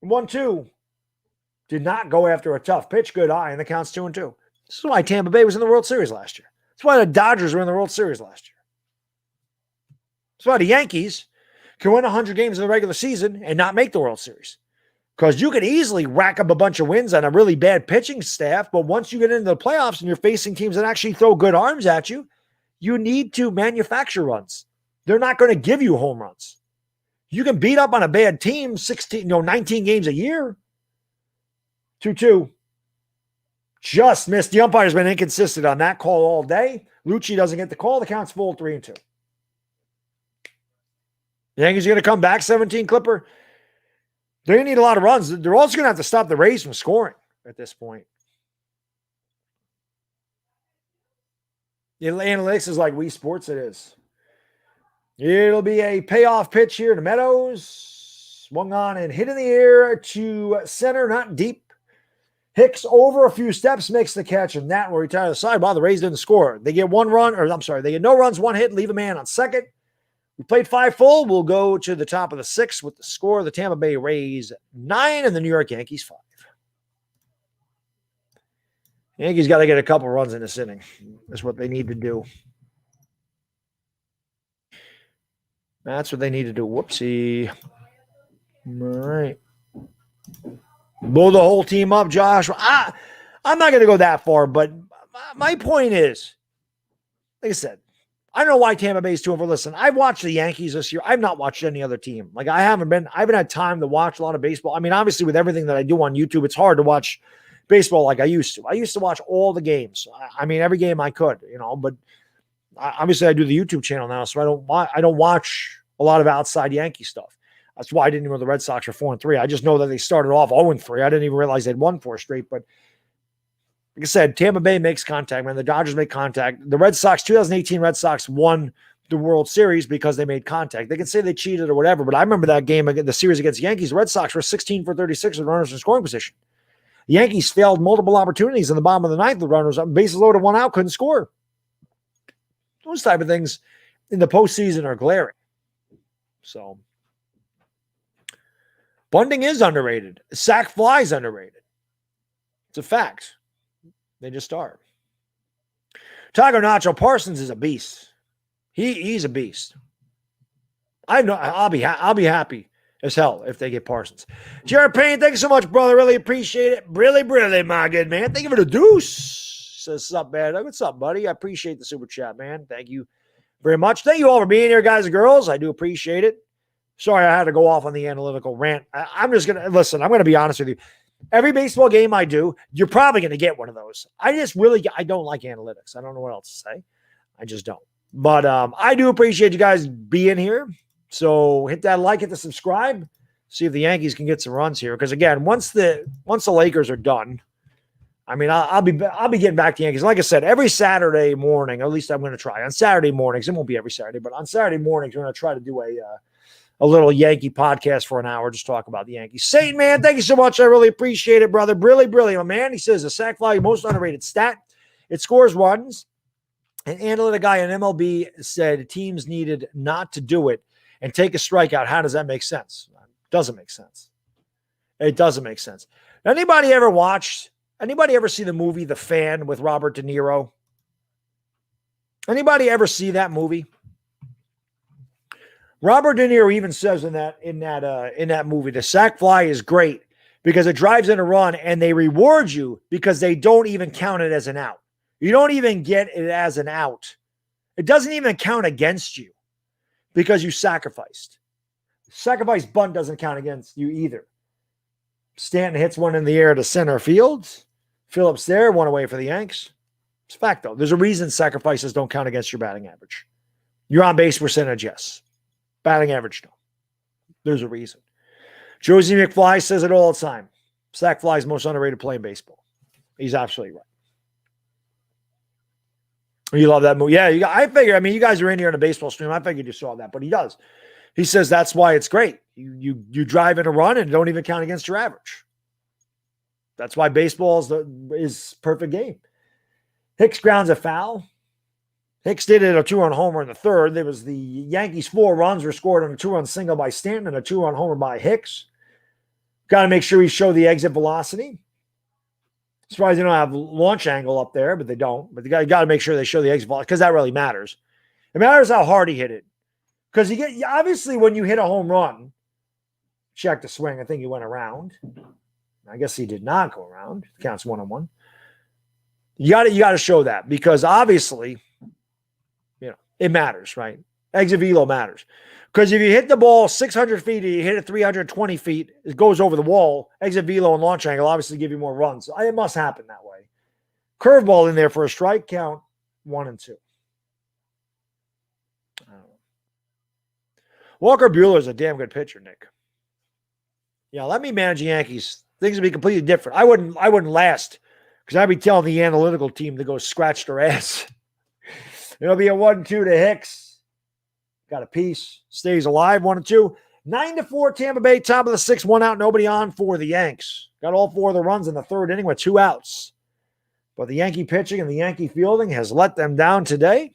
S1: 1-2 did not go after a tough pitch. Good eye, and the count's 2-2. This is why Tampa Bay was in the World Series last year. That's why the Dodgers were in the World Series last year. That's why the Yankees can win 100 games in the regular season and not make the World Series. Because you can easily rack up a bunch of wins on a really bad pitching staff, but once you get into the playoffs and you're facing teams that actually throw good arms at you, you need to manufacture runs. They're not going to give you home runs. You can beat up on a bad team 19 games a year. 2-2. Just missed. The umpire's been inconsistent on that call all day. Luchi doesn't get the call. The count's full, 3-2. The Yankees are going to come back 17 Clipper. They're going to need a lot of runs. They're also going to have to stop the Rays from scoring at this point. The analytics is like Wii Sports. It is. It'll be a payoff pitch here to Meadows. Swung on and hit in the air to center, not deep. Hicks over a few steps, makes the catch, and that will retire to the side. Wow, the Rays didn't score. They get they get no runs, 1 hit, leave a man on second. We played 5 full. We'll go to the top of the 6th with the score. The Tampa Bay Rays 9 and the New York Yankees 5. Yankees got to get a couple runs in this inning. That's what they need to do. That's what they need to do. Whoopsie. All right. Blow the whole team up, Josh. I'm not going to go that far, but my point is, like I said, I don't know why Tampa Bay is 2-4. Listen, I've watched the Yankees this year. I've not watched any other team. Like I haven't had time to watch a lot of baseball. I mean, obviously with everything that I do on YouTube, it's hard to watch baseball like I used to. I used to watch all the games. I mean, every game I could, but obviously I do the YouTube channel now, so I don't watch a lot of outside Yankee stuff. That's why I didn't even know the Red Sox are 4-3. I just know that they started off 0-3. I didn't even realize they'd won 4 straight. But like I said, Tampa Bay makes contact, man. The Dodgers make contact. The Red Sox, 2018 Red Sox won the World Series because they made contact. They can say they cheated or whatever, but I remember that game, the series against the Yankees. The Red Sox were 16 for 36 with runners in scoring position. The Yankees failed multiple opportunities in the bottom of the ninth with runners up, bases loaded, 1 out, couldn't score. Those type of things in the postseason are glaring. So bunting is underrated. Sack fly is underrated. It's a fact. They just are. Taco Nacho, Parsons is a beast. He's a beast. I know. I'll be happy as hell if they get Parsons. Jared Payne, thank you so much, brother. Really appreciate it. Really, my good man. Thank you for the deuce. Says, sup, Baddog? What's up, buddy? I appreciate the super chat, man. Thank you very much. Thank you all for being here, guys and girls. I do appreciate it. Sorry, I had to go off on the analytical rant. I'm just going to listen. I'm going to be honest with you. Every baseball game I do, you're probably going to get one of those. I don't like analytics. I don't know what else to say. I just don't. But I do appreciate you guys being here. So hit that like, hit the subscribe. See if the Yankees can get some runs here. Because again, once the Lakers are done, I mean, I'll be getting back to Yankees. Like I said, every Saturday morning, at least I'm going to try. On Saturday mornings, it won't be every Saturday, but on Saturday mornings, we're going to try to do a little Yankee podcast for an hour, just talk about the Yankees. Satan, man, thank you so much. I really appreciate it, brother. Really, brilliant, man. He says the sack fly, most underrated stat. It scores runs. An analytic guy in MLB said teams needed not to do it and take a strikeout. How does that make sense? Doesn't make sense. It doesn't make sense. Anybody ever see the movie The Fan with Robert De Niro? Anybody ever see that movie? Robert De Niro even says in that movie, the sack fly is great because it drives in a run and they reward you because they don't even count it as an out. You don't even get it as an out. It doesn't even count against you because you sacrificed. Sacrifice bunt doesn't count against you either. Stanton hits one in the air to center field. Phillips there, one away for the Yanks. It's a fact, though. There's a reason sacrifices don't count against your batting average. Your on-base percentage, yes. Batting average, no. There's a reason. Josie McFly says it all the time. Sack fly is the most underrated play in baseball. He's absolutely right. You love that movie. Yeah, I figure, I mean, you guys are in here on a baseball stream. I figured you saw that, but he does. He says that's why it's great. You drive in a run and don't even count against your average. That's why baseball is perfect game. Hicks grounds a foul. Hicks did it a 2-run homer in the third. There was the Yankees' 4 runs were scored on a 2-run single by Stanton and a 2-run homer by Hicks. Got to make sure you show the exit velocity. Surprised they don't have launch angle up there, but they don't. But you got to make sure they show the exit velocity because that really matters. It matters how hard he hit it. Because obviously when you hit a home run, check the swing. I think he went around. I guess he did not go around. It counts 1-on-1. You got to show that because obviously, it matters, right? Exit velo matters. Because if you hit the ball 600 feet and you hit it 320 feet, it goes over the wall. Exit velo and launch angle obviously give you more runs. So it must happen that way. Curveball in there for a strike, count 1 and 2. Walker Buehler is a damn good pitcher, Nick. Yeah, let me manage the Yankees. Things would be completely different. I wouldn't last because I'd be telling the analytical team to go scratch their ass. It'll be a 1-2 to Hicks. Got a piece. Stays alive, 1-2. 9-4 Tampa Bay, top of the 6th, 1 out, nobody on for the Yanks. Got all 4 of the runs in the third inning with 2 outs. But the Yankee pitching and the Yankee fielding has let them down today.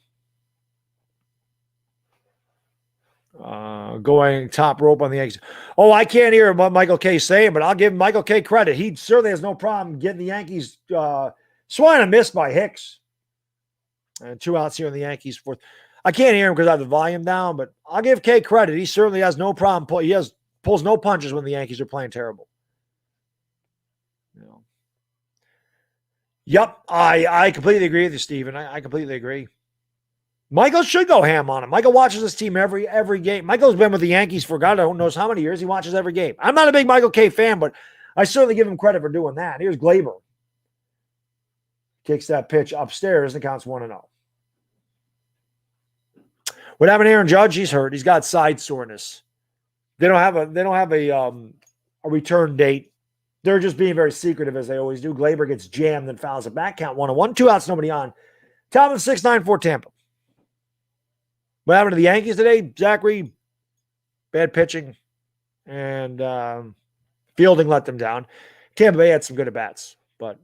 S1: Going top rope on the Yankees. Oh, I can't hear what Michael K. saying, but I'll give Michael K. credit. He certainly has no problem getting the Yankees swung and missed by Hicks. And 2 outs here in the Yankees 4th. I can't hear him because I have the volume down, but I'll give K credit. He certainly has no problem. He pulls no punches when the Yankees are playing terrible. Yep, I completely agree with you, Steven. I completely agree. Michael should go ham on him. Michael watches this team every game. Michael's been with the Yankees for God knows how many years. He watches every game. I'm not a big Michael K fan, but I certainly give him credit for doing that. Here's Kluber. Kicks that pitch upstairs and counts 1-0. What happened to Aaron Judge? He's hurt. He's got side soreness. They don't have a return date. They're just being very secretive as they always do. Glaber gets jammed and fouls it back. Count 1-1. 2 outs, nobody on. Top of the 6th, 9-4 Tampa. What happened to the Yankees today? Zachary, bad pitching, and fielding let them down. Tampa Bay had some good at-bats, but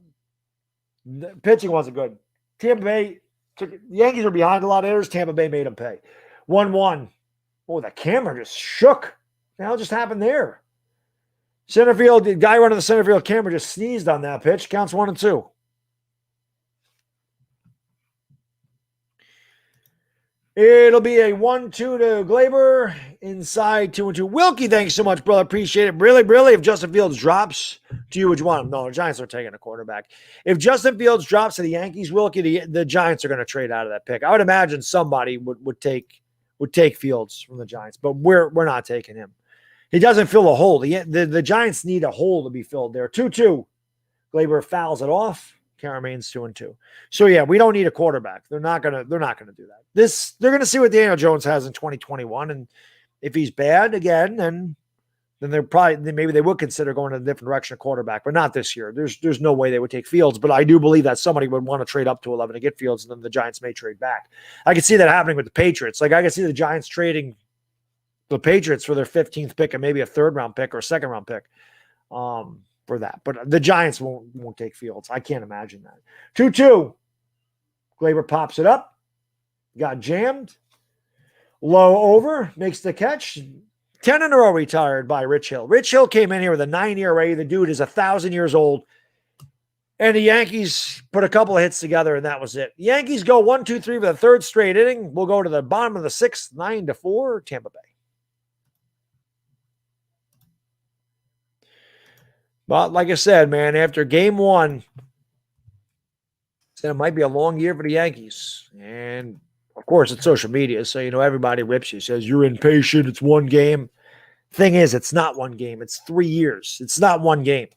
S1: the pitching wasn't good. Tampa Bay, the Yankees were behind a lot of hitters. Tampa Bay made them pay. 1-1. Oh, the camera just shook. What the hell just happened there? Center field, the guy running the center field camera just sneezed on that pitch. Counts 1-2. It'll be a 1-2 to Glaber. Inside 2-2. Wilkie, thanks so much, brother. Appreciate it. Really, if Justin Fields drops to you, would you want him? No, the Giants are taking a quarterback. If Justin Fields drops to the Yankees, Wilkie, the Giants are going to trade out of that pick. I would imagine somebody would take would take Fields from the Giants, but we're not taking him. He doesn't fill a hole. The Giants need a hole to be filled there. 2-2. Kluber fouls it off. Count remains 2-2. So yeah, we don't need a quarterback. They're not gonna do that. They're gonna see what Daniel Jones has in 2021, and if he's bad again, then maybe they would consider going in a different direction of quarterback, but not this year. There's no way they would take Fields, but I do believe that somebody would want to trade up to 11 to get Fields, and then the Giants may trade back. I could see that happening with the Patriots. Like I could see the Giants trading the Patriots for their 15th pick and maybe a third-round pick or a second-round pick for that. But the Giants won't take Fields. I can't imagine that. 2-2. Kluber pops it up. Got jammed. Low over. Makes the catch. 10 in a row retired by Rich Hill. Rich Hill came in here with a 9 ERA. The dude is 1,000 years old. And the Yankees put a couple of hits together, and that was it. The Yankees go 1-2-3 for the third straight inning. We'll go to the bottom of the sixth, 9-4, Tampa Bay. But like I said, man, after game one, said it might be a long year for the Yankees. And, of course, it's social media, so, everybody rips you. Says, you're impatient. It's one game. Thing is, it's not one game. It's 3 years. It's not one game.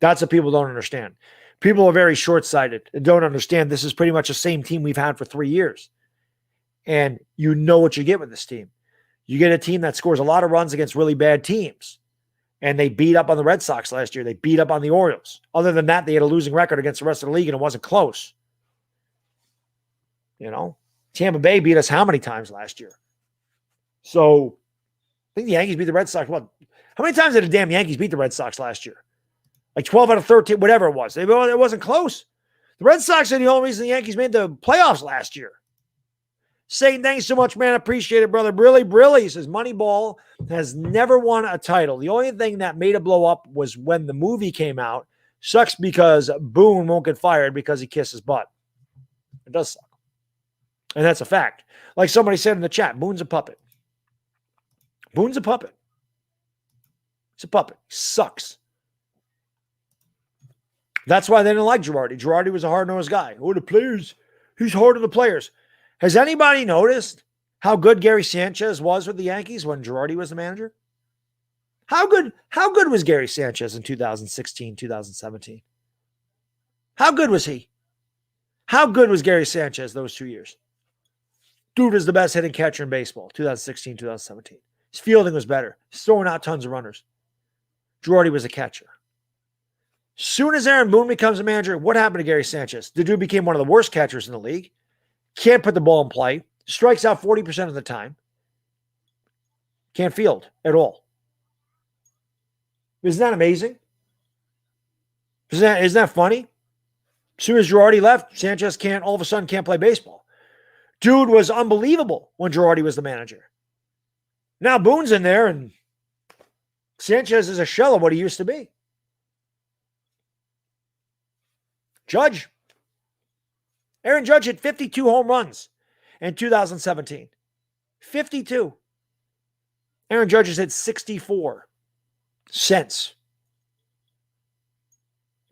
S1: That's what people don't understand. People are very short-sighted and don't understand this is pretty much the same team we've had for 3 years. And you know what you get with this team. You get a team that scores a lot of runs against really bad teams. And they beat up on the Red Sox last year. They beat up on the Orioles. Other than that, they had a losing record against the rest of the league, and it wasn't close. Tampa Bay beat us how many times last year? So, I think the Yankees beat the Red Sox. What? How many times did the damn Yankees beat the Red Sox last year? Like 12 out of 13, whatever it was. It wasn't close. The Red Sox are the only reason the Yankees made the playoffs last year. Satan, thanks so much, man. Appreciate it, brother. Brilly says Moneyball has never won a title. The only thing that made it blow up was when the movie came out. Sucks because Boone won't get fired because he kissed his butt. It does suck. And that's a fact. Like somebody said in the chat, Boone's a puppet. Boone's a puppet. He's a puppet. He sucks. That's why they didn't like Girardi. Girardi was a hard-nosed guy. Oh, the players. He's hard on the players. Has anybody noticed how good Gary Sanchez was with the Yankees when Girardi was the manager? How good was Gary Sanchez in 2016, 2017? How good was he? How good was Gary Sanchez those 2 years? Dude was the best hitting catcher in baseball, 2016, 2017. His fielding was better. He's throwing out tons of runners. Girardi was a catcher. Soon as Aaron Boone becomes a manager, what happened to Gary Sanchez? The dude became one of the worst catchers in the league. Can't put the ball in play. Strikes out 40% of the time. Can't field at all. Isn't that amazing? Isn't that funny? As soon as Girardi left, Sanchez all of a sudden can't play baseball. Dude was unbelievable when Girardi was the manager. Now Boone's in there, and Sanchez is a shell of what he used to be. Aaron Judge hit 52 home runs in 2017. 52. Aaron Judge has hit 64 since.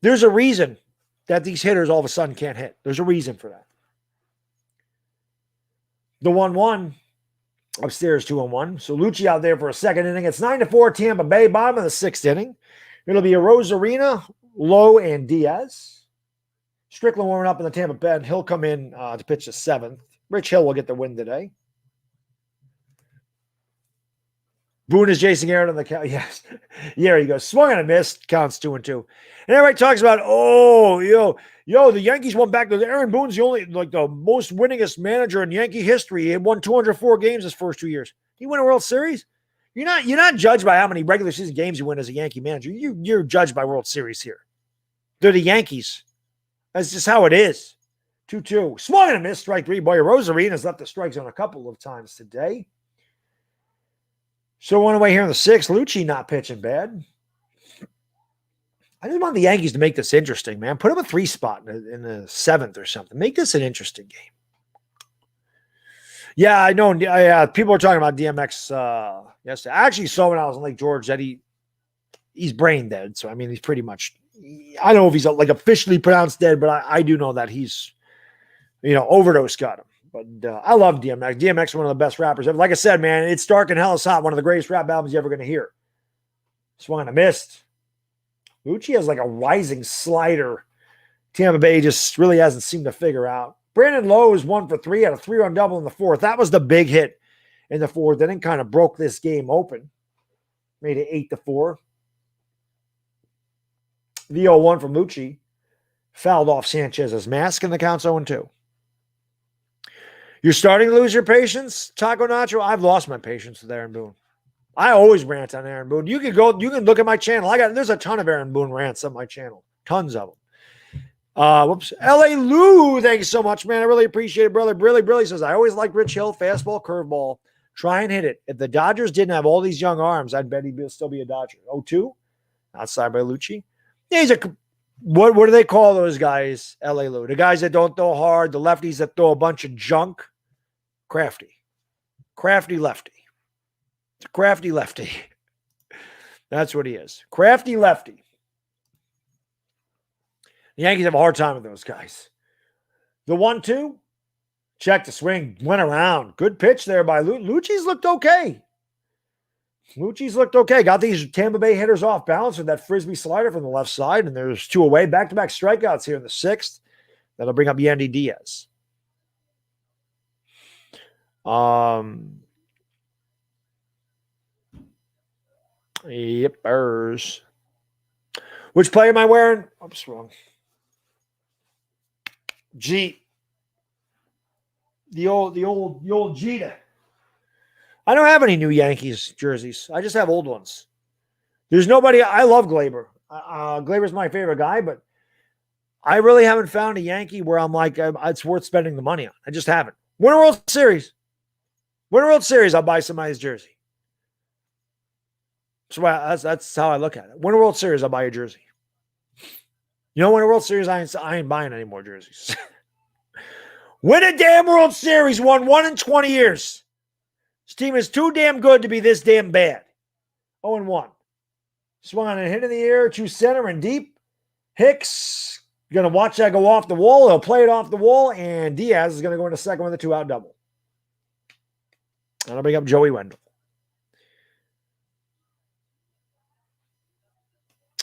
S1: There's a reason that these hitters all of a sudden can't hit. There's a reason for that. The 1-1 upstairs, 2-1. So Luchi out there for a second inning. It's 9-4 Tampa Bay, bottom of the sixth inning. It'll be a Rosarina, Lowe, and Diaz. Strickland warming up in the Tampa Bay. He'll come in to pitch the seventh. Rich Hill will get the win today. Boone is Jason Garrett on the count. Yes. There he goes. Swung and a miss. Counts 2-2. And everybody talks about, the Yankees went back to Aaron Boone's the most winningest manager in Yankee history. He had won 204 games his first 2 years. He won a World Series. You're not judged by how many regular season games you win as a Yankee manager. You're judged by World Series here. They're the Yankees. That's just how it is. 2-2. Swung and a miss. Strike three. Boy, Rosarina's left the strike zone a couple of times today. So one away here in the sixth. Luchi not pitching bad. I just want the Yankees to make this interesting, man. Put them a 3 spot in the seventh or something. Make this an interesting game. Yeah, I know. People are talking about DMX yesterday. I actually saw when I was in Lake George that he's brain dead. So, I mean, he's pretty much, I don't know if he's officially pronounced dead, but I do know that he's, overdose got him. But I love DMX. DMX is one of the best rappers ever. Like I said, man, It's Dark and Hell is Hot, one of the greatest rap albums you're ever going to hear. Swung and a missed. Luchi has like a rising slider. Tampa Bay just really hasn't seemed to figure out. Brandon Lowe is 1 for 3, had a 3-run double in the fourth. That was the big hit in the fourth. Then it kind of broke this game open. Made it 8-4. The 0-1 from Luchi fouled off Sanchez's mask, and the count's 0-2. You're starting to lose your patience, Taco Nacho? I've lost my patience with Aaron Boone. I always rant on Aaron Boone. You can look at my channel. There's a ton of Aaron Boone rants on my channel. Tons of them. Whoops. LA Lou, thank you so much, man. I really appreciate it, brother. Brilly says, I always like Rich Hill, fastball, curveball. Try and hit it. If the Dodgers didn't have all these young arms, I'd bet he'd still be a Dodger. 0-2, outside by Luchi. Yeah, he's what do they call those guys, LA Lou? The guys that don't throw hard, the lefties that throw a bunch of junk. Crafty lefty. It's a crafty lefty. That's what he is. Crafty lefty. The Yankees have a hard time with those guys. The 1-2, check the swing, went around. Good pitch there by Luchi's looked okay. Got these Tampa Bay hitters off balance with that frisbee slider from the left side, and there's 2 away. Back-to-back strikeouts here in the 6th. That'll bring up Yandy Diaz. Yippers. Which player am I wearing? Oops, wrong. G. The old Jeter. I don't have any new Yankees jerseys. I just have old ones. There's nobody. I love Glaber. Glaber's my favorite guy, but I really haven't found a Yankee where I'm like, it's worth spending the money on. I just haven't. Win a World Series. I'll buy somebody's jersey. So that's how I look at it. Win a World Series, I'll buy a jersey. You know, win a World Series, I ain't buying any more jerseys. Win a damn World Series, won 1 in 20 years. This team is too damn good to be this damn bad. 0-1. Swung on a hit in the air, to center and deep. Hicks, you're going to watch that go off the wall. He'll play it off the wall, and Diaz is going to go into second with a 2-out double. That'll bring up Joey Wendell.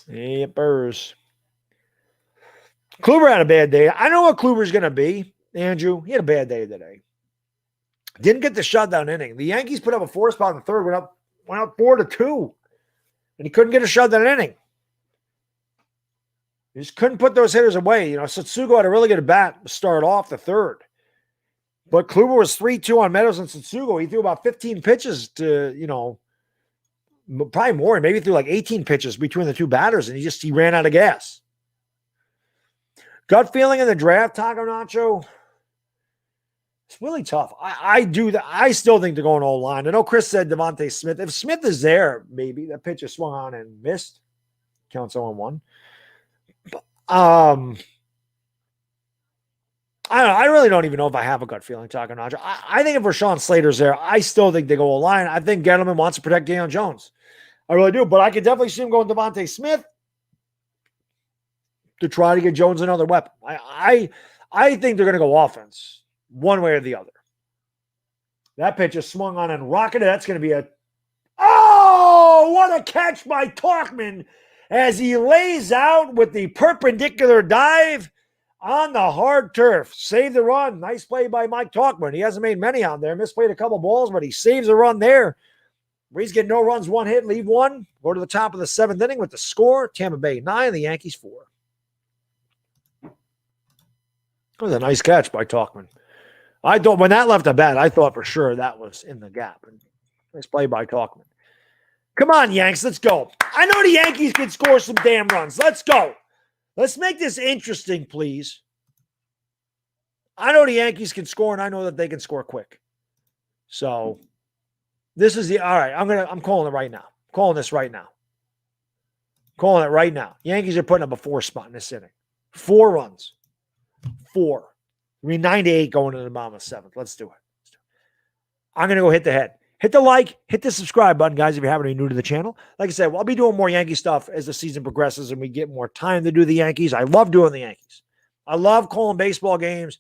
S1: Yippers. Kluber had a bad day. I know what Kluber's going to be, Andrew. He had a bad day today. Didn't get the shutdown inning. The Yankees put up a 4 spot in the third, went up 4-2, and he couldn't get a shutdown inning. He just couldn't put those hitters away. You know, Satsugo had a really good bat to start off the third. But Kluber was 3-2 on Meadows and Satsugo. He threw about 15 pitches to, probably more. Maybe threw like 18 pitches between the two batters, and he ran out of gas. Gut feeling in the draft, Taco Nacho. It's really tough. I still think they're going all line. I know Chris said Devontae Smith. If Smith is there, maybe that pitch is swung on and missed. Counts 0-1. I don't know. I really don't even know if I have a gut feeling, Taco Nacho. I think if Rashawn Slater's there, I still think they go all line. I think Gettleman wants to protect Daniel Jones. I really do. But I could definitely see him going Devontae Smith to try to get Jones another weapon. I think they're going to go offense one way or the other. That pitch is swung on and rocketed. That's going to be what a catch by Talkman as he lays out with the perpendicular dive on the hard turf. Save the run. Nice play by Mike Talkman. He hasn't made many out there. Misplayed a couple balls, but he saves a run there. Breeze getting no runs, 1 hit, leave 1. Go to the top of the 7th inning with the score. Tampa Bay 9, the Yankees 4. That was a nice catch by Talkman. I thought when that left the bat, I thought for sure that was in the gap. And nice play by Talkman. Come on, Yanks, let's go. I know the Yankees can score some damn runs. Let's go. Let's make this interesting, please. I know the Yankees can score, and I know that they can score quick. So this is all right. I'm calling it right now. Calling this right now. Calling it right now. Yankees are putting up a 4 spot in this inning. 4 runs. 4. 9-8 going to the bottom of the 7th. Let's do it. I'm going to go hit the head. Hit the like, hit the subscribe button, guys, if you haven't been new to the channel. Like I said, I'll be doing more Yankee stuff as the season progresses and we get more time to do the Yankees. I love doing the Yankees. I love calling baseball games.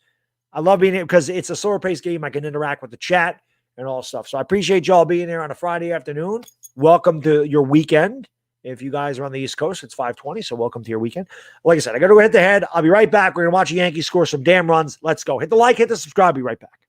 S1: I love being here because it's a slower paced game. I can interact with the chat and all stuff. So I appreciate y'all being here on a Friday afternoon. Welcome to your weekend. If you guys are on the East Coast, it's 5:20, so welcome to your weekend. Like I said, I got to go hit the head. I'll be right back. We're going to watch the Yankees score some damn runs. Let's go. Hit the like, hit the subscribe. Be right back.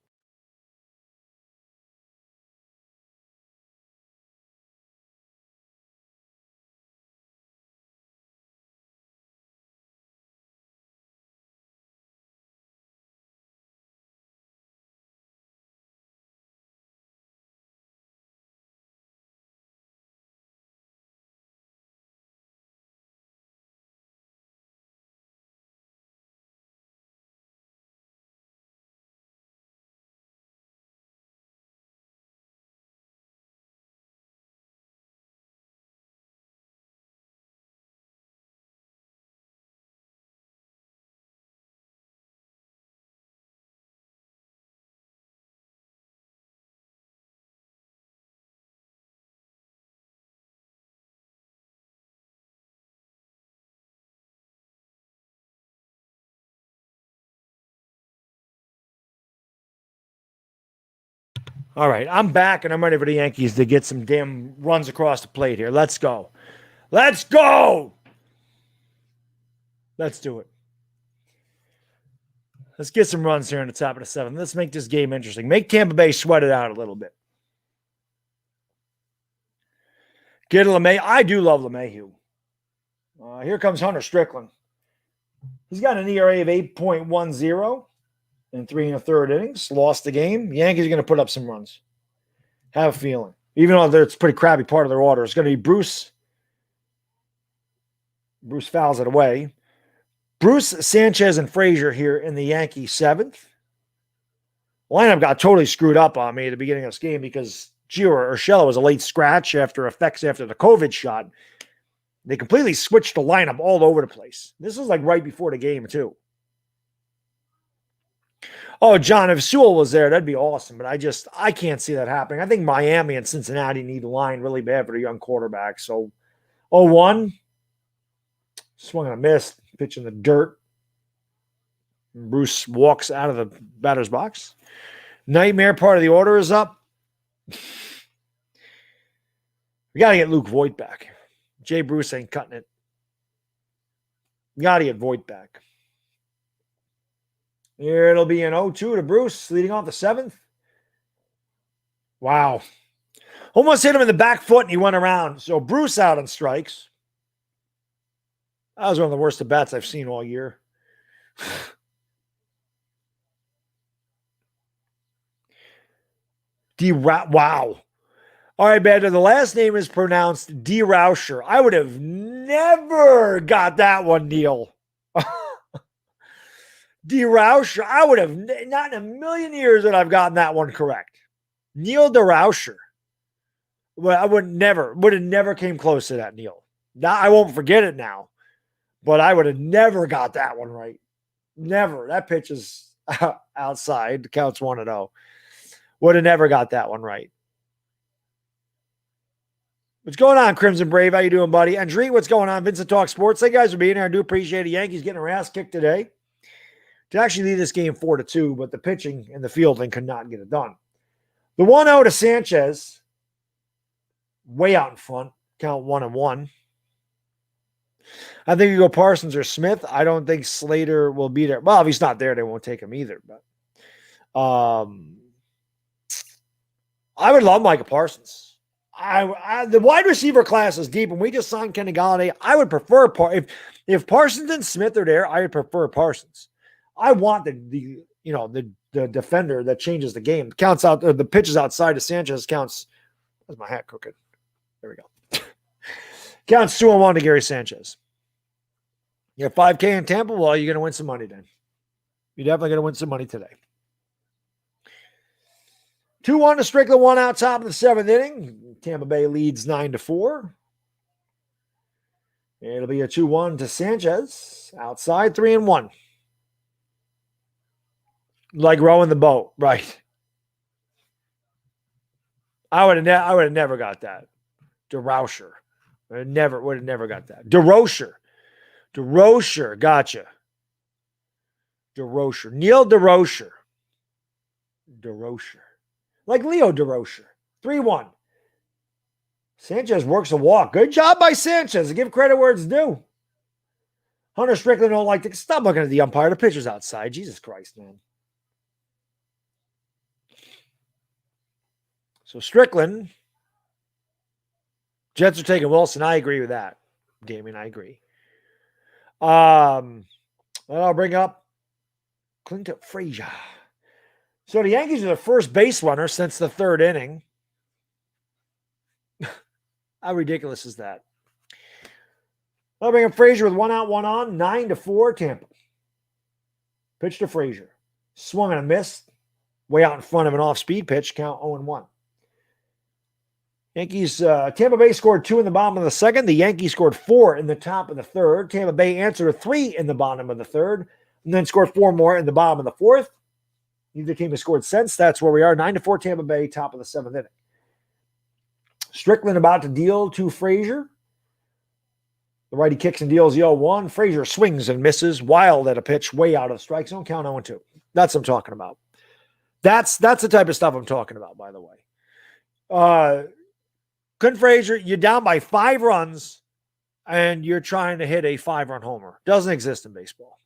S1: All right, I'm back, and I'm ready for the Yankees to get some damn runs across the plate here. Let's go. Let's go. Let's do it. Let's get some runs here in the top of the seventh. Let's make this game interesting. Make Tampa Bay sweat it out a little bit. Get LeMay. I do love LeMahieu. Here comes Hunter Strickland. He's got an ERA of 8.10 in 3 1/3 innings. Lost the game. The Yankees are going to put up some runs. Have a feeling. Even though it's a pretty crappy part of their order. It's going to be Bruce. Bruce fouls it away. Bruce, Sanchez, and Frazier here in the Yankee seventh. Lineup got totally screwed up on me at the beginning of this game because Gio Urshela was a late scratch after effects after the COVID shot. They completely switched the lineup all over the place. This was like right before the game, too. Oh, John, if Sewell was there, that'd be awesome. But I can't see that happening. I think Miami and Cincinnati need a line really bad for the young quarterback. So 0-1. Swung and a miss. Pitch in the dirt. Bruce walks out of the batter's box. Nightmare part of the order is up. We got to get Luke Voigt back. Jay Bruce ain't cutting it. We got to get Voigt back. Here it'll be an 0-2 to Bruce, leading off the seventh. Wow. Almost hit him in the back foot, and he went around. So Bruce out on strikes. That was one of the worst at-bats I've seen all year. Wow. All right, Baddog. The last name is pronounced D. Rauscher. I would have never got that one, Neil. D. Rauscher. I would have not in a million years that I've gotten that one correct. Neil DeRauscher. Well, I would have never came close to that, Neil. Now I won't forget it now, but I would have never got that one right. Never. That pitch is outside. The count's 1-0. Would have never got that one right. What's going on, Crimson Brave? How you doing, buddy? Andrew, what's going on? Vincent Talk Sports. Thank you guys for being here. I do appreciate the Yankees getting their ass kicked today to actually lead this game 4-2, but the pitching and the fielding could not get it done. The 1-0 to Sanchez, way out in front, count 1-1. I think you go Parsons or Smith. I don't think Slater will be there. Well, if he's not there, they won't take him either. But I would love Micah Parsons. The wide receiver class is deep, and we just signed Kenny Galladay. I would prefer if Parsons and Smith are there. I would prefer Parsons. I want the defender that changes the game. Counts out the pitches outside to Sanchez counts. Where's my hat crooked? There we go. Counts 2-1 to Gary Sanchez. You have $5K in Tampa. Well, you're going to win some money then. You're definitely going to win some money today. 2-1 to Strickland, 1 out top of the 7th inning. Tampa Bay leads 9-4. It'll be a 2-1 to Sanchez. Outside, 3-1. Like rowing the boat, right? I would have never got that. DeRauscher. Would have never got that. DeRocher. Gotcha. DeRocher. Neil DeRocher. DeRocher. Like Leo DeRocher. 3-1. Sanchez works a walk. Good job by Sanchez. Give credit where it's due. Hunter Strickland don't like to stop looking at the umpire. The pitcher's outside. Jesus Christ, man. So Strickland. Jets are taking Wilson. I agree with that. Damien, I agree. Then I'll bring up Clinton Frazier. So the Yankees are the first base runner since the third inning. How ridiculous is that? I'll bring up Frazier with 1 out, 1 on, 9-4 Tampa. Pitch to Frazier. Swung and a miss. Way out in front of an off-speed pitch. Count 0-1. Yankees, Tampa Bay scored 2 in the bottom of the second. The Yankees scored 4 in the top of the third. Tampa Bay answered a 3 in the bottom of the third, and then scored 4 more in the bottom of the fourth. Neither team has scored since. That's where we are. 9-4 Tampa Bay, top of the seventh inning. Strickland about to deal to Frazier. The righty kicks and deals the 0-1. Frazier swings and misses. Wild at a pitch, way out of the strike zone. Count 0-2. That's what I'm talking about. That's the type of stuff I'm talking about, by the way. Clint Frazier, you're down by 5 runs, and you're trying to hit a 5-run homer. Doesn't exist in baseball.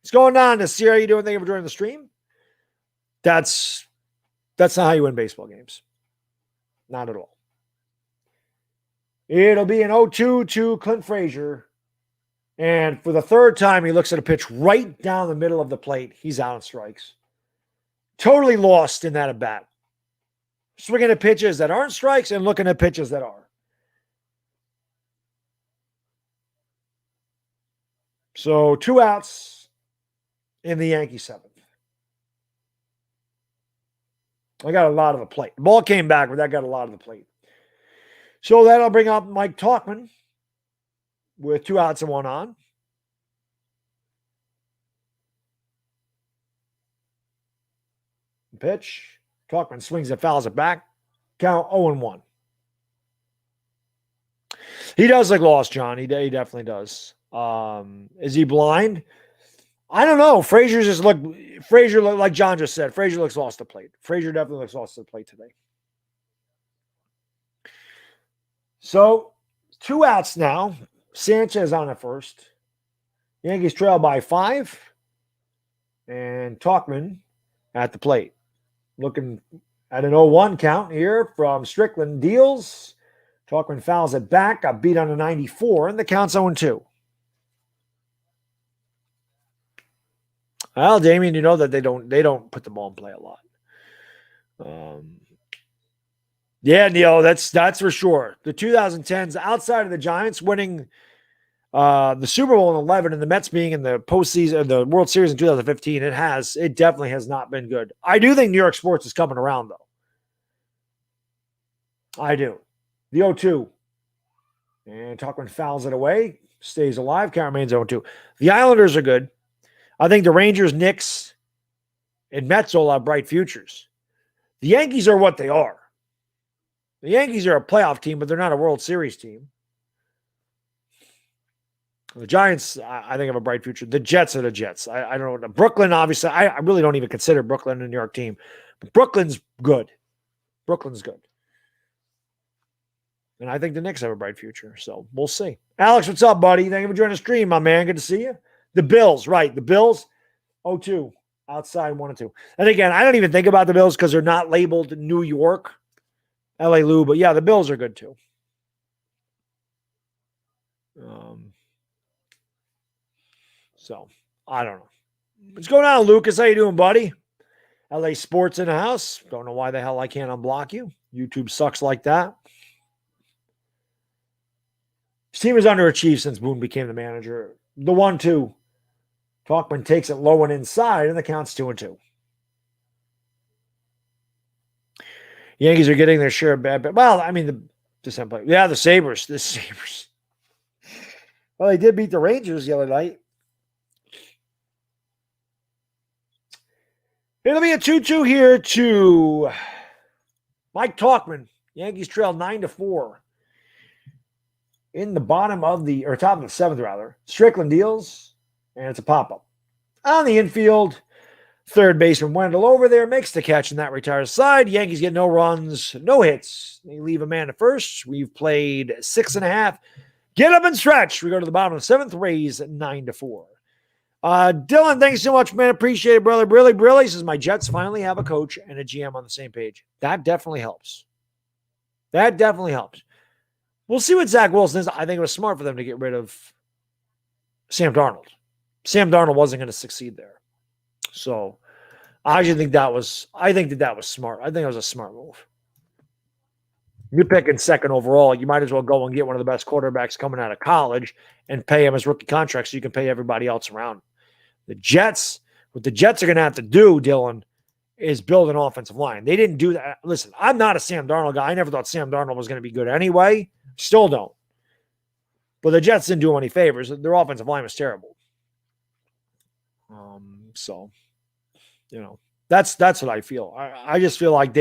S1: What's going on to see how you doing? Thank you for joining the stream. That's not how you win baseball games. Not at all. It'll be an 0-2 to Clint Frazier. And for the third time, he looks at a pitch right down the middle of the plate. He's out on strikes. Totally lost in that at bat. Swinging at pitches that aren't strikes and looking at pitches that are. So 2 outs in the Yankee seventh. I got a lot of the plate. The ball came back, but that got a lot of the plate. So that'll bring up Mike Tauchman with 2 outs and 1 on. Pitch. Tauchman swings and fouls it back. Count 0-1. He does look lost, John. He definitely does. Is he blind? I don't know. Frazier looked like John just said. Frazier looks lost to plate. Frazier definitely looks lost to plate today. So 2 outs now. Sanchez on at first. Yankees trail by 5. And Tauchman at the plate. Looking at an 0-1 count here from Strickland. Deals. Tauchman fouls it back. Got beat on a 94, and the count's 0-2. Well, Damien, you know that they don't put the ball in play a lot. Yeah, Neil, that's for sure. The 2010s, outside of the Giants winning the Super Bowl in 11 and the Mets being in the postseason, the World Series in 2015, it definitely has not been good. I do think New York sports is coming around, though. I do. The 0-2. And Tauchman fouls it away, stays alive, count remains 0-2. The Islanders are good. I think the Rangers, Knicks, and Mets all have bright futures. The Yankees are what they are. The Yankees are a playoff team, but they're not a World Series team. The Giants, I think, have a bright future. The Jets are the Jets. I don't know. Brooklyn, obviously, I really don't even consider Brooklyn a New York team. But Brooklyn's good. Brooklyn's good. And I think the Knicks have a bright future. So we'll see. Alex, what's up, buddy? Thank you for joining the stream, my man. Good to see you. The Bills, right. The Bills, 0-2. Outside, 1-2. And again, I don't even think about the Bills because they're not labeled New York, LA Lou. But yeah, the Bills are good too. So, I don't know. What's going on, Lucas? How you doing, buddy? LA Sports in the house. Don't know why the hell I can't unblock you. YouTube sucks like that. His team has underachieved since Boone became the manager. The 1-2. Tauchman takes it low and inside, and the count's 2-2. Yankees are getting their share of bad. Well, I mean, the Sabres. The Sabres. Well, they did beat the Rangers the other night. It'll be a 2-2 here to Mike Tauchman. Yankees trail 9-4 in the top of the seventh, rather. Strickland deals, and it's a pop-up. On the infield, third baseman Wendell over there makes the catch and that retires side. Yankees get no runs, no hits. They leave a man at first. We've played 6.5. Get up and stretch. We go to the bottom of the seventh. Rays 9-4. Dylan, thanks so much, man. Appreciate it, brother. Really says my Jets finally have a coach and a GM on the same page. That definitely helps. We'll see what Zach Wilson is. I think it was smart for them to get rid of Sam Darnold. Sam Darnold wasn't going to succeed there. So I actually think that was smart. I think it was a smart move. You're picking second overall. You might as well go and get one of the best quarterbacks coming out of college and pay him his rookie contract so you can pay everybody else around. What the Jets are going to have to do, Dylan, is build an offensive line. They didn't do that. Listen, I'm not a Sam Darnold guy. I never thought Sam Darnold was going to be good anyway. Still don't. But the Jets didn't do him any favors. Their offensive line was terrible. So, that's what I feel. I just feel like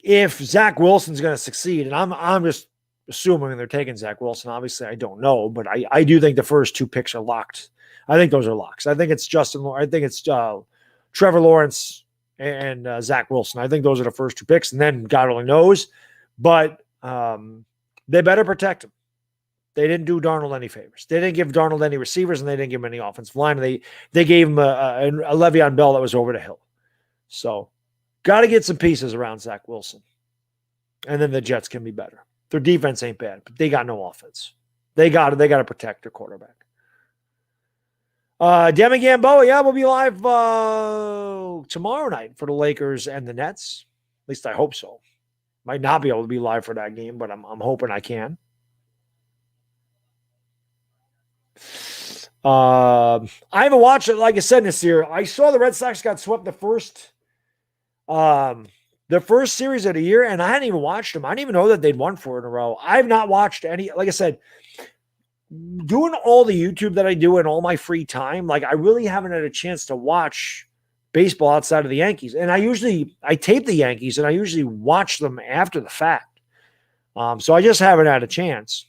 S1: if Zach Wilson's going to succeed, and I'm just assuming they're taking Zach Wilson. Obviously, I don't know, but I do think the first two picks are locked. I think those are locks. I think it's Trevor Lawrence and Zach Wilson. I think those are the first two picks, and then God only knows. But they better protect him. They didn't do Darnold any favors. They didn't give Darnold any receivers, and they didn't give him any offensive line. They gave him a Le'Veon Bell that was over the hill. So, got to get some pieces around Zach Wilson. And then the Jets can be better. Their defense ain't bad, but they got no offense. They got to protect their quarterback. Demi Gamboa, we'll be live tomorrow night for the Lakers and the Nets. At least I hope so. Might not be able to be live for that game, but I'm hoping I can. I haven't watched it, like I said, this year. I saw the Red Sox got swept the first series of the year, and I hadn't even watched them. I didn't even know that they'd won 4 in a row. I've not watched any, like I said, doing all the YouTube that I do in all my free time, like I really haven't had a chance to watch baseball outside of the Yankees. And I tape the Yankees, and I usually watch them after the fact. So I just haven't had a chance.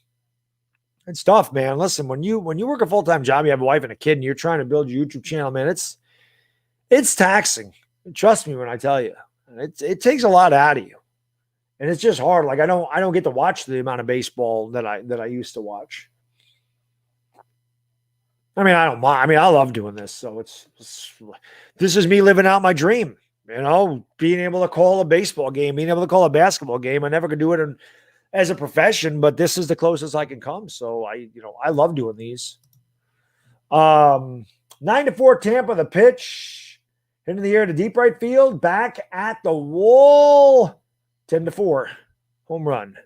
S1: It's tough, man. Listen, when you work a full-time job, you have a wife and a kid, and you're trying to build your YouTube channel, man, it's taxing. Trust me when I tell you. It takes a lot out of you. And it's just hard. Like I don't get to watch the amount of baseball that I used to watch. I mean, I don't mind. I mean, I love doing this. So this is me living out my dream, being able to call a baseball game, being able to call a basketball game. I never could do it as a profession, but this is the closest I can come. So I love doing these. 9-4 Tampa, the pitch into the air to deep right field, back at the wall, 10-4, home run.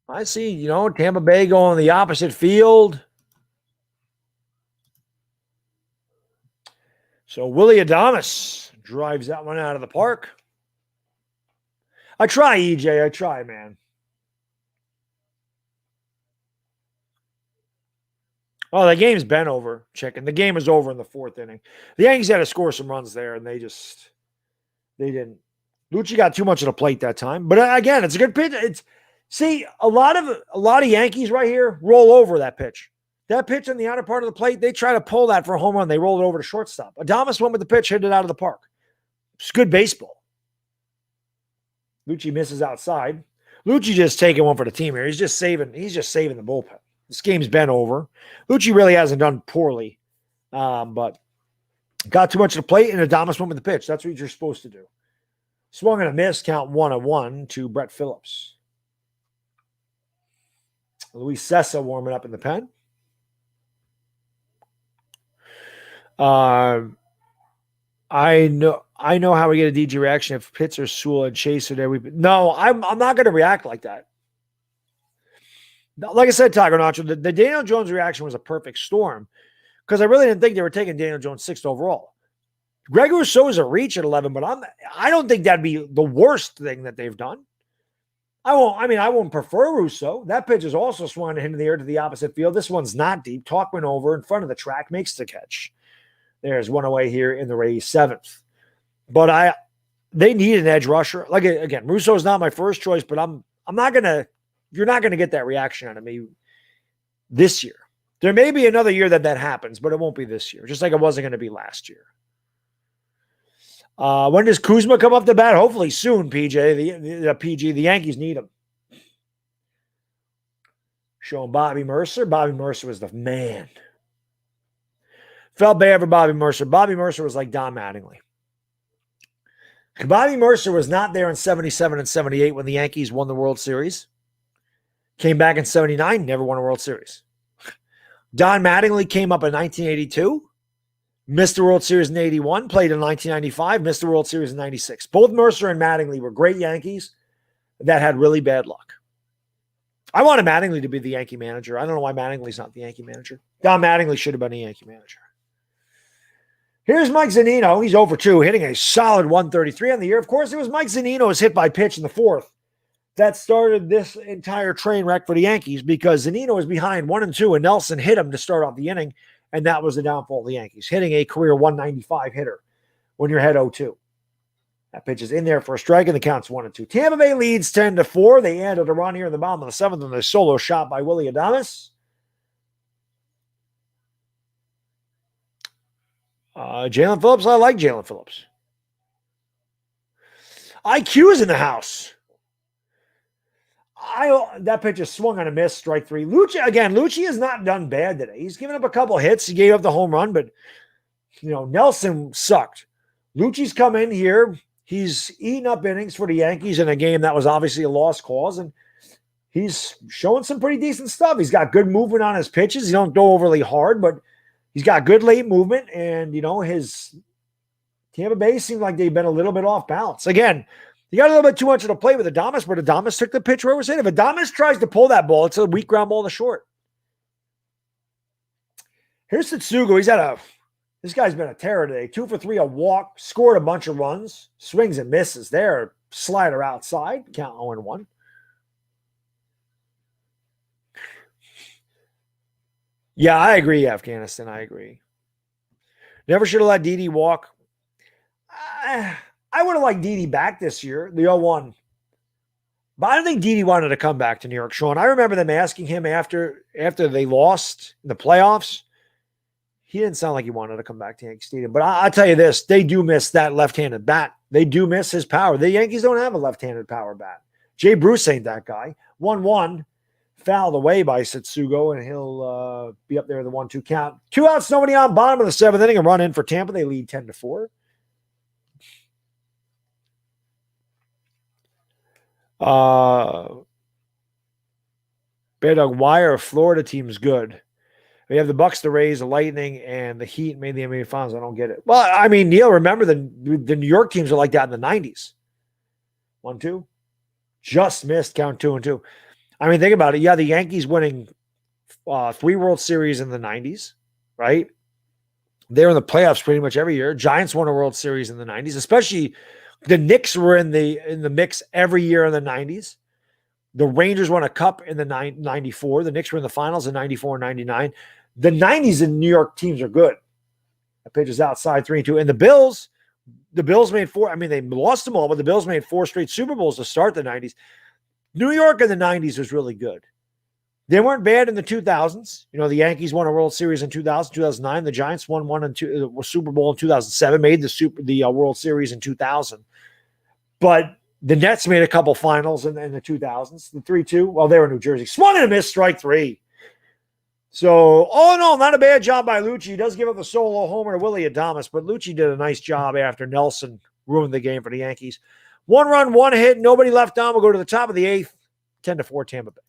S1: I see, Tampa Bay going the opposite field. So Willie Adames drives that one out of the park. I try, EJ. I try, man. Oh, the game's been over, chicken. The game is over in the 4th inning. The Yankees had to score some runs there, and they didn't. Luchi got too much of the plate that time. But again, it's a good pitch. A lot of Yankees right here roll over that pitch. That pitch in the outer part of the plate, they try to pull that for a home run. They roll it over to shortstop. Adames went with the pitch, hit it out of the park. It's good baseball. Luchi misses outside. Luchi just taking one for the team here. He's just saving the bullpen. This game's been over. Luchi really hasn't done poorly, but got too much of the plate, and Adames went with the pitch. That's what you're supposed to do. Swung and a miss, count 1-1 to Brett Phillips. Luis Cessa warming up in the pen. I know how we get a DG reaction if Pitts or Sewell and Chase are there. No, I'm not going to react like that. Like I said, Tiger Nacho, the Daniel Jones reaction was a perfect storm because I really didn't think they were taking Daniel Jones 6th overall. Greg Rousseau is a reach at 11, but I don't think that'd be the worst thing that they've done. I won't prefer Rousseau. That pitch is also swung into the air to the opposite field. This one's not deep. Talkman over in front of the track makes the catch. There's one away here in the Rays 7th. But they need an edge rusher. Like again, Rousseau is not my first choice, but I'm not gonna You're not going to get that reaction out of me this year. There may be another year that happens, but it won't be this year, just like it wasn't going to be last year. When does Kuzma come up to bat? Hopefully soon, PJ. The PG, the Yankees need him. Showing Bobby Mercer. Bobby Mercer was the man. Felt bad for Bobby Mercer. Bobby Mercer was like Don Mattingly. Bobby Mercer was not there in 77 and 78 when the Yankees won the World Series. Came back in 79, never won a World Series. Don Mattingly came up in 1982, missed the World Series in 81, played in 1995, missed the World Series in 96. Both Mercer and Mattingly were great Yankees that had really bad luck. I wanted Mattingly to be the Yankee manager. I don't know why Mattingly's not the Yankee manager. Don Mattingly should have been a Yankee manager. Here's Mike Zunino. He's over 2, hitting a solid 133 on the year. Of course, it was Mike Zunino's hit by pitch in the 4th that started this entire train wreck for the Yankees, because Zunino was behind 1-2 and Nelson hit him to start off the inning, and that was the downfall of the Yankees, hitting a career 195 hitter when you're ahead 0-2. That pitch is in there for a strike, and the count's 1-2. Tampa Bay leads 10-4. They added a run here in the bottom of the 7th on the solo shot by Willie Adames. Jalen Phillips, I like Jalen Phillips. IQ is in the house. That pitch is swung on a miss, strike 3. Luchi has not done bad today. He's given up a couple hits. He gave up the home run, but Nelson sucked. Luchi's come in here. He's eaten up innings for the Yankees in a game that was obviously a lost cause, and he's showing some pretty decent stuff. He's got good movement on his pitches. He don't go overly hard, but he's got good late movement, and, his Tampa Bay seemed like they've been a little bit off balance. Again, you got a little bit too much on the plate with Adames, but Adames took the pitch where it was in. If Adames tries to pull that ball, it's a weak ground ball to short. Here's Tsutsugo. This guy's been a terror today. 2 for 3, a walk, scored a bunch of runs, swings and misses there. Slider outside, count 0-1. Yeah, I agree, Afghanistan. I agree. Never should have let Didi walk. I would have liked Didi back this year, the 0-1. But I don't think Didi wanted to come back to New York, Sean. I remember them asking him after they lost in the playoffs. He didn't sound like he wanted to come back to Yankee Stadium. But I'll tell you this, they do miss that left-handed bat. They do miss his power. The Yankees don't have a left-handed power bat. Jay Bruce ain't that guy. 1-1. Fouled away by Tsutsugo, and he'll be up there in the 1-2 count. 2 outs, nobody on, bottom of the 7th inning, a run in for Tampa. They lead 10-4. Baddog, why are Florida teams good? We have the Bucks, the Rays, the Lightning, and the Heat made the NBA Finals. I don't get it. Well, I mean, Neil, remember the New York teams are like that in the 90s. 1-2. Just missed, count 2-2. I mean, think about it. Yeah, the Yankees winning 3 World Series in the 90s, right? They were in the playoffs pretty much every year. Giants won a World Series in the 90s, especially the Knicks were in the mix every year in the 90s. The Rangers won a cup in the 94. The Knicks were in the finals in 94 and 99. The 90s in New York teams are good. The pitch is outside 3-2. And the Bills made 4. I mean, they lost them all, but the Bills made 4 straight Super Bowls to start the 90s. New York in the 90s was really good. They weren't bad in the 2000s. The Yankees won a World Series in 2000, 2009. The Giants won one and two, Super Bowl in 2007, made the World Series in 2000. But the Nets made a couple finals in the 2000s. The 3-2, well, they were in New Jersey. Swung and a miss, strike 3. So, all in all, not a bad job by Luchi. He does give up the solo homer to Willie Adames, but Luchi did a nice job after Nelson ruined the game for the Yankees. 1 run, 1 hit, nobody left on. We'll go to the top of the 8th, 10-4 Tampa Bay.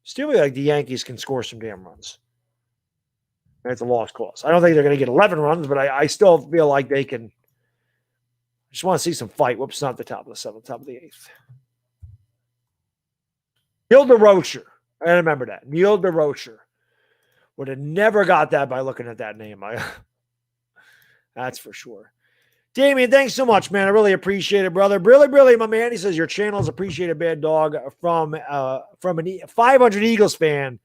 S1: Still feel like the Yankees can score some damn runs. It's a lost cause. I don't think they're going to get 11 runs, but I still feel like they can. Just want to see some fight. Whoops, not the top of the 7th, top of the 8th. Neil DeRocher. I remember that. Neil DeRocher. Would have never got that by looking at that name. That's for sure. Damien, thanks so much, man. I really appreciate it, brother. Really, my man. He says your channel is appreciated, Bad Dog, from a 500 Eagles fan.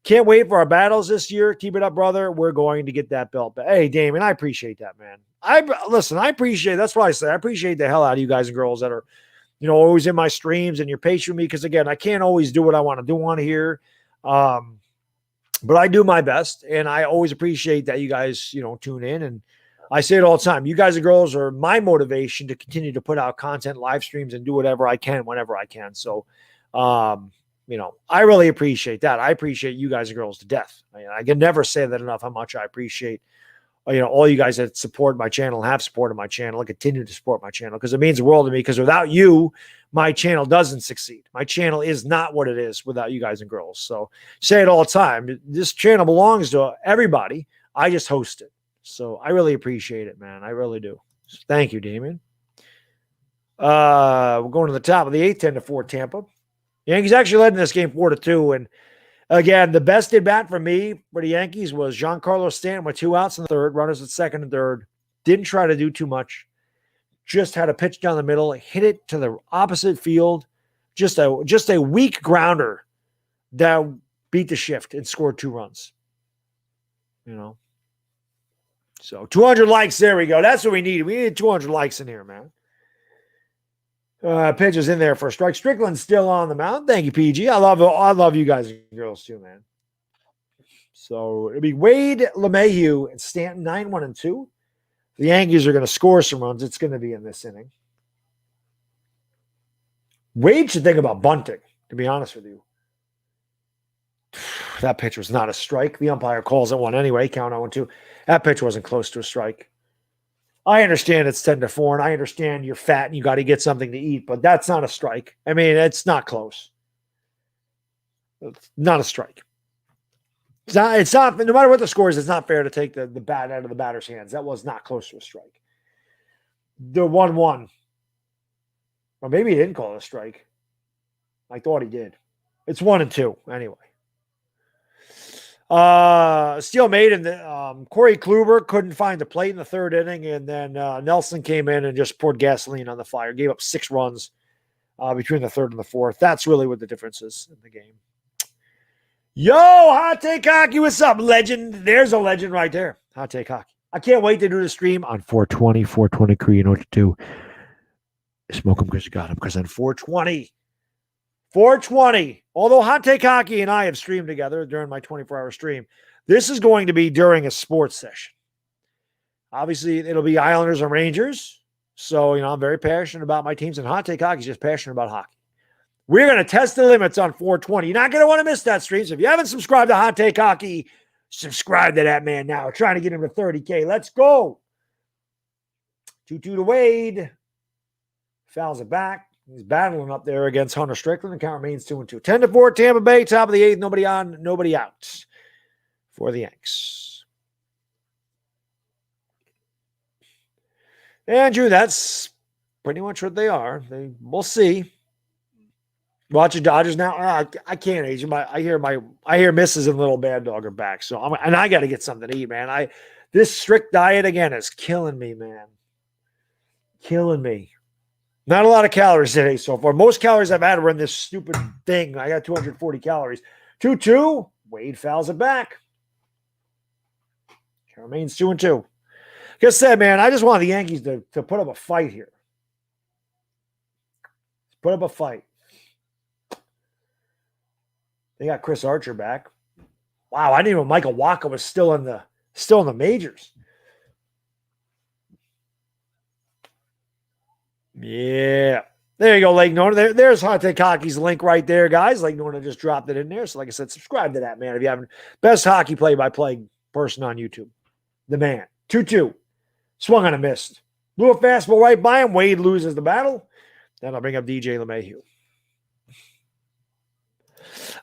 S1: Can't wait for our battles this year. Keep it up, brother. We're going to get that belt back. Hey, Damien, I appreciate that, man. I appreciate. That's what I say. I appreciate the hell out of you guys and girls that are always in my streams, and you're patient with me because, again, I can't always do what I want to do on here. But I do my best, and I always appreciate that you guys, tune in. And I say it all the time. You guys and girls are my motivation to continue to put out content, live streams, and do whatever I can whenever I can. So, I really appreciate that. I appreciate you guys and girls to death. I can never say that enough, how much I appreciate all you guys that support my channel, have supported my channel, and continue to support my channel, because it means the world to me, because without you, my channel doesn't succeed. My channel is not what it is without you guys and girls. So say it all the time. This channel belongs to everybody. I just host it. So I really appreciate it, man. I really do. So thank you, Damien. We're going to the top of the 8th, 10-4 Tampa. Yankees actually led in this game 4-2, and again, the best at bat for me for the Yankees was Giancarlo Stanton with 2 outs in the 3rd, runners at 2nd and 3rd. Didn't try to do too much. Just had a pitch down the middle, hit it to the opposite field. Just a weak grounder that beat the shift and scored 2 runs. So 200 likes. There we go. That's what we need. We need 200 likes in here, man. Pitch is in there for a strike. Strickland's still on the mound. Thank you, PG. I love you guys and girls too, man. So it'll be Wade, LeMahieu, and Stanton, 9-1-2. The Yankees are going to score some runs. It's going to be in this inning. Wade should think about bunting, to be honest with you. That pitch was not a strike. The umpire calls it one anyway. Count 0-2. That pitch wasn't close to a strike. I understand it's 10-4, and I understand you're fat and you got to get something to eat, but that's not a strike. I mean, it's not close. It's not a strike. It's not, no matter what the score is, it's not fair to take the bat out of the batter's hands. That was not close to a strike. The 1-1. Or maybe he didn't call it a strike. I thought he did. It's 1-2 anyway. Steele made, and Corey Kluber couldn't find the plate in the 3rd inning, and then Nelson came in and just poured gasoline on the fire. Gave up 6 runs between the 3rd and the 4th. That's really what the difference is in the game. Yo, Hot Take Hockey, what's up, legend? There's a legend right there. Hot Take Hockey. I can't wait to do the stream on 420 crew. You know what to do. Smoke them because you got them. Because on 420, although Hot Take Hockey and I have streamed together during my 24-hour stream, this is going to be during a sports session. Obviously, it'll be Islanders and Rangers. So, I'm very passionate about my teams, and Hot Take Hockey is just passionate about hockey. We're going to test the limits on 420. You're not going to want to miss that stream. So if you haven't subscribed to Hot Take Hockey, subscribe to that man now. We're trying to get him to 30K. Let's go. 2-2 to Wade. Fouls it back. He's battling up there against Hunter Strickland. The count remains 2-2. 10-4 Tampa Bay, top of the 8th. Nobody on, nobody out for the Yanks. Andrew, that's pretty much what they are. We'll see. Watch the Dodgers now. I can't age him. I hear Mrs. and little Baddog are back. So I got to get something to eat, man. This strict diet again is killing me, man. Killing me. Not a lot of calories today so far. Most calories I've had were in this stupid thing. I got 240 calories. 2-2. Wade fouls it back. It remains 2-2. Like I said, man, I just want the Yankees to put up a fight here. Put up a fight. They got Chris Archer back. Wow, I didn't even know Michael Wacha was still in the majors. Yeah. There you go, Lake Nona. There's Hot Take Hockey's link right there, guys. Lake Nona just dropped it in there. So like I said, subscribe to that, man. If you haven't, best hockey play-by-play person on YouTube. The man. 2-2. Swung on a missed. Blew a fastball right by him. Wade loses the battle. Then I'll bring up DJ LeMahieu.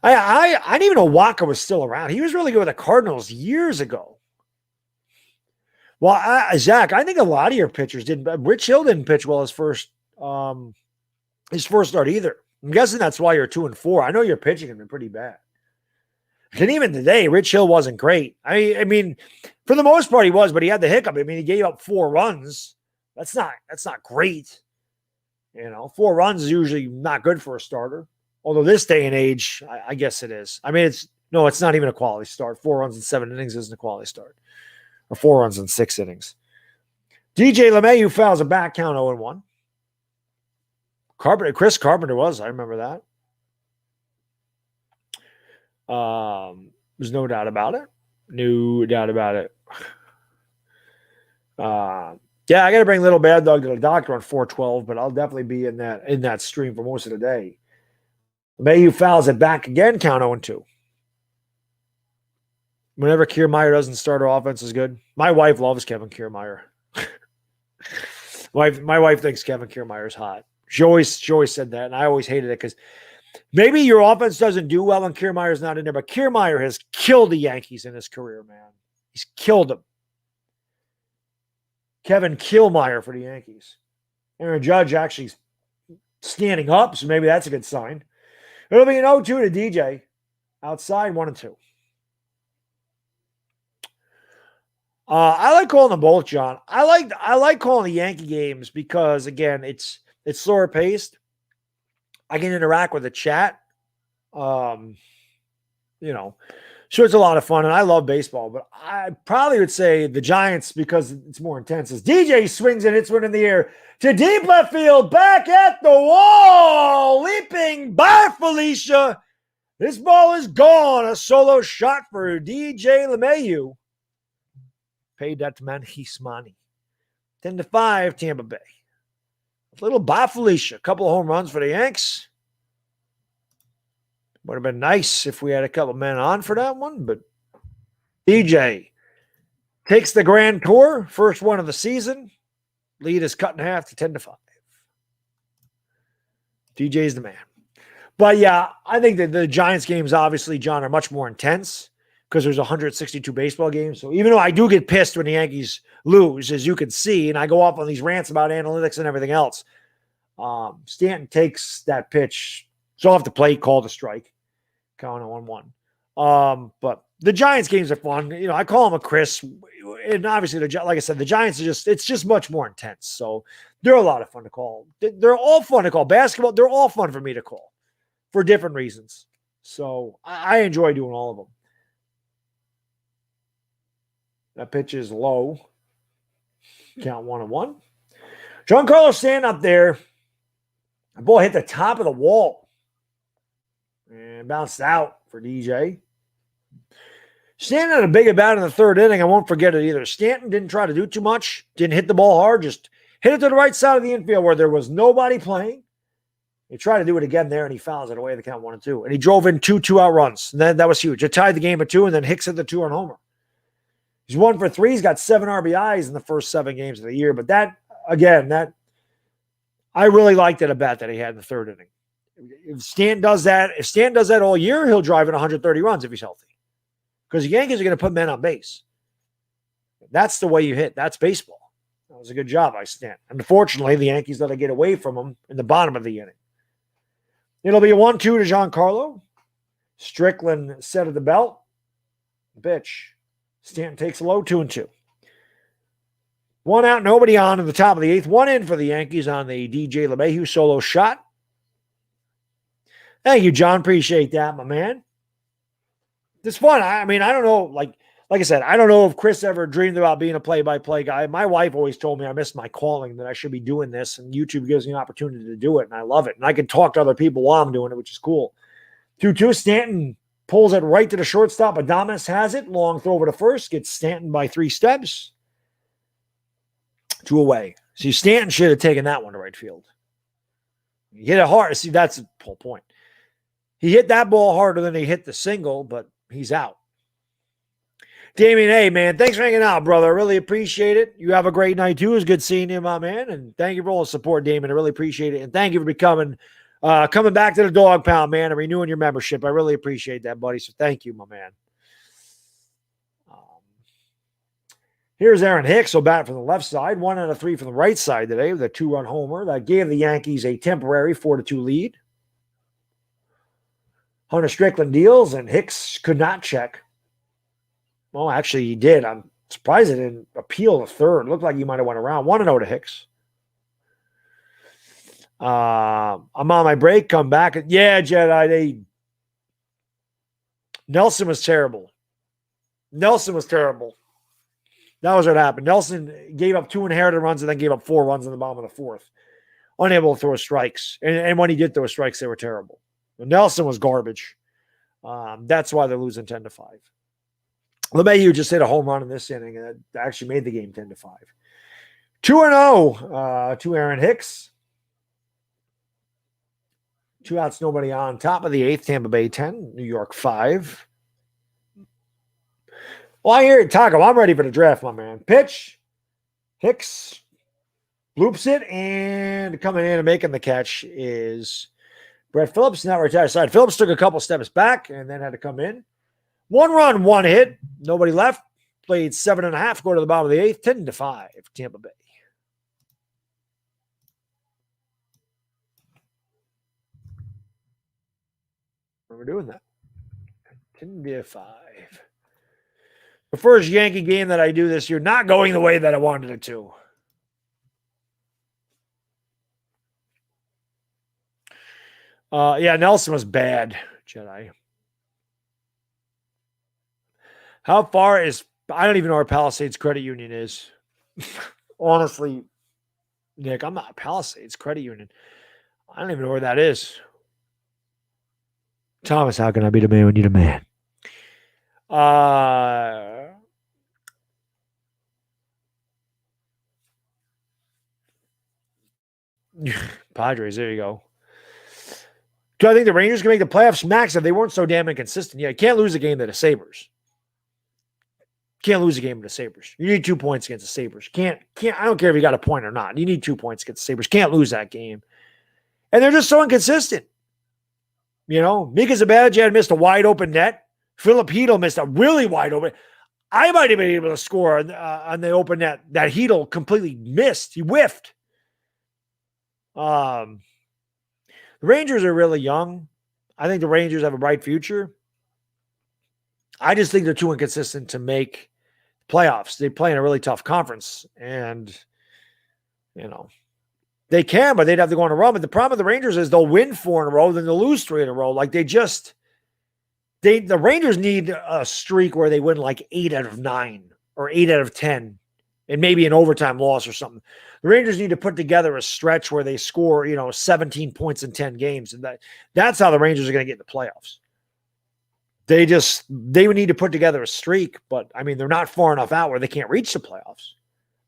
S1: I didn't even know Wacha was still around. He was really good with the Cardinals years ago. Well, Zach, I think a lot of your pitchers didn't. Rich Hill didn't pitch well his first start either. I'm guessing that's why you're 2-4. I know your pitching has been pretty bad. And even today, Rich Hill wasn't great. I mean, for the most part, he was, but he had the hiccup. I mean, he gave up 4 runs. That's not great. 4 runs is usually not good for a starter. Although this day and age, I guess it is. I mean, it's not even a quality start. 4 runs in 7 innings isn't a quality start. Or 4 runs in 6 innings. DJ LeMahieu fouls a back, count 0-1. Chris Carpenter was. I remember that. There's no doubt about it. No doubt about it. Yeah, I got to bring little Baddog to the doctor on 4/12, but I'll definitely be in that stream for most of the day. Mayhew fouls it back again, count 0-2. Whenever Kiermaier doesn't start, our offense is good. My wife loves Kevin Kiermaier. My wife thinks Kevin Kiermaier is hot. She always said that, and I always hated it because maybe your offense doesn't do well when Kiermaier's not in there, but Kiermaier has killed the Yankees in his career, man. He's killed them. Kevin Kiermaier for the Yankees. Aaron Judge actually standing up, so maybe that's a good sign. It'll be an 0-2 to DJ. Outside, 1-2. I like calling them both, John. I like calling the Yankee games because, again, it's slower paced. I can interact with the chat. Sure, it's a lot of fun, and I love baseball, but I probably would say the Giants because it's more intense. As DJ swings and hits one in the air to deep left field, back at the wall, leaping by Felicia. This ball is gone. A solo shot for DJ LeMahieu. Paid that to Manhismani. 10-5, Tampa Bay. A little by Felicia. A couple of home runs for the Yanks. Would have been nice if we had a couple men on for that one, but DJ takes the Grand Tour, first one of the season. Lead is cut in half to 10-5. DJ's the man. But yeah, I think that the Giants games, obviously, John, are much more intense because there's 162 baseball games. So even though I do get pissed when the Yankees lose, as you can see, and I go off on these rants about analytics and everything else, Stanton takes that pitch. It's off the plate, called a strike. Count 1-1. But the Giants games are fun. I call them a Chris. And obviously, like I said, the Giants are it's just much more intense. So they're a lot of fun to call. They're all fun to call. Basketball, they're all fun for me to call for different reasons. So I enjoy doing all of them. That pitch is low. Count 1-1. Giancarlo Stanton up there. The ball hit the top of the wall. And bounced out for DJ. Stanton had a big at-bat in the third inning. I won't forget it either. Stanton didn't try to do too much. Didn't hit the ball hard. Just hit it to the right side of the infield where there was nobody playing. He tried to do it again there, and he fouls it away. The count 1-2. And he drove in 2 2-out runs. And then that was huge. It tied the game at 2, and then Hicks hit the 2-run homer. He's 1 for 3. He's got 7 RBIs in the first 7 games of the year. But that I really liked that at-bat that he had in the third inning. If Stanton does that all year, he'll drive in 130 runs if he's healthy. Because the Yankees are going to put men on base. That's the way you hit. That's baseball. That was a good job by Stanton. Unfortunately, the Yankees let it get away from him in the bottom of the inning. It'll be a 1-2 to Giancarlo. Strickland set of the belt. Pitch. Stanton takes a low, 2-2. 1 out, nobody on in the top of the 8th. 1 in for the Yankees on the DJ LeMahieu solo shot. Thank you, John. Appreciate that, my man. It's fun. I don't know. Like I said, I don't know if Chris ever dreamed about being a play-by-play guy. My wife always told me I missed my calling, that I should be doing this, and YouTube gives me an opportunity to do it, and I love it. And I can talk to other people while I'm doing it, which is cool. 2-2, Stanton pulls it right to the shortstop. Adames has it. Long throw over to first. Gets Stanton by 3 steps. 2 away. See, Stanton should have taken that one to right field. He hit it hard. See, that's the whole point. He hit that ball harder than he hit the single, but he's out. Damien, hey, man, thanks for hanging out, brother. I really appreciate it. You have a great night, too. It was good seeing you, my man. And thank you for all the support, Damien. I really appreciate it. And thank you for coming back to the Dog Pound, man, and renewing your membership. I really appreciate that, buddy. So thank you, my man. Here's Aaron Hicks. So bat from the left side. 1 out of 3 from the right side today with a 2-run homer. That gave the Yankees a temporary 4-2 lead. Hunter Strickland deals, and Hicks could not check. Well, actually, he did. I'm surprised he didn't appeal the third. Looked like he might have went around. 1-0 to Hicks. I'm on my break. Come back. Yeah, Jedi. Nelson was terrible. That was what happened. Nelson gave up 2 inherited runs and then gave up 4 runs in the bottom of the 4th. unable to throw strikes. And when he did throw strikes, they were terrible. Nelson was garbage. That's why they're losing 10-5. LeMahieu just hit a home run in this inning and actually made the game 10-5. 2-0 to Aaron Hicks. 2 outs, nobody on. Top of the 8th, Tampa Bay 10, New York 5. Well, I hear it, Taco. I'm ready for the draft, my man. Pitch. Hicks bloops it, and coming in and making the catch is Brett Phillips. Now retired side. Phillips took a couple steps back and then had to come in. 1 run, 1 hit. Nobody left. Played 7.5. Go to the bottom of the 8th. 10-5. Tampa Bay. We're doing that. 10-5. The first Yankee game that I do this year, not going the way that I wanted it to. Yeah, Nelson was bad, Jedi. How far is, I don't even know where Palisades Credit Union is. Honestly, Nick, I'm not Palisades Credit Union. I don't even know where that is. Thomas, how can I be the man when you're the man? Padres, there you go. Do I think the Rangers can make the playoffs? Max, if they weren't so damn inconsistent, yeah, you can't lose a game to the Sabres. Can't lose a game to the Sabres. You need 2 points against the Sabres. Can't. I don't care if you got a point or not. You need 2 points against the Sabres. Can't lose that game. And they're just so inconsistent. You know, Mika Zibanejad missed a wide open net. Philip Hedl missed a really wide open. I might have been able to score on the open net that Hedl completely missed. He whiffed. The Rangers are really young. I think the Rangers have a bright future. I just think they're too inconsistent to make playoffs. They play in a really tough conference, and you know they can, but they'd have to go on a run. But the problem with the Rangers is they'll win 4 in a row, then they'll lose 3 in a row. Like the Rangers need a streak where they win like 8 out of 9 or 8 out of 10, and maybe an overtime loss or something. The Rangers need to put together a stretch where they score, 17 points in 10 games, and that's how the Rangers are going to get in the playoffs. They would need to put together a streak, but I mean, they're not far enough out where they can't reach the playoffs.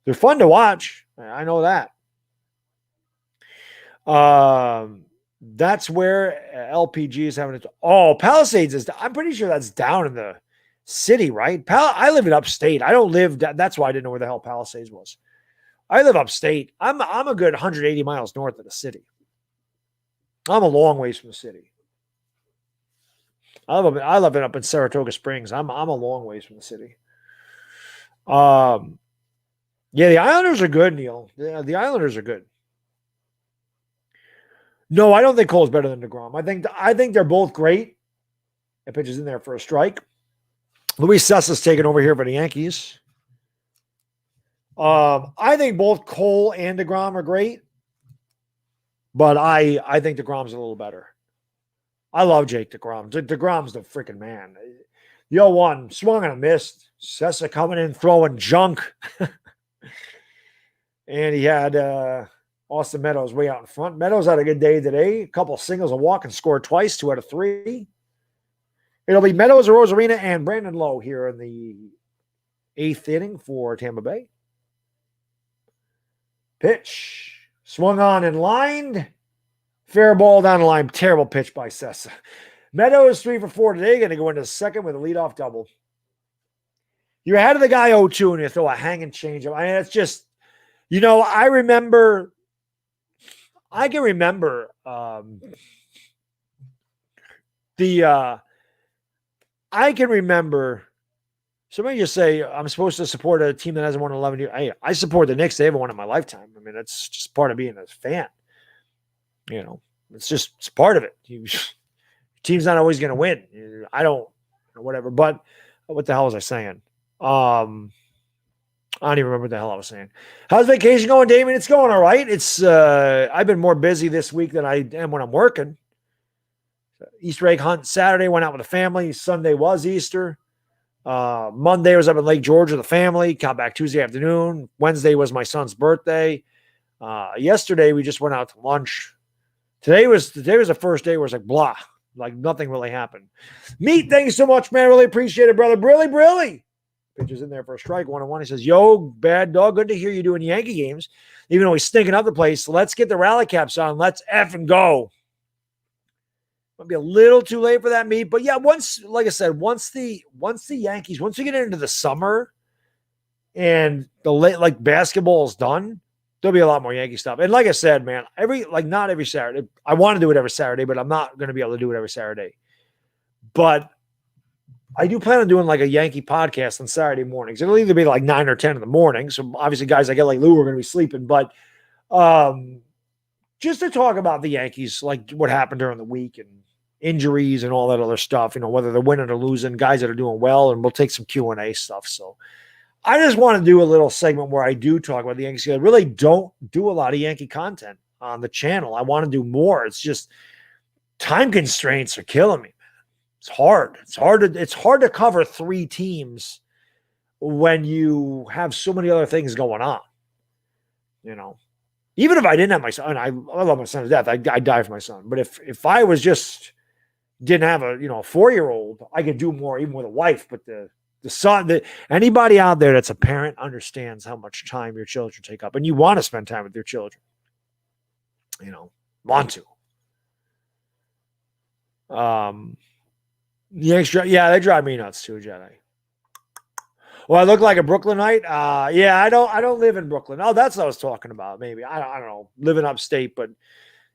S1: They're fun to watch. I know that. That's where LPG is having it. Oh, Palisades is, I'm pretty sure that's down in the city, right? I live in upstate. I don't live, that's why I didn't know where the hell Palisades was. I live upstate. I'm a good 180 miles north of the city. I'm a long ways from the city. I live up in Saratoga Springs. I'm a long ways from the city. Yeah, the Islanders are good, Neil. Yeah, the Islanders are good. No, I don't think Cole's better than DeGrom. I think they're both great. That pitch is in there for a strike. Luis Cessa's taking over here for the Yankees. I think both Cole and DeGrom are great, but I think DeGrom's a little better. I love Jake DeGrom. DeGrom's the freaking man. The 0-1 swung and a missed. Cessa coming in throwing junk. And he had Austin Meadows way out in front. Meadows had a good day today. A couple of singles, a walk, and scored twice, 2 out of 3. It'll be Meadows, Rosarina, and Brandon Lowe here in the 8th inning for Tampa Bay. Pitch. Swung on and lined. Fair ball down the line. Terrible pitch by Cessa. Meadows 3 for 4 today. Going to go into the second with a leadoff double. You're ahead of the guy 0-2 and you throw a hanging changeup. I mean, it's just, I can remember somebody just say, I'm supposed to support a team that hasn't won in 11 years. I support the Knicks. They haven't won in my lifetime. I mean, that's just part of being a fan. It's part of it. Team's not always going to win. I don't, whatever. But what the hell was I saying? I don't even remember what the hell I was saying. How's vacation going, Damien? It's going all right. It's I've been more busy this week than I am when I'm working. Easter egg hunt Saturday, went out with the family. Sunday was Easter. Monday was up in Lake George with the family. Got back Tuesday afternoon. Wednesday was my son's birthday. Yesterday we just went out to lunch. Today was the first day where it's like blah, like nothing really happened. Meat, thanks so much, man. Really appreciate it, brother. Brilly. Pitches in there for a strike, 1-1. He says, "Yo, bad dog, good to hear you doing Yankee games, even though he's stinking up the place. Let's get the rally caps on. Let's effing go." Might be a little too late for that meet, but yeah, like I said, once the Yankees, once we get into the summer and the late like basketball is done, there'll be a lot more Yankee stuff. And like I said, man, not every Saturday. I want to do it every Saturday, but I'm not going to be able to do it every Saturday. But I do plan on doing like a Yankee podcast on Saturday mornings. It'll either be like 9 or 10 in the morning. So obviously, guys I get like Lou are going to be sleeping, but just to talk about the Yankees, like what happened during the week and injuries and all that other stuff, whether they're winning or losing, guys that are doing well, and we'll take some Q&A stuff. So I just want to do a little segment where I do talk about the Yankees. I really don't do a lot of Yankee content on the channel. I want to do more. It's just time constraints are killing me, man. It's hard. It's hard to cover 3 teams when you have so many other things going on. Even if I didn't have my son, I love my son to death. I'd die for my son. But if I was just didn't have a 4-year-old, I could do more even with a wife. But the son, anybody out there that's a parent understands how much time your children take up, and you want to spend time with your children. Want to. They drive me nuts too, Jedi. Well, I look like a Brooklynite. Yeah, I don't live in Brooklyn. Oh, that's what I was talking about. Maybe I don't know, living upstate, but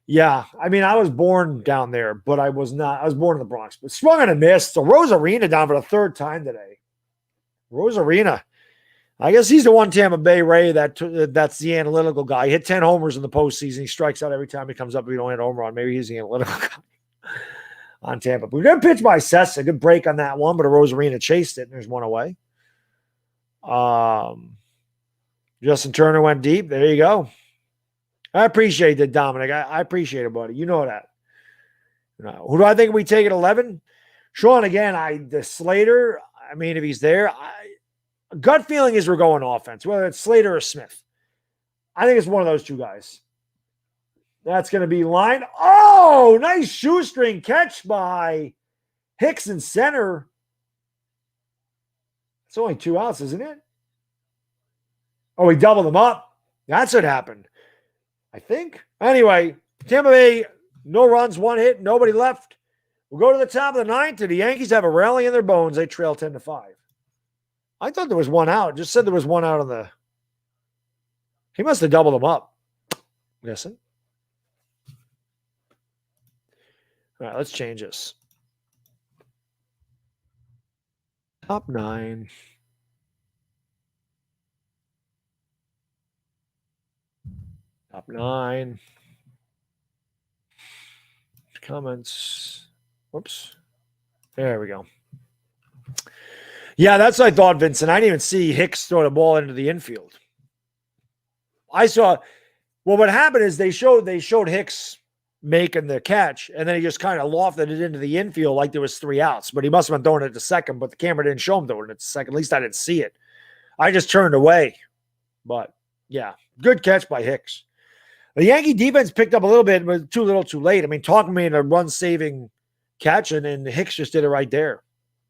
S1: yeah, I mean, I was born down there, but I was not. I was born in the Bronx, but swung and a miss. So Rosarina down for the 3rd time today. Rosarina, I guess he's the one Tampa Bay Ray that's the analytical guy. He hit 10 homers in the postseason. He strikes out every time he comes up. If you don't hit a home run, maybe he's the analytical guy on Tampa. But good pitch by Sessa. Good break on that one, but a Rosarina chased it, and there's one away. Justin Turner went deep. There you go. I appreciate that, Dominic. I appreciate it, buddy. You know that. Who do I think we take at 11? Sean, again, the Slater, I mean, if he's there, gut feeling is we're going offense, whether it's Slater or Smith. I think it's one of those 2 guys. That's going to be line. Oh, nice shoestring catch by Hicks in center. It's only 2 outs, isn't it? Oh, he doubled them up. That's what happened, I think. Anyway, Tampa Bay, no runs, 1 hit, nobody left. We'll go to the top of the 9th. The Yankees have a rally in their bones. They trail 10-5. I thought there was 1 out. Just said there was 1 out on the. He must have doubled them up. I'm guessing. All right, let's change this. Top 9. Top 9. Comments. Whoops. There we go. Yeah, that's what I thought, Vincent. I didn't even see Hicks throw the ball into the infield. I saw. Well, what happened is they showed Hicks making the catch, and then he just kind of lofted it into the infield like there was 3 outs. But he must have been throwing it to second, but the camera didn't show him throwing it to second. At least I didn't see it. I just turned away. But, yeah, good catch by Hicks. The Yankee defense picked up a little bit, but too little too late. I mean, talking me in a run-saving catch, and Hicks just did it right there.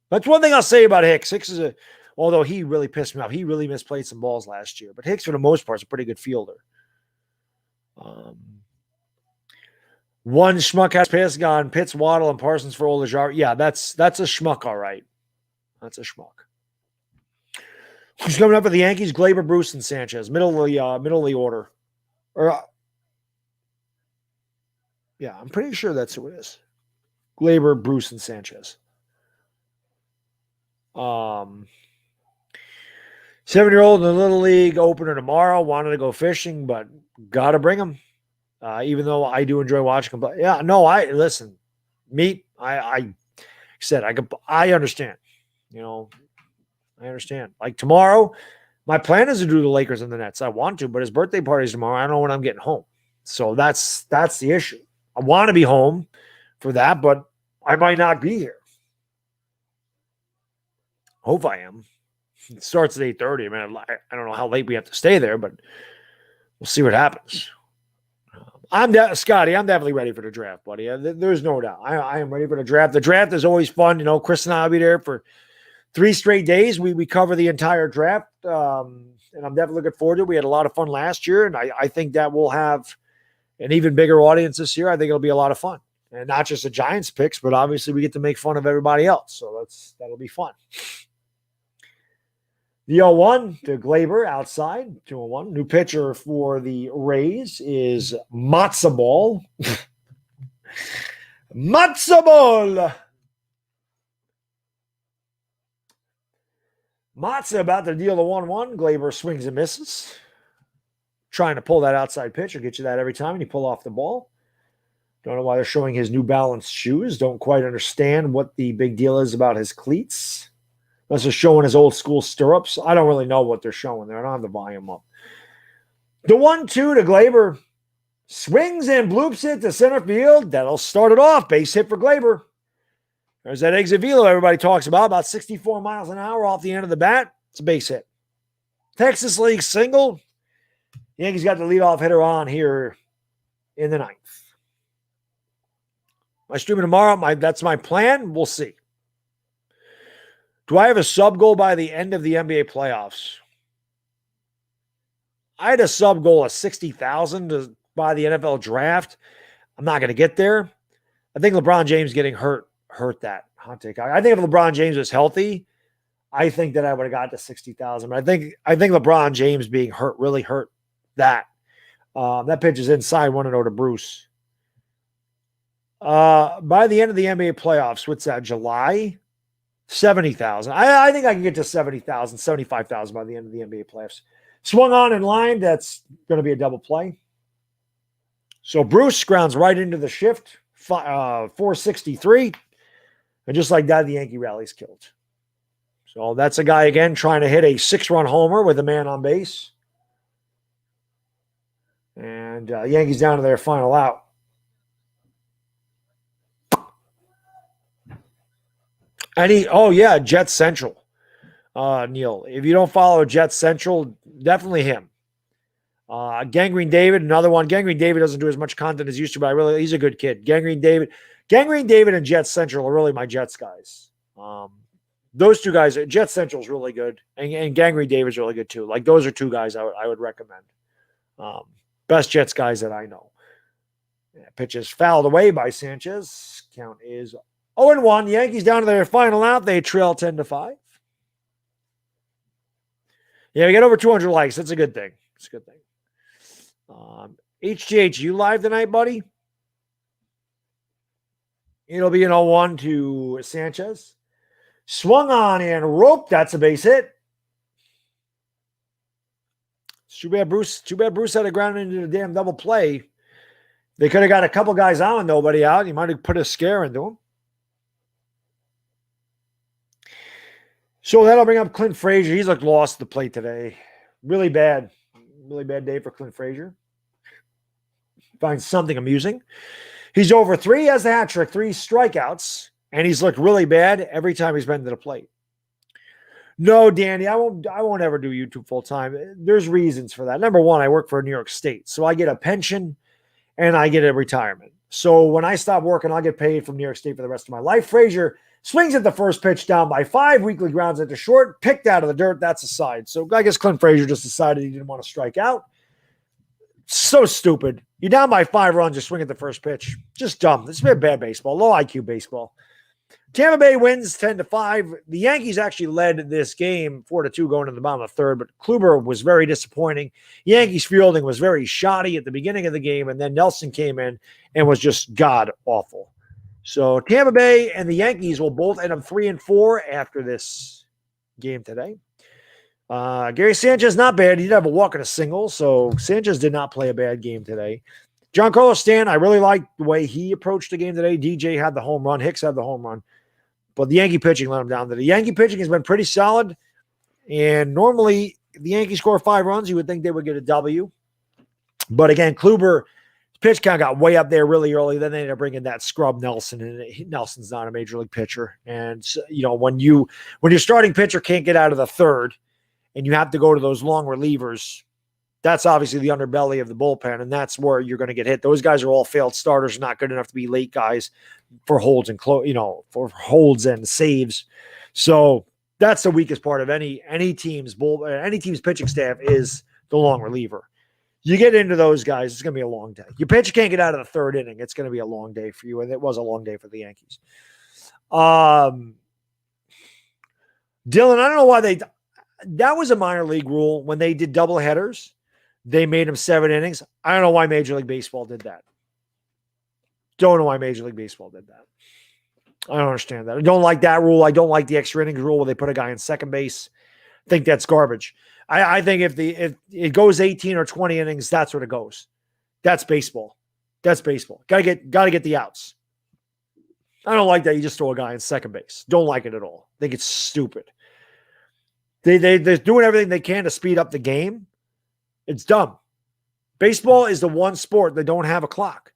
S1: That's one thing I'll say about Hicks. Hicks is although he really pissed me off. He really misplayed some balls last year. But Hicks, for the most part, is a pretty good fielder. One schmuck has passed gone. Pitts, Waddle, and Parsons for Olajar. Yeah, that's a schmuck, all right. That's a schmuck. Who's coming up for the Yankees? Glaber, Bruce, and Sanchez. Middle of the order. Yeah, I'm pretty sure that's who it is. Glaber, Bruce, and Sanchez. 7-year-old in the Little League opener tomorrow. Wanted to go fishing, but got to bring him. Even though I do enjoy watching him. But yeah, no, listen. Meat, I said, I understand. I understand. Like tomorrow, my plan is to do the Lakers and the Nets. I want to, but his birthday party's tomorrow. I don't know when I'm getting home. So that's the issue. I want to be home for that, but I might not be here. Hope I am. It starts at 8:30. I mean, I don't know how late we have to stay there, but we'll see what happens. Scotty, I'm definitely ready for the draft, buddy. There's no doubt. I am ready for the draft. The draft is always fun. You know, Chris and I will be there for 3 straight days. We cover the entire draft, and I'm definitely looking forward to it. We had a lot of fun last year, and I think that we'll have an even bigger audience this year. I think it'll be a lot of fun. And not just the Giants picks, but obviously we get to make fun of everybody else. So that'll be fun. The 0-1 to Kluber outside, 2-1. New pitcher for the Rays is Matzo Ball. Matzo Ball. Matzo about to deal the 1-1. Kluber swings and misses. Trying to pull that outside pitch. Will get you that every time and you pull off the ball. Don't know why they're showing his New Balance shoes. Don't quite understand what the big deal is about his cleats. Unless they're showing his old school stirrups. I don't really know what they're showing there. I don't have the volume up. The 1-2 to Kluber. Swings and bloops it to center field. That'll start it off. Base hit for Kluber. There's that exit velo everybody talks about 64 miles an hour off the end of the bat. It's a base hit. Texas League single. Yankees got the leadoff hitter on here in the 9th. Am I streaming tomorrow? That's my plan. We'll see. Do I have a sub goal by the end of the NBA playoffs? I had a sub goal of 60,000 by the NFL draft. I'm not going to get there. I think LeBron James getting hurt that hot take. I think if LeBron James was healthy, I think that I would have got to 60,000. But I think LeBron James being hurt really hurt that. That pitch is inside 1-0 to Bruce. By the end of the NBA playoffs, what's that, July? 70,000. I think I can get to 70,000, 75,000 by the end of the NBA playoffs. Swung on in line. That's going to be a double play. So Bruce grounds right into the shift, 463. And just like that, the Yankee rally's killed. So that's a guy, again, trying to hit a 6-run homer with a man on base. And Yankees down to their final out. Jet Central. Neil, if you don't follow Jet Central, definitely him. Gangrene David, another one. Gangrene David doesn't do as much content as he used to, but he's a good kid. Gangrene David and Jet Central are really my Jets guys. Those two guys, Jet Central's really good, and Gangrene David's really good too. Like, those are two guys I would recommend. Best Jets guys that I know. Pitch is fouled away by Sanchez. Count is 0-1. Yankees down to their final out. They trail 10-5. Yeah, we got over 200 likes. That's a good thing. It's a good thing. HGH, you live tonight, buddy? It'll be an 0-1 to Sanchez. Swung on and rope. That's a base hit. It's too bad Bruce had to ground into the damn double play. They could have got a couple guys out and nobody out. He might have put a scare into him. So that'll bring up Clint Frazier. He's looked lost at the plate today. Really bad day for Clint Frazier. Finds something amusing. He's over 3. He has the hat trick, 3 strikeouts, and he's looked really bad every time he's been to the plate. No, Danny, I won't ever do YouTube full time. There's reasons for that. Number one, I work for New York State, so I get a pension and I get a retirement. So when I stop working, I'll get paid from New York State for the rest of my life. Frazier swings at the first pitch, down by 5. Weekly grounds at the short, picked out of the dirt. That's a side. So I guess Clint Frazier just decided he didn't want to strike out. So stupid. You're down by 5 runs, you swing at the first pitch. Just dumb. This has been bad baseball, low IQ baseball. Tampa Bay wins 10-5. The Yankees actually led this game 4-2 going to the bottom of the third, but Kluber was very disappointing. Yankees fielding was very shoddy at the beginning of the game, and then Nelson came in and was just god-awful. So Tampa Bay and the Yankees will both end up 3-4 after this game today. Gary Sanchez, not bad. He did have a walk and a single, so Sanchez did not play a bad game today. Giancarlo Stanton, I really liked the way he approached the game today. DJ had the home run. Hicks had the home run. But the Yankee pitching let him down today. The Yankee pitching has been pretty solid, and normally if the Yankees score 5 runs, you would think they would get a W. But again, Kluber, pitch count got way up there really early. Then they ended up bringing that scrub Nelson, and Nelson's not a major league pitcher. And when your starting pitcher can't get out of the third, and you have to go to those long relievers, That's obviously the underbelly of the bullpen, and that's where you're going to get hit. Those guys are all failed starters, not good enough to be late guys for holds and for holds and saves. So that's the weakest part of any team's pitching staff is the long reliever. You get into those guys, it's going to be a long day. Your pitcher can't get out of the third inning. It's going to be a long day for you, and it was a long day for the Yankees. Dylan, I don't know why that was a minor league rule when they did double headers. They made them 7 innings. I don't know why Major League Baseball did that. Don't know why Major League Baseball did that. I don't understand that. I don't like that rule. I don't like the extra innings rule where they put a guy in second base. I think that's garbage. I think if it goes 18 or 20 innings, that's what it goes. That's baseball. That's baseball. Gotta get the outs. I don't like that you just throw a guy in second base. Don't like it at all. I think it's stupid. They're doing everything they can to speed up the game. It's dumb. Baseball is the one sport that don't have a clock.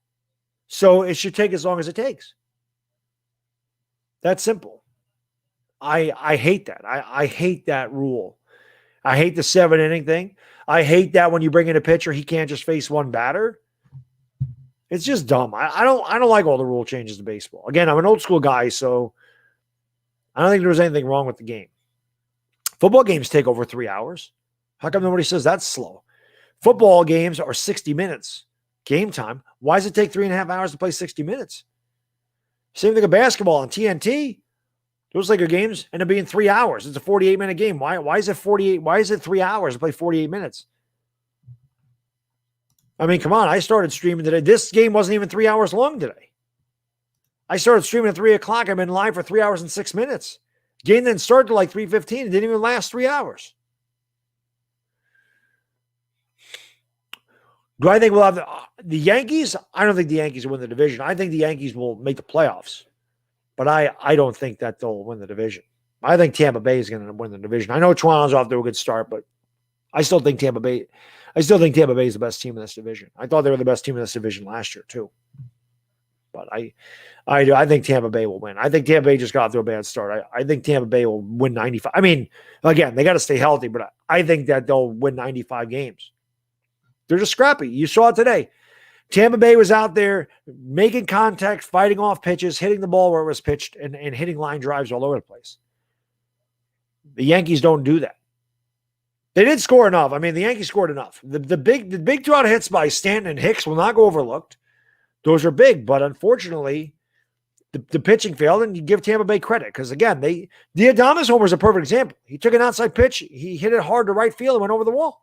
S1: So it should take as long as it takes. That's simple. I hate that. I hate that rule. I hate the 7 inning thing. I hate that when you bring in a pitcher, he can't just face one batter. It's just dumb. I don't like all the rule changes to baseball. Again, I'm an old school guy, so I don't think there was anything wrong with the game. Football games take over 3 hours. How come nobody says that's slow? Football games are 60 minutes. Game time. Why does it take 3.5 hours to play 60 minutes? Same thing with basketball on TNT. Those Laker games end up being 3 hours. It's a 48-minute game. Why is it 48? Why is it 3 hours to play 48 minutes? I mean, come on. I started streaming today. This game wasn't even 3 hours long today. I started streaming at 3 o'clock. I've been live for 3 hours and 6 minutes. Game then started like 3:15. It didn't even last 3 hours. Do I think we'll have the Yankees? I don't think the Yankees will win the division. I think the Yankees will make the playoffs. But I don't think that they'll win the division. I think Tampa Bay is going to win the division. I know Toronto's off to a good start, but I still think Tampa Bay is the best team in this division. I thought they were the best team in this division last year too. But I think Tampa Bay will win. I think Tampa Bay just got off to a bad start. I think Tampa Bay will win 95. I mean, again, they got to stay healthy, but I think that they'll win 95 games. They're just scrappy. You saw it today. Tampa Bay was out there making contact, fighting off pitches, hitting the ball where it was pitched, and hitting line drives all over the place. The Yankees don't do that. They did score enough. I mean, the Yankees scored enough. The big 2-out hits by Stanton and Hicks will not go overlooked. Those are big, but unfortunately, the pitching failed, and you give Tampa Bay credit because, again, the Adames homer is a perfect example. He took an outside pitch, he hit it hard to right field and went over the wall.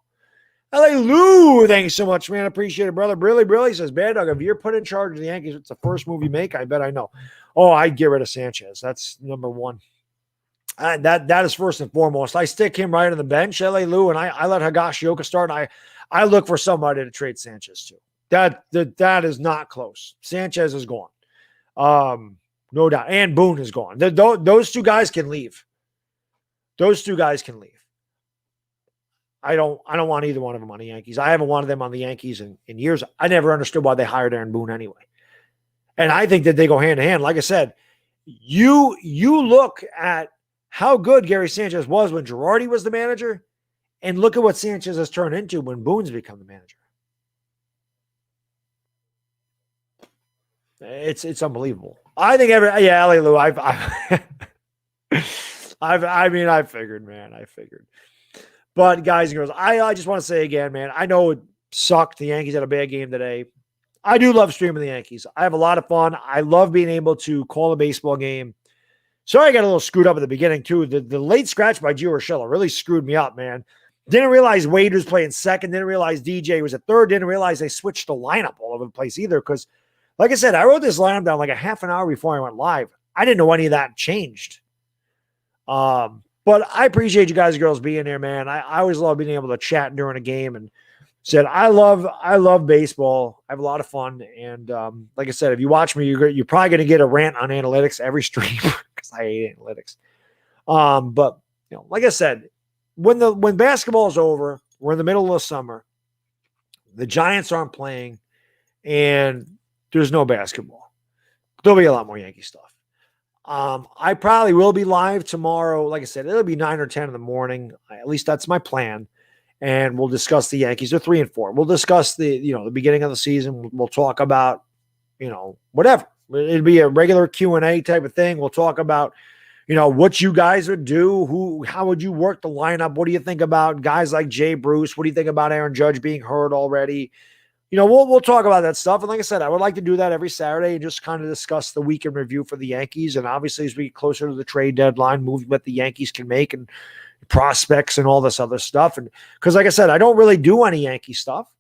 S1: L.A. Lou, thanks so much, man. Appreciate it, brother. Really says, Baddog, if you're put in charge of the Yankees, it's the first move you make. I bet I know. Oh, I'd get rid of Sanchez. That's number one. That is first and foremost. I stick him right on the bench, L.A. Lou, and I let Higashioka start, and I look for somebody to trade Sanchez to. That is not close. Sanchez is gone. No doubt. And Boone is gone. Those two guys can leave. Those two guys can leave. I don't want either one of them on the Yankees. I haven't wanted them on the Yankees in years. I never understood why they hired Aaron Boone anyway. And I think that they go hand in hand. Like I said, you look at how good Gary Sanchez was when Girardi was the manager, and look at what Sanchez has turned into when Boone's become the manager. It's unbelievable. I think LA Lou, I figured, man. I figured. But guys and girls, I just want to say again, man, I know it sucked. The Yankees had a bad game today. I do love streaming the Yankees. I have a lot of fun. I love being able to call a baseball game. Sorry I got a little screwed up at the beginning, too. The late scratch by Gio Urshela really screwed me up, man. Didn't realize Wade was playing second. Didn't realize DJ was at third. Didn't realize they switched the lineup all over the place either because, like I said, I wrote this lineup down like a half an hour before I went live. I didn't know any of that changed. But I appreciate you guys and girls being here, man. I always love being able to chat during a game and said, I love baseball. I have a lot of fun. And like I said, if you watch me, you're probably going to get a rant on analytics every stream because I hate analytics. But like I said, when basketball is over, we're in the middle of the summer. The Giants aren't playing and there's no basketball. There'll be a lot more Yankee stuff. I probably will be live tomorrow. Like I said, it'll be 9 or 10 in the morning. At least that's my plan. and we'll discuss the Yankees. They're 3-4. We'll discuss the beginning of the season. We'll talk about, whatever. It'll be a regular Q&A type of thing. We'll talk about, what you guys would do. How would you work the lineup? What do you think about guys like Jay Bruce? What do you think about Aaron Judge being hurt already? We'll talk about that stuff. And like I said, I would like to do that every Saturday and just kind of discuss the week in review for the Yankees. And obviously, as we get closer to the trade deadline, movement the Yankees can make and prospects and all this other stuff. And because, like I said, I don't really do any Yankee stuff.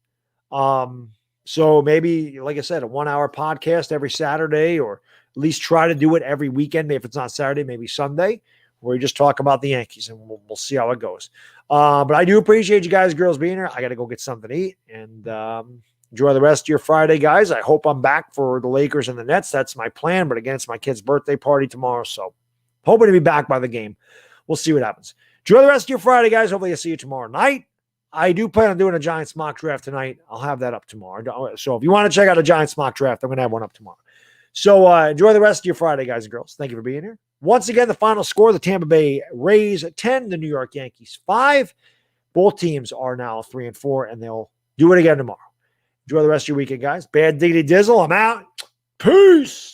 S1: So maybe, like I said, a 1-hour podcast every Saturday, or at least try to do it every weekend. Maybe if it's not Saturday, maybe Sunday, where we just talk about the Yankees, and we'll see how it goes. But I do appreciate you guys, girls, being here. I got to go get something to eat, and enjoy the rest of your Friday, guys. I hope I'm back for the Lakers and the Nets. That's my plan. But again, it's my kid's birthday party tomorrow, so hoping to be back by the game. We'll see what happens. Enjoy the rest of your Friday, guys. Hopefully I'll see you tomorrow night. I do plan on doing a Giants mock draft tonight. I'll have that up tomorrow. So if you want to check out a Giants mock draft, I'm going to have one up tomorrow. So enjoy the rest of your Friday, guys and girls. Thank you for being here. Once again, the final score, the Tampa Bay Rays 10, the New York Yankees 5. Both teams are now 3-4, and they'll do it again tomorrow. Enjoy the rest of your weekend, guys. Bad diggity dizzle. I'm out. Peace.